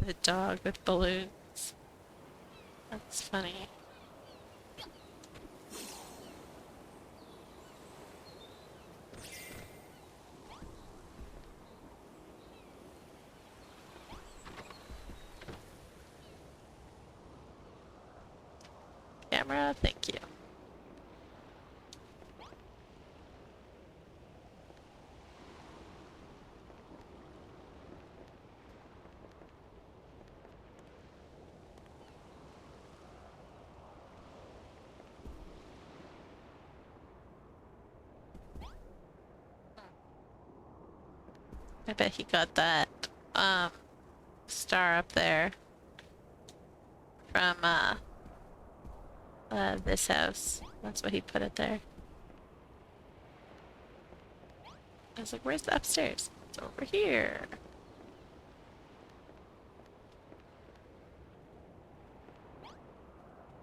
The dog with balloons. That's funny. Camera, thank you. I bet he got that star up there from this house. That's what he put it there. I was like, where's the upstairs? It's over here.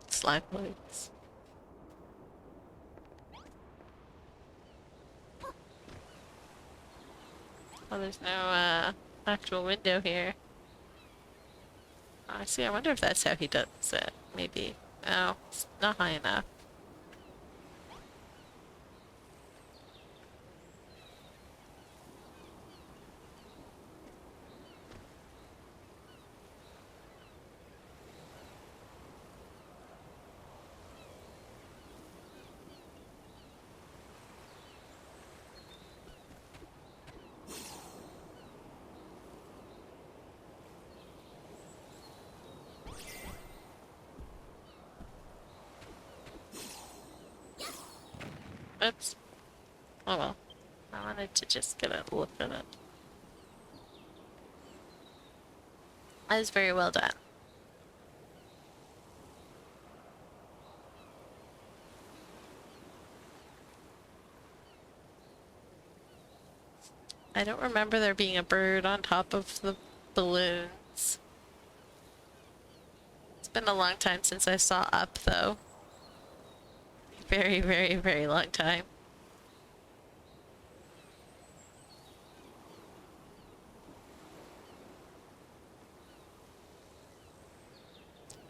Slime balloons. Oh, there's no actual window here. I see, I wonder if that's how he does it. Maybe. Oh, it's not high enough. Oops. Oh well. I wanted to just get a look at it. That is very well done. I don't remember there being a bird on top of the balloons. It's been a long time since I saw Up, though. Very, very, very long time.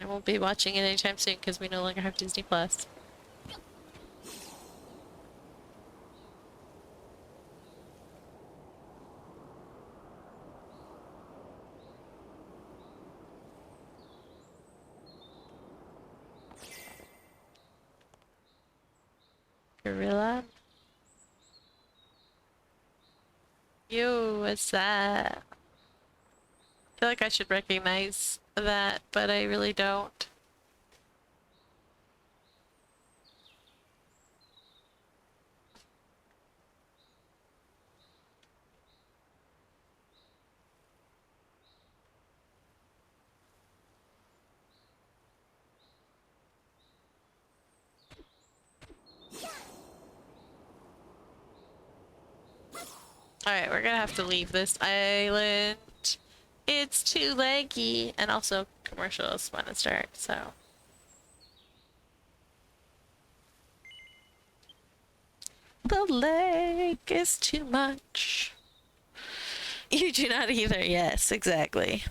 I won't be watching it anytime soon because we no longer have Disney Plus. Gorilla? Yo, what's that? I feel like I should recognize that, but I really don't. Alright, we're gonna have to leave this island. It's too laggy, and also commercials want to start, so. The lag is too much. You do not either, yes, exactly.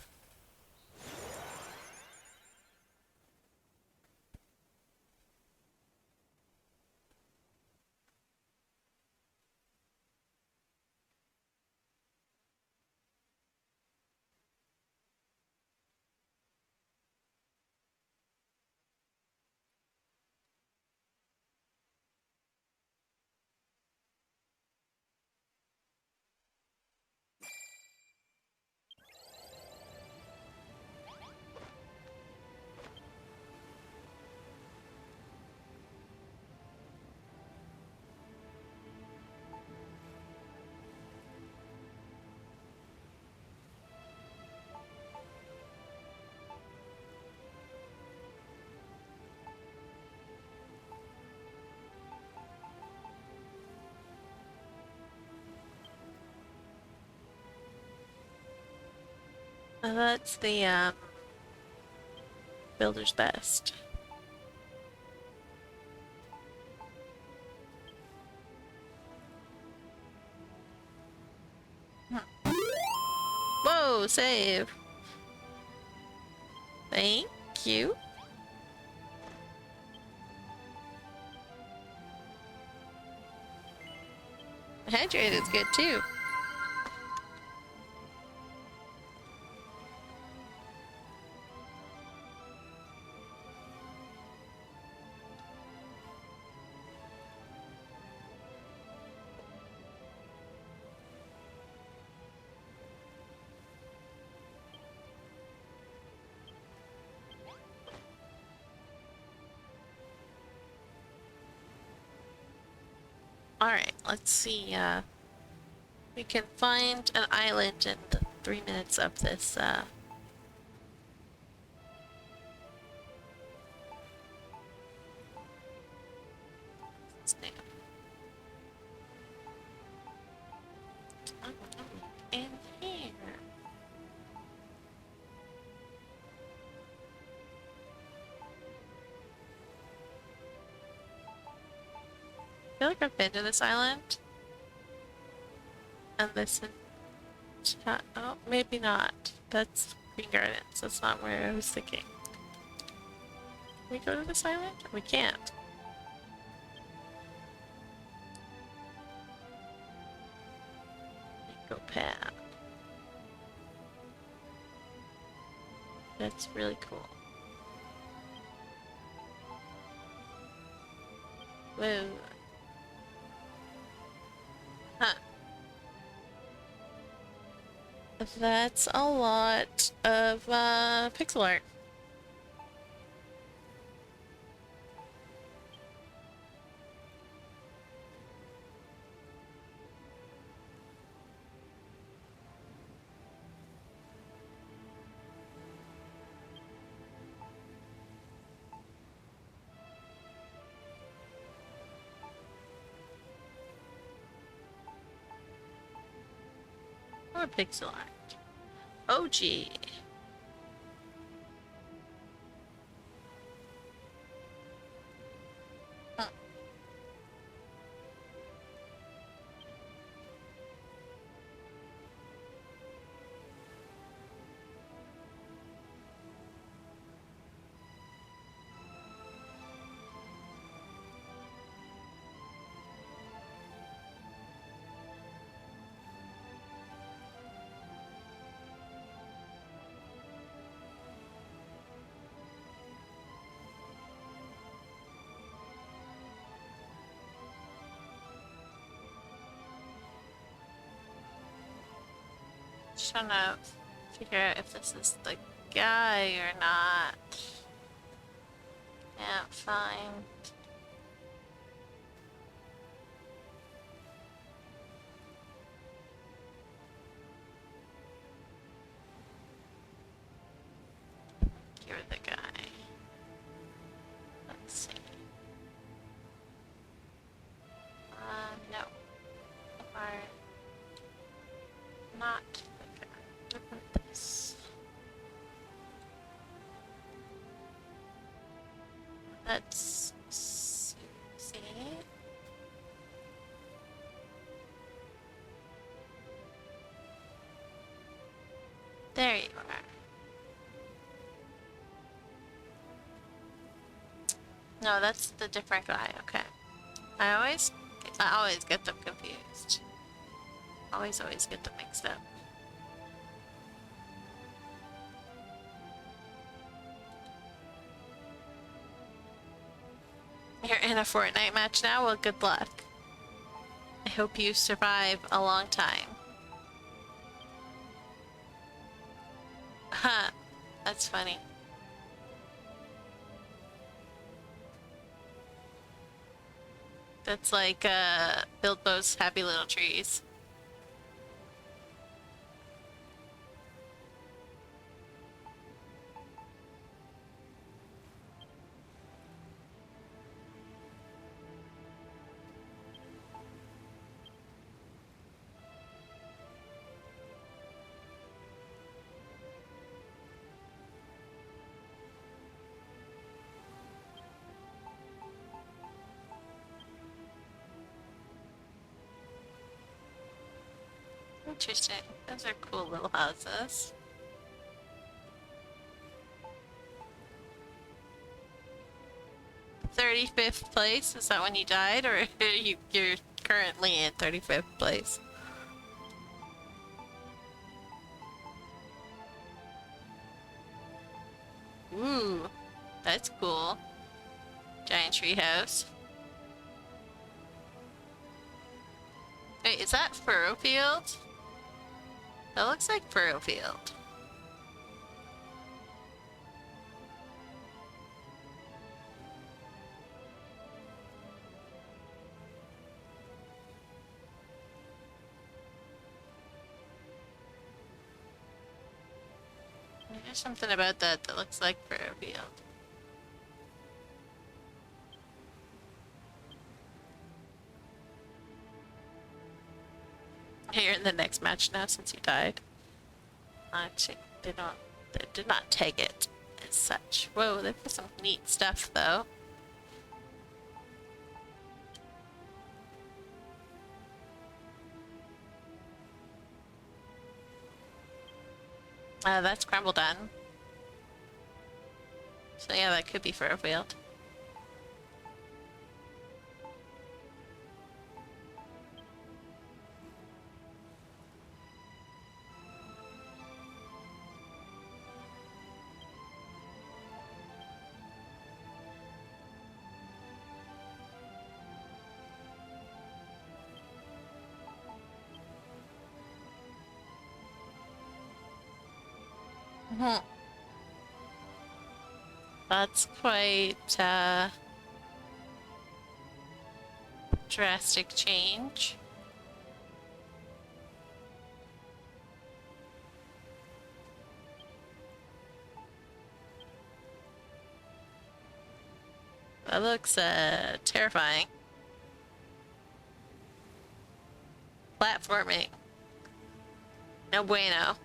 That's the builder's best. Whoa, save. Thank you. Hydrate is good too. Alright, let's see, we can find an island in the 3 minutes of this, snap. In here. I feel like I've been to this island. And this is... oh, maybe not. That's Green Gardens. That's not where I was thinking. Can we go to this island? We can't. Go path. That's really cool. Whoa. Huh. That's a lot of pixel art. More pixel art. OG. Huh. Just trying to figure out if this is the guy or not. Can't find. You're the guy. Let's see. No. Are not the guy. Look at this. Let's see. There you are. No, that's the different guy. Okay. I always get them confused. Always get them mixed up. You're in a Fortnite match now? Well, good luck. I hope you survive a long time. Huh. That's funny. That's like, Bilbo's Happy Little Trees. Interesting. Those are cool little houses. "35th place? Is that when you died, or you're currently in 35th place? Ooh, that's cool. Giant treehouse. Wait, is that Furrowfield? That looks like Furrowfield. There's something about that that looks like Furrowfield. You're in the next match now since you died. Actually, they did not tag it as such. Whoa, they've got some neat stuff though. That's Crumble done. So yeah, that could be Furrowfield. That's quite drastic change. That looks terrifying. Platforming. No bueno.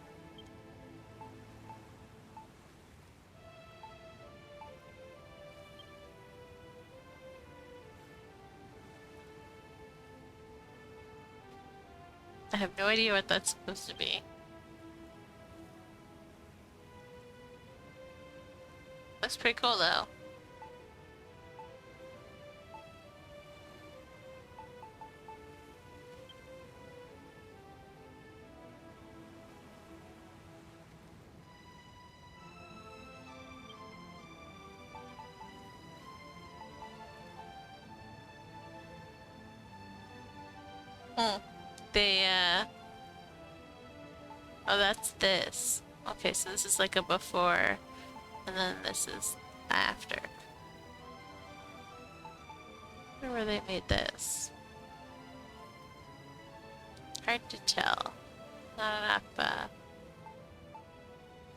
I have no idea what that's supposed to be. Looks pretty cool though. They Oh, that's this. Okay, so this is like a before, and then this is after. I wonder where they made this. Hard to tell. Not enough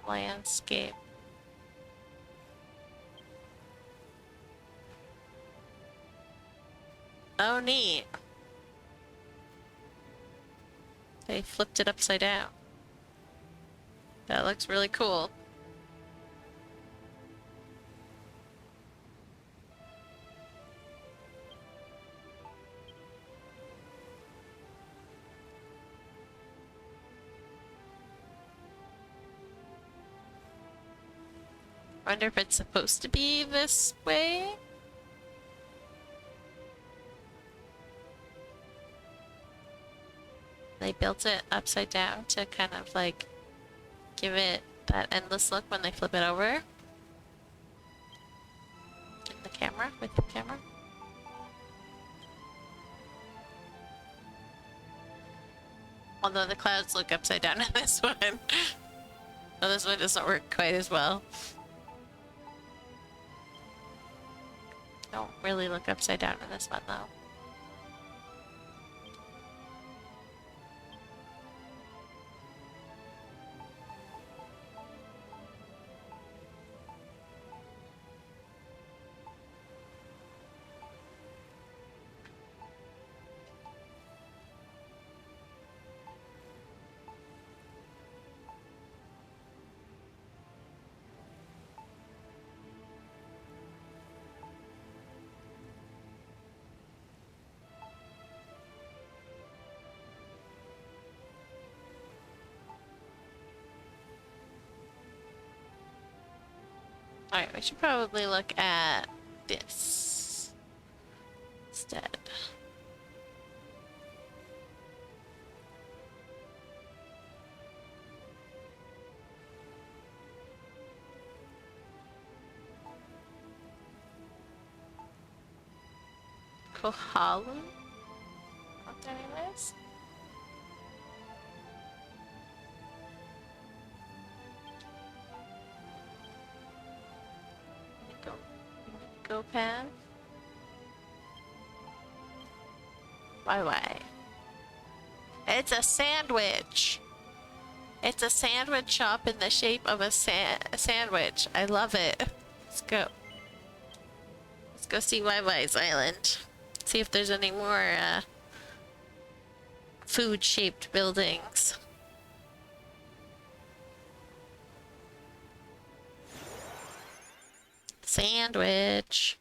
landscape. Oh, neat. They flipped it upside down. That looks really cool. Wonder if it's supposed to be this way? They built it upside down to kind of like give it that endless look when they flip it over. In the camera, with the camera. Although the clouds look upside down in this one. Oh, this one doesn't work quite as well. Don't really look upside down in this one though. Alright, we should probably look at this instead. Kohalu? What their name is? Go pan. Why? It's a sandwich. It's a sandwich shop in the shape of a sandwich. I love it. Let's go. Let's go see YY's island. See if there's any more food-shaped buildings. Sandwich.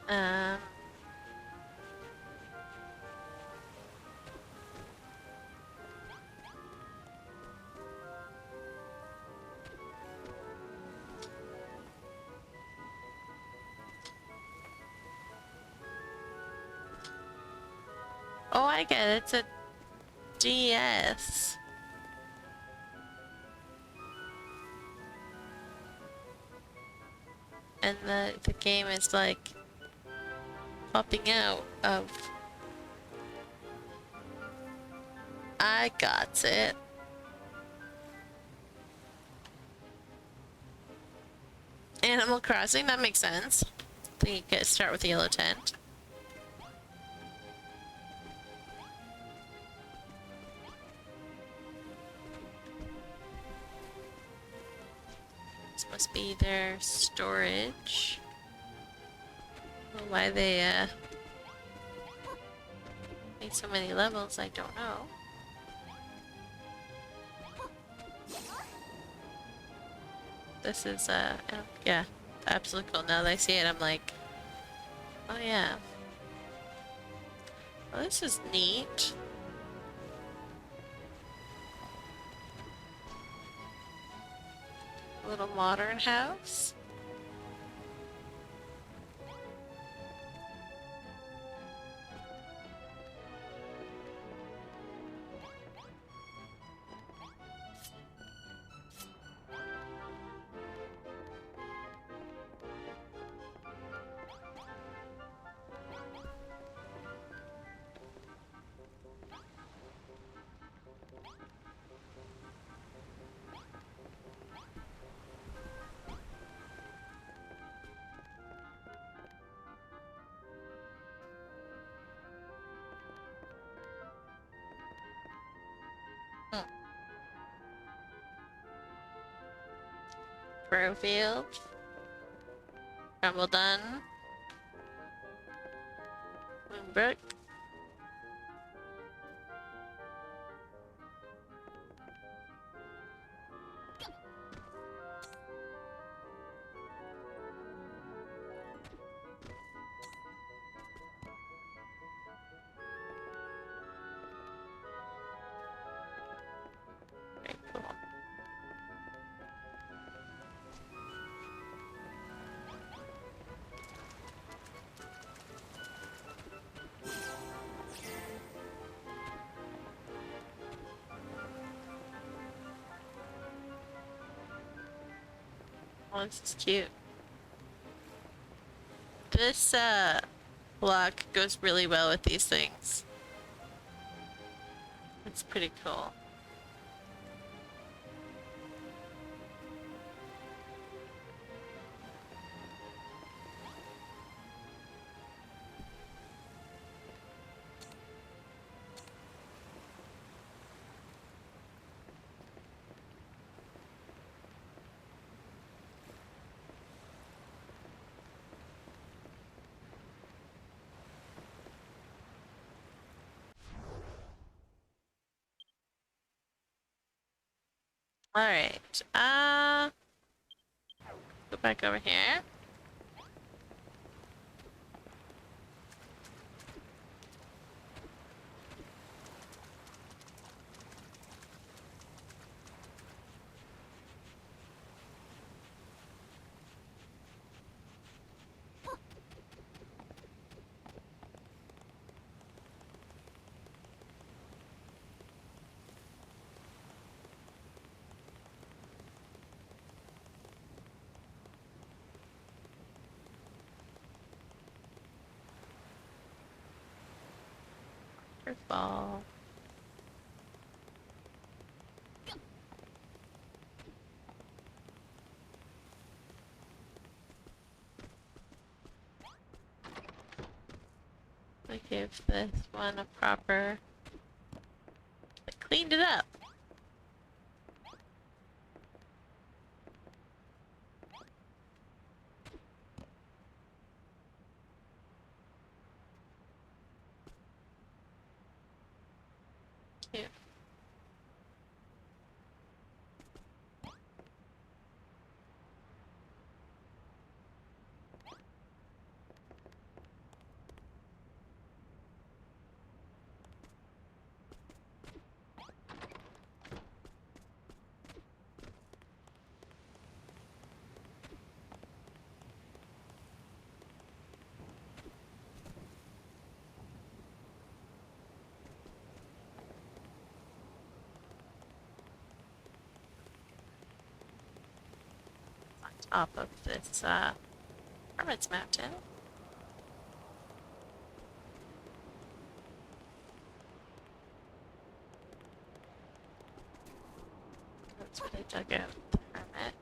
Um, oh, I get it. It's a DS. And the game is like popping out of. I got it. Animal Crossing, that makes sense. I think you could start with the yellow tent. This must be their storage. Why they made so many levels, I don't know. This is yeah, absolutely cool. Now that I see it, I'm like, oh yeah. Well, this is neat. A little modern house. Brofield. Rumble done. Moonbrook. Very cool. Oh, this is cute. This block goes really well with these things. It's pretty cool. Alright, go back over here. Ball. I give this one a proper. I cleaned it up. Cute. Top of this Hermit's Mountain. That's what I dug out the Hermit.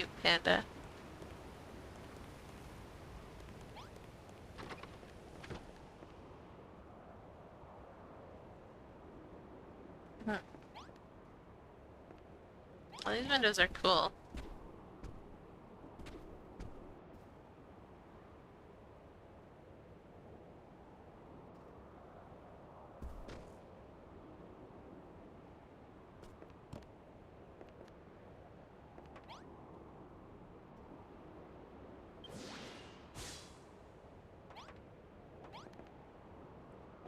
Cute panda. Hmm. Well, these windows are cool.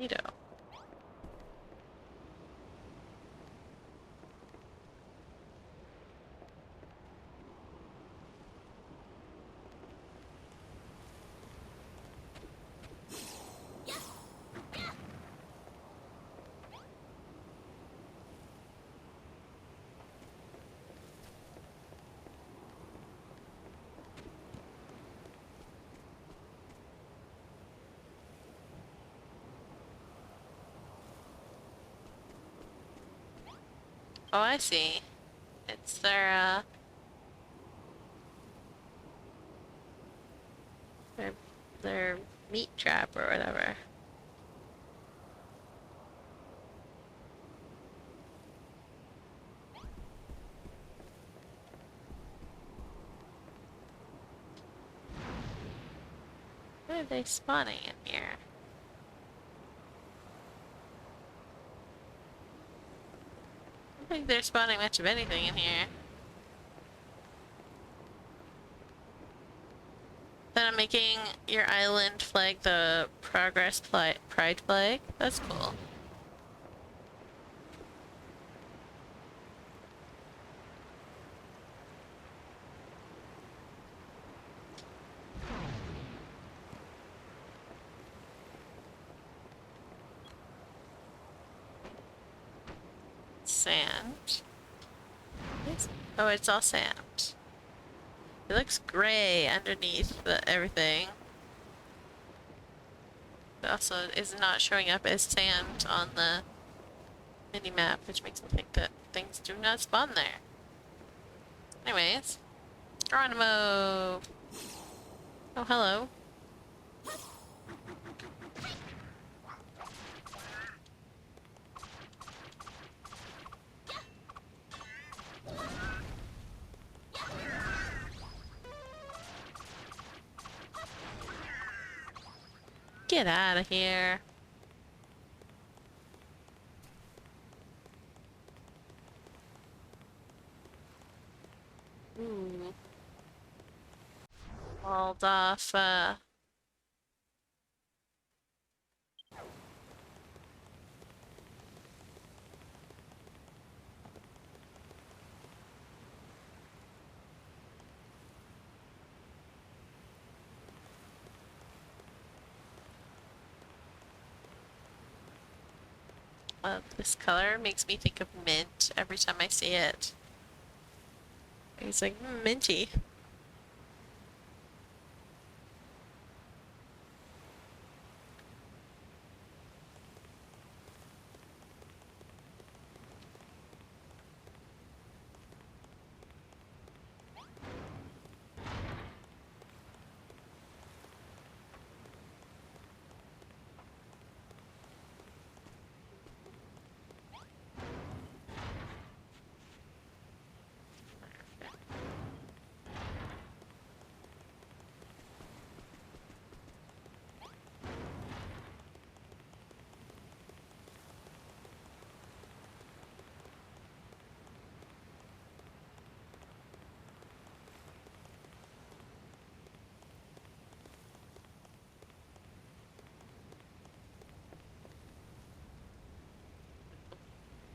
Neato. Oh, I see. It's their, their meat trap or whatever. Why are they spawning in here? I don't think they're spawning much of anything in here. Then I'm making your island flag the progress pride flag. That's cool. Sand. Oh, it's all sand. It looks gray underneath everything. It also is not showing up as sand on the mini-map, which makes me think that things do not spawn there. Anyways, Geronimo! Oh, hello. Get out of here. Ooh. Walled off, this color makes me think of mint every time I see it. It's like minty.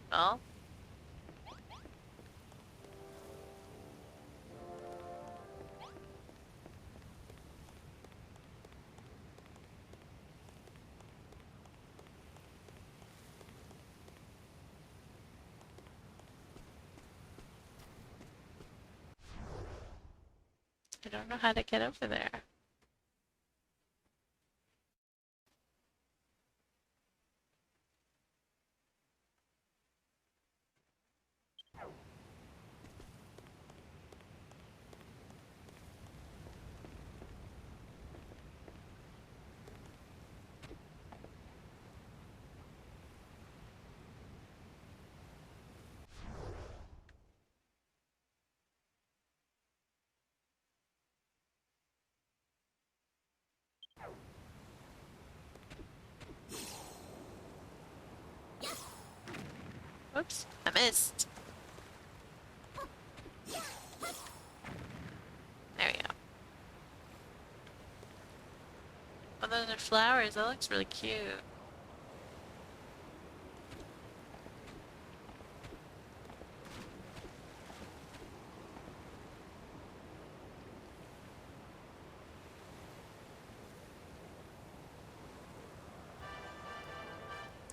Well, I don't know how to get over there. Oops, I missed. There we go. Oh, those are flowers. That looks really cute.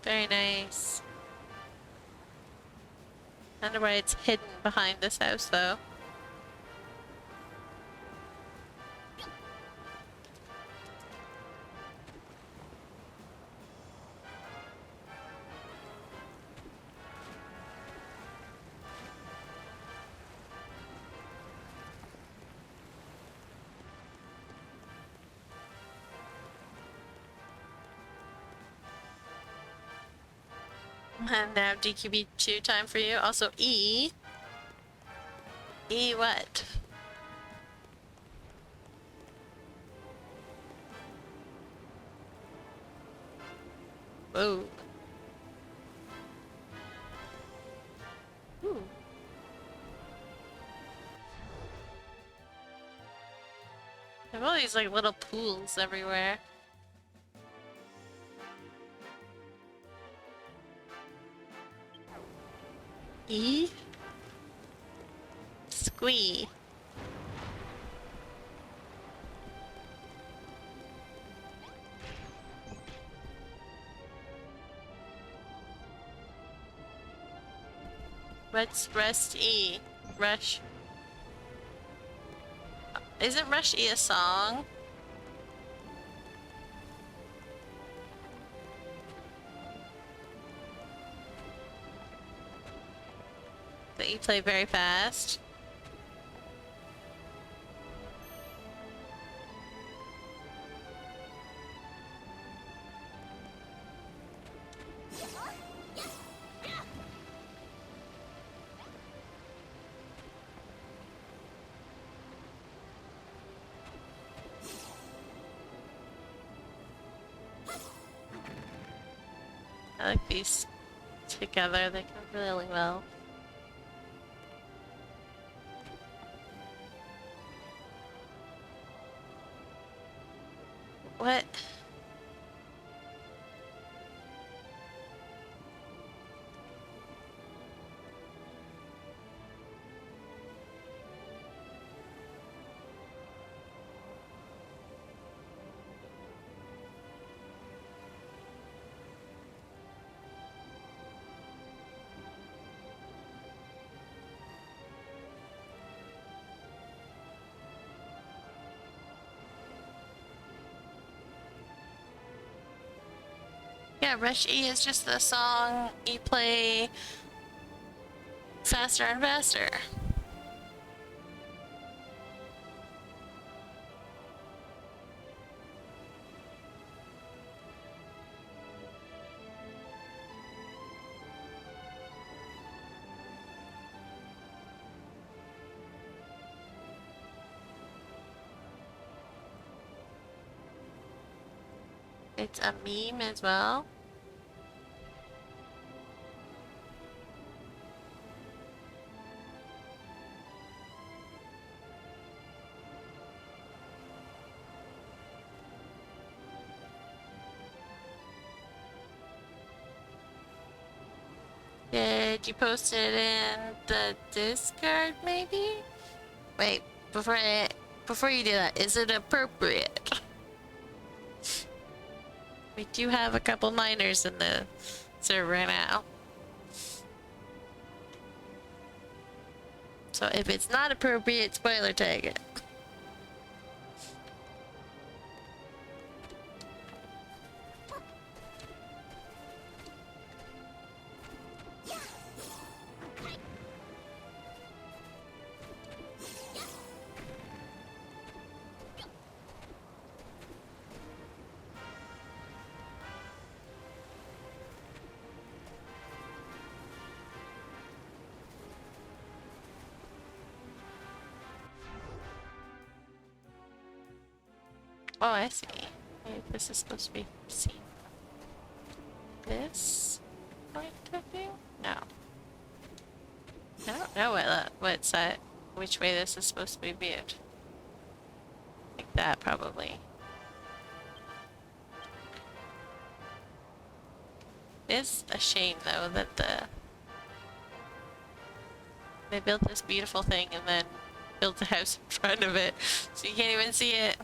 Very nice. I wonder why it's hidden behind this house, though. And now DQB2 time for you. Also E. E what? Whoa. Ooh. There have all these like little pools everywhere. E? Squee. What's Rest E? Rush. Isn't Rush E a song? That you play very fast? I like these together, they go really well. What? Yeah, Rush E is just the song you play faster and faster. It's a meme as well. Did you post it in the Discord, maybe? Wait, before you do that, is it appropriate? We do have a couple minors in the server right now. So if it's not appropriate, spoiler tag it. Oh, I see. Maybe this is supposed to be seen. This point of view? No. I don't know which way this is supposed to be viewed. Like that, probably. It's a shame, though, that they built this beautiful thing and then built a house in front of it, so you can't even see it.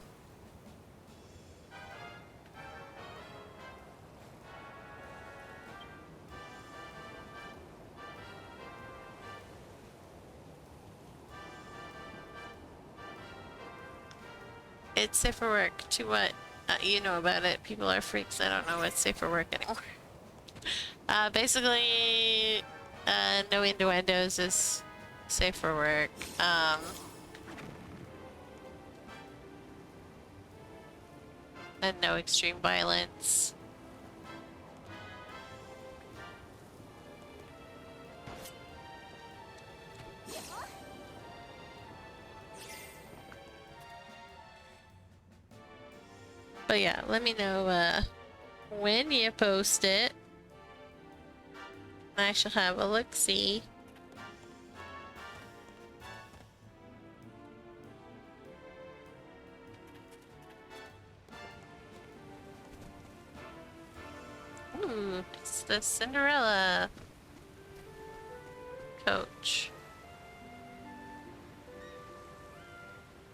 It's safe for work. To what you know about it. People are freaks. I don't know what's safe for work anymore. Basically, no innuendos is safe for work. And no extreme violence. But yeah, let me know when you post it. I shall have a look-see. Ooh, it's the Cinderella coach.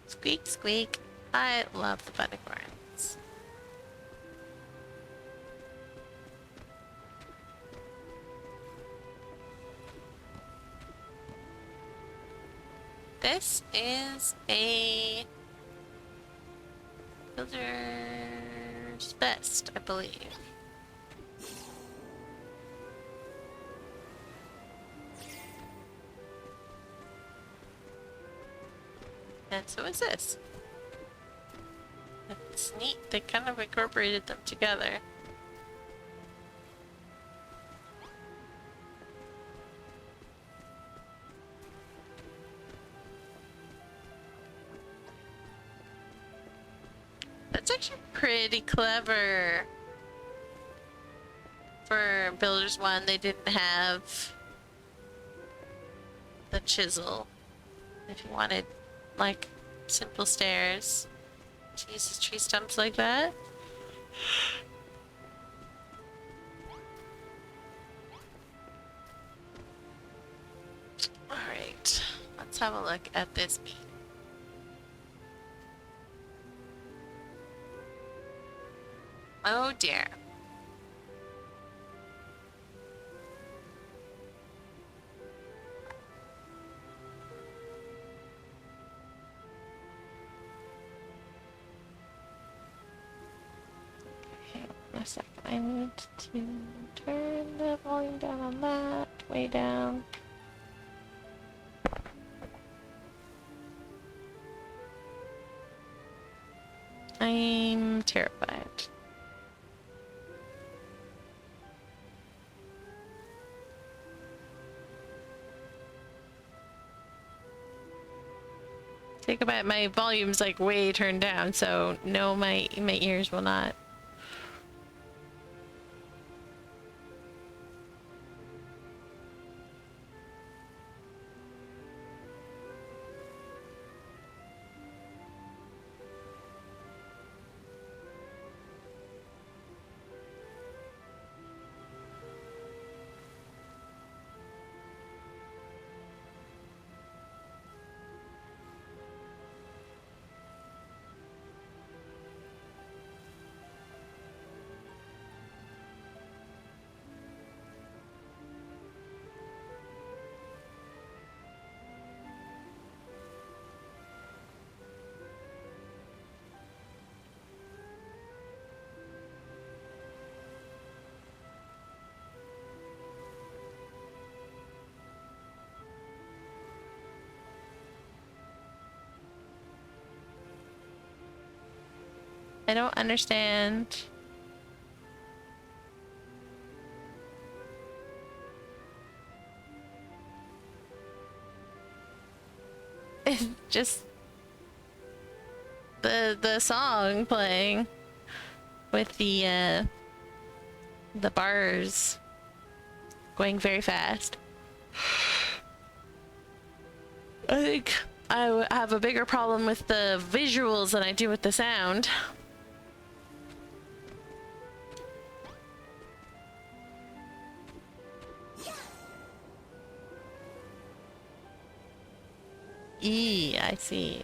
Squeak, squeak. I love the unicorns. This is a builder's best, I believe. And so is this. It's neat, they kind of incorporated them together. That's actually pretty clever. For Builders 1, they didn't have the chisel. If you wanted, like, simple stairs to use tree stumps like that. Alright, let's have a look at this beam. Oh dear. Okay, a second. I need to turn the volume down on that, way down. I'm terrified. Think about it, my volume's like way turned down, so no, my ears will not. I don't understand. It's just the song playing with the bars going very fast. I think have a bigger problem with the visuals than I do with the sound. I see.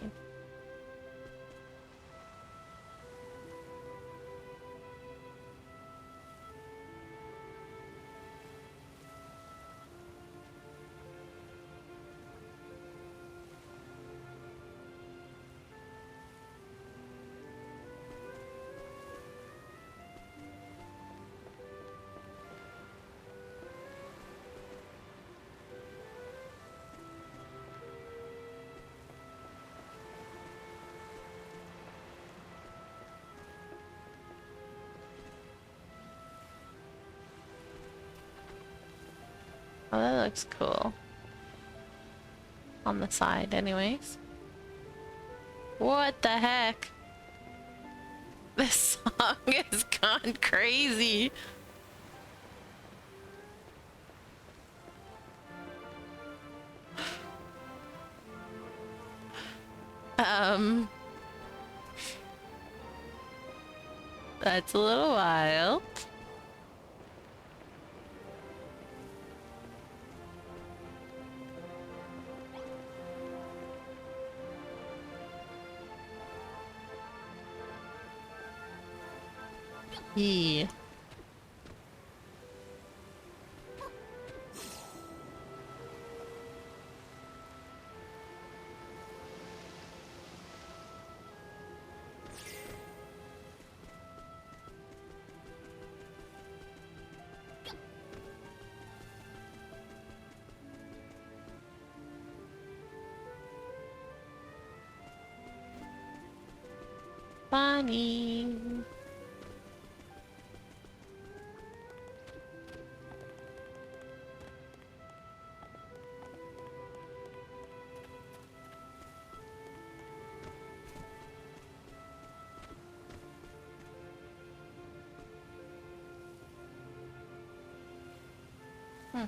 Oh, that looks cool. On the side, anyways. What the heck? This song has gone crazy. That's a little wild. Yeah. Funny. Hmm.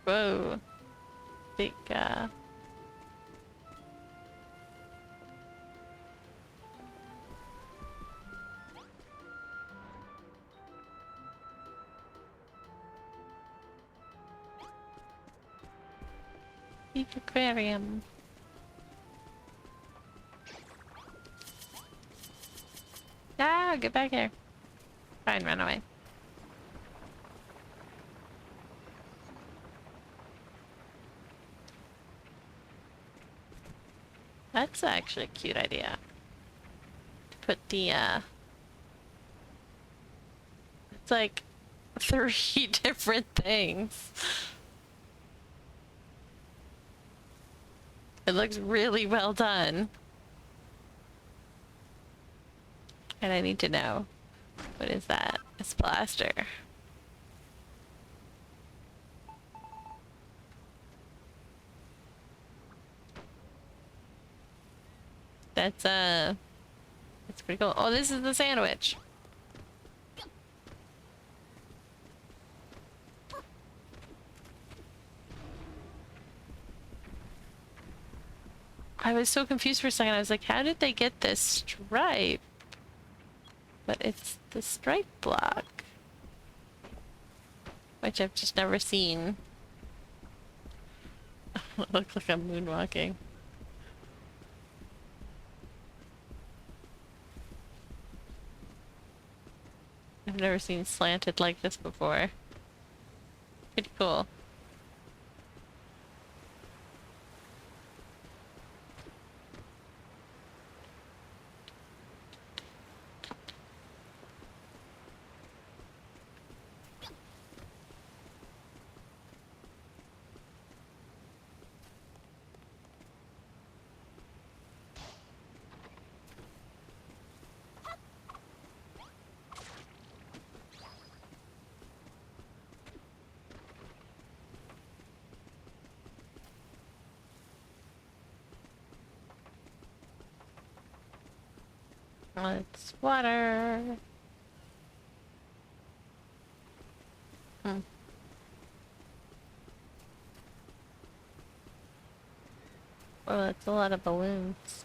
Whoa. Big, big aquarium. Ah, get back here. Fine, run away. That's actually a cute idea. To put the, it's like 3 different things. It looks really well done. And I need to know, what is that? It's plaster. That's pretty cool. Oh, this is the sandwich. I was so confused for a second. I was like, how did they get this stripe? But it's the stripe block, which I've just never seen. It looks like I'm moonwalking. I've never seen slanted like this before. Pretty cool. It's water. Hmm. Well, that's a lot of balloons.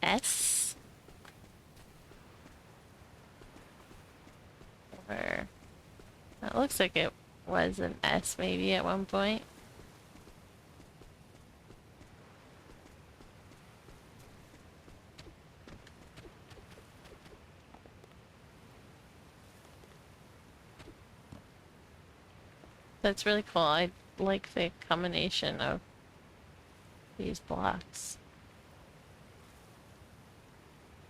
S? Or... That looks like it was an S maybe at one point. That's really cool. I like the combination of these blocks.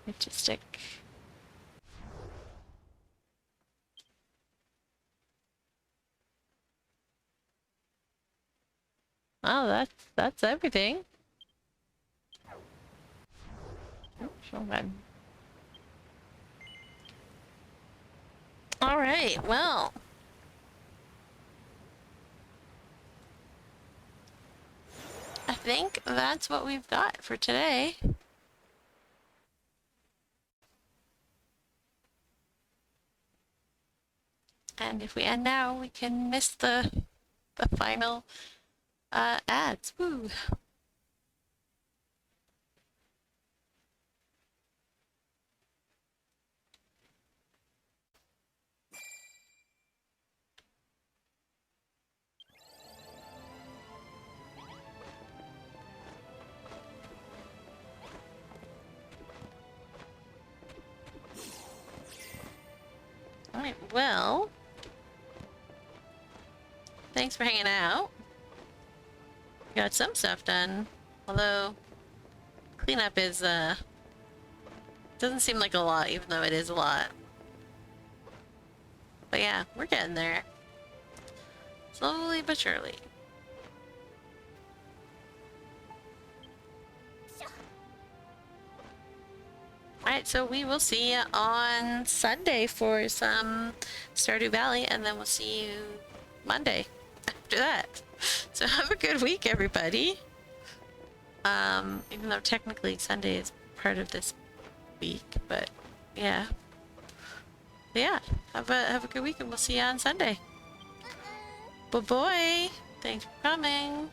Artistic. Oh, that's everything. Oops, wrong button. All right, well. I think that's what we've got for today. And if we end now, we can miss the final ads. Woo! Alright, well, thanks for hanging out. Got some stuff done. Although, cleanup is, doesn't seem like a lot, even though it is a lot. But yeah, we're getting there. Slowly but surely. Alright, so we will see you on Sunday for some Stardew Valley, and then we'll see you Monday after that. So have a good week, everybody. Even though technically Sunday is part of this week, but yeah. Yeah, have a good week, and we'll see you on Sunday. Bye-bye. Thanks for coming.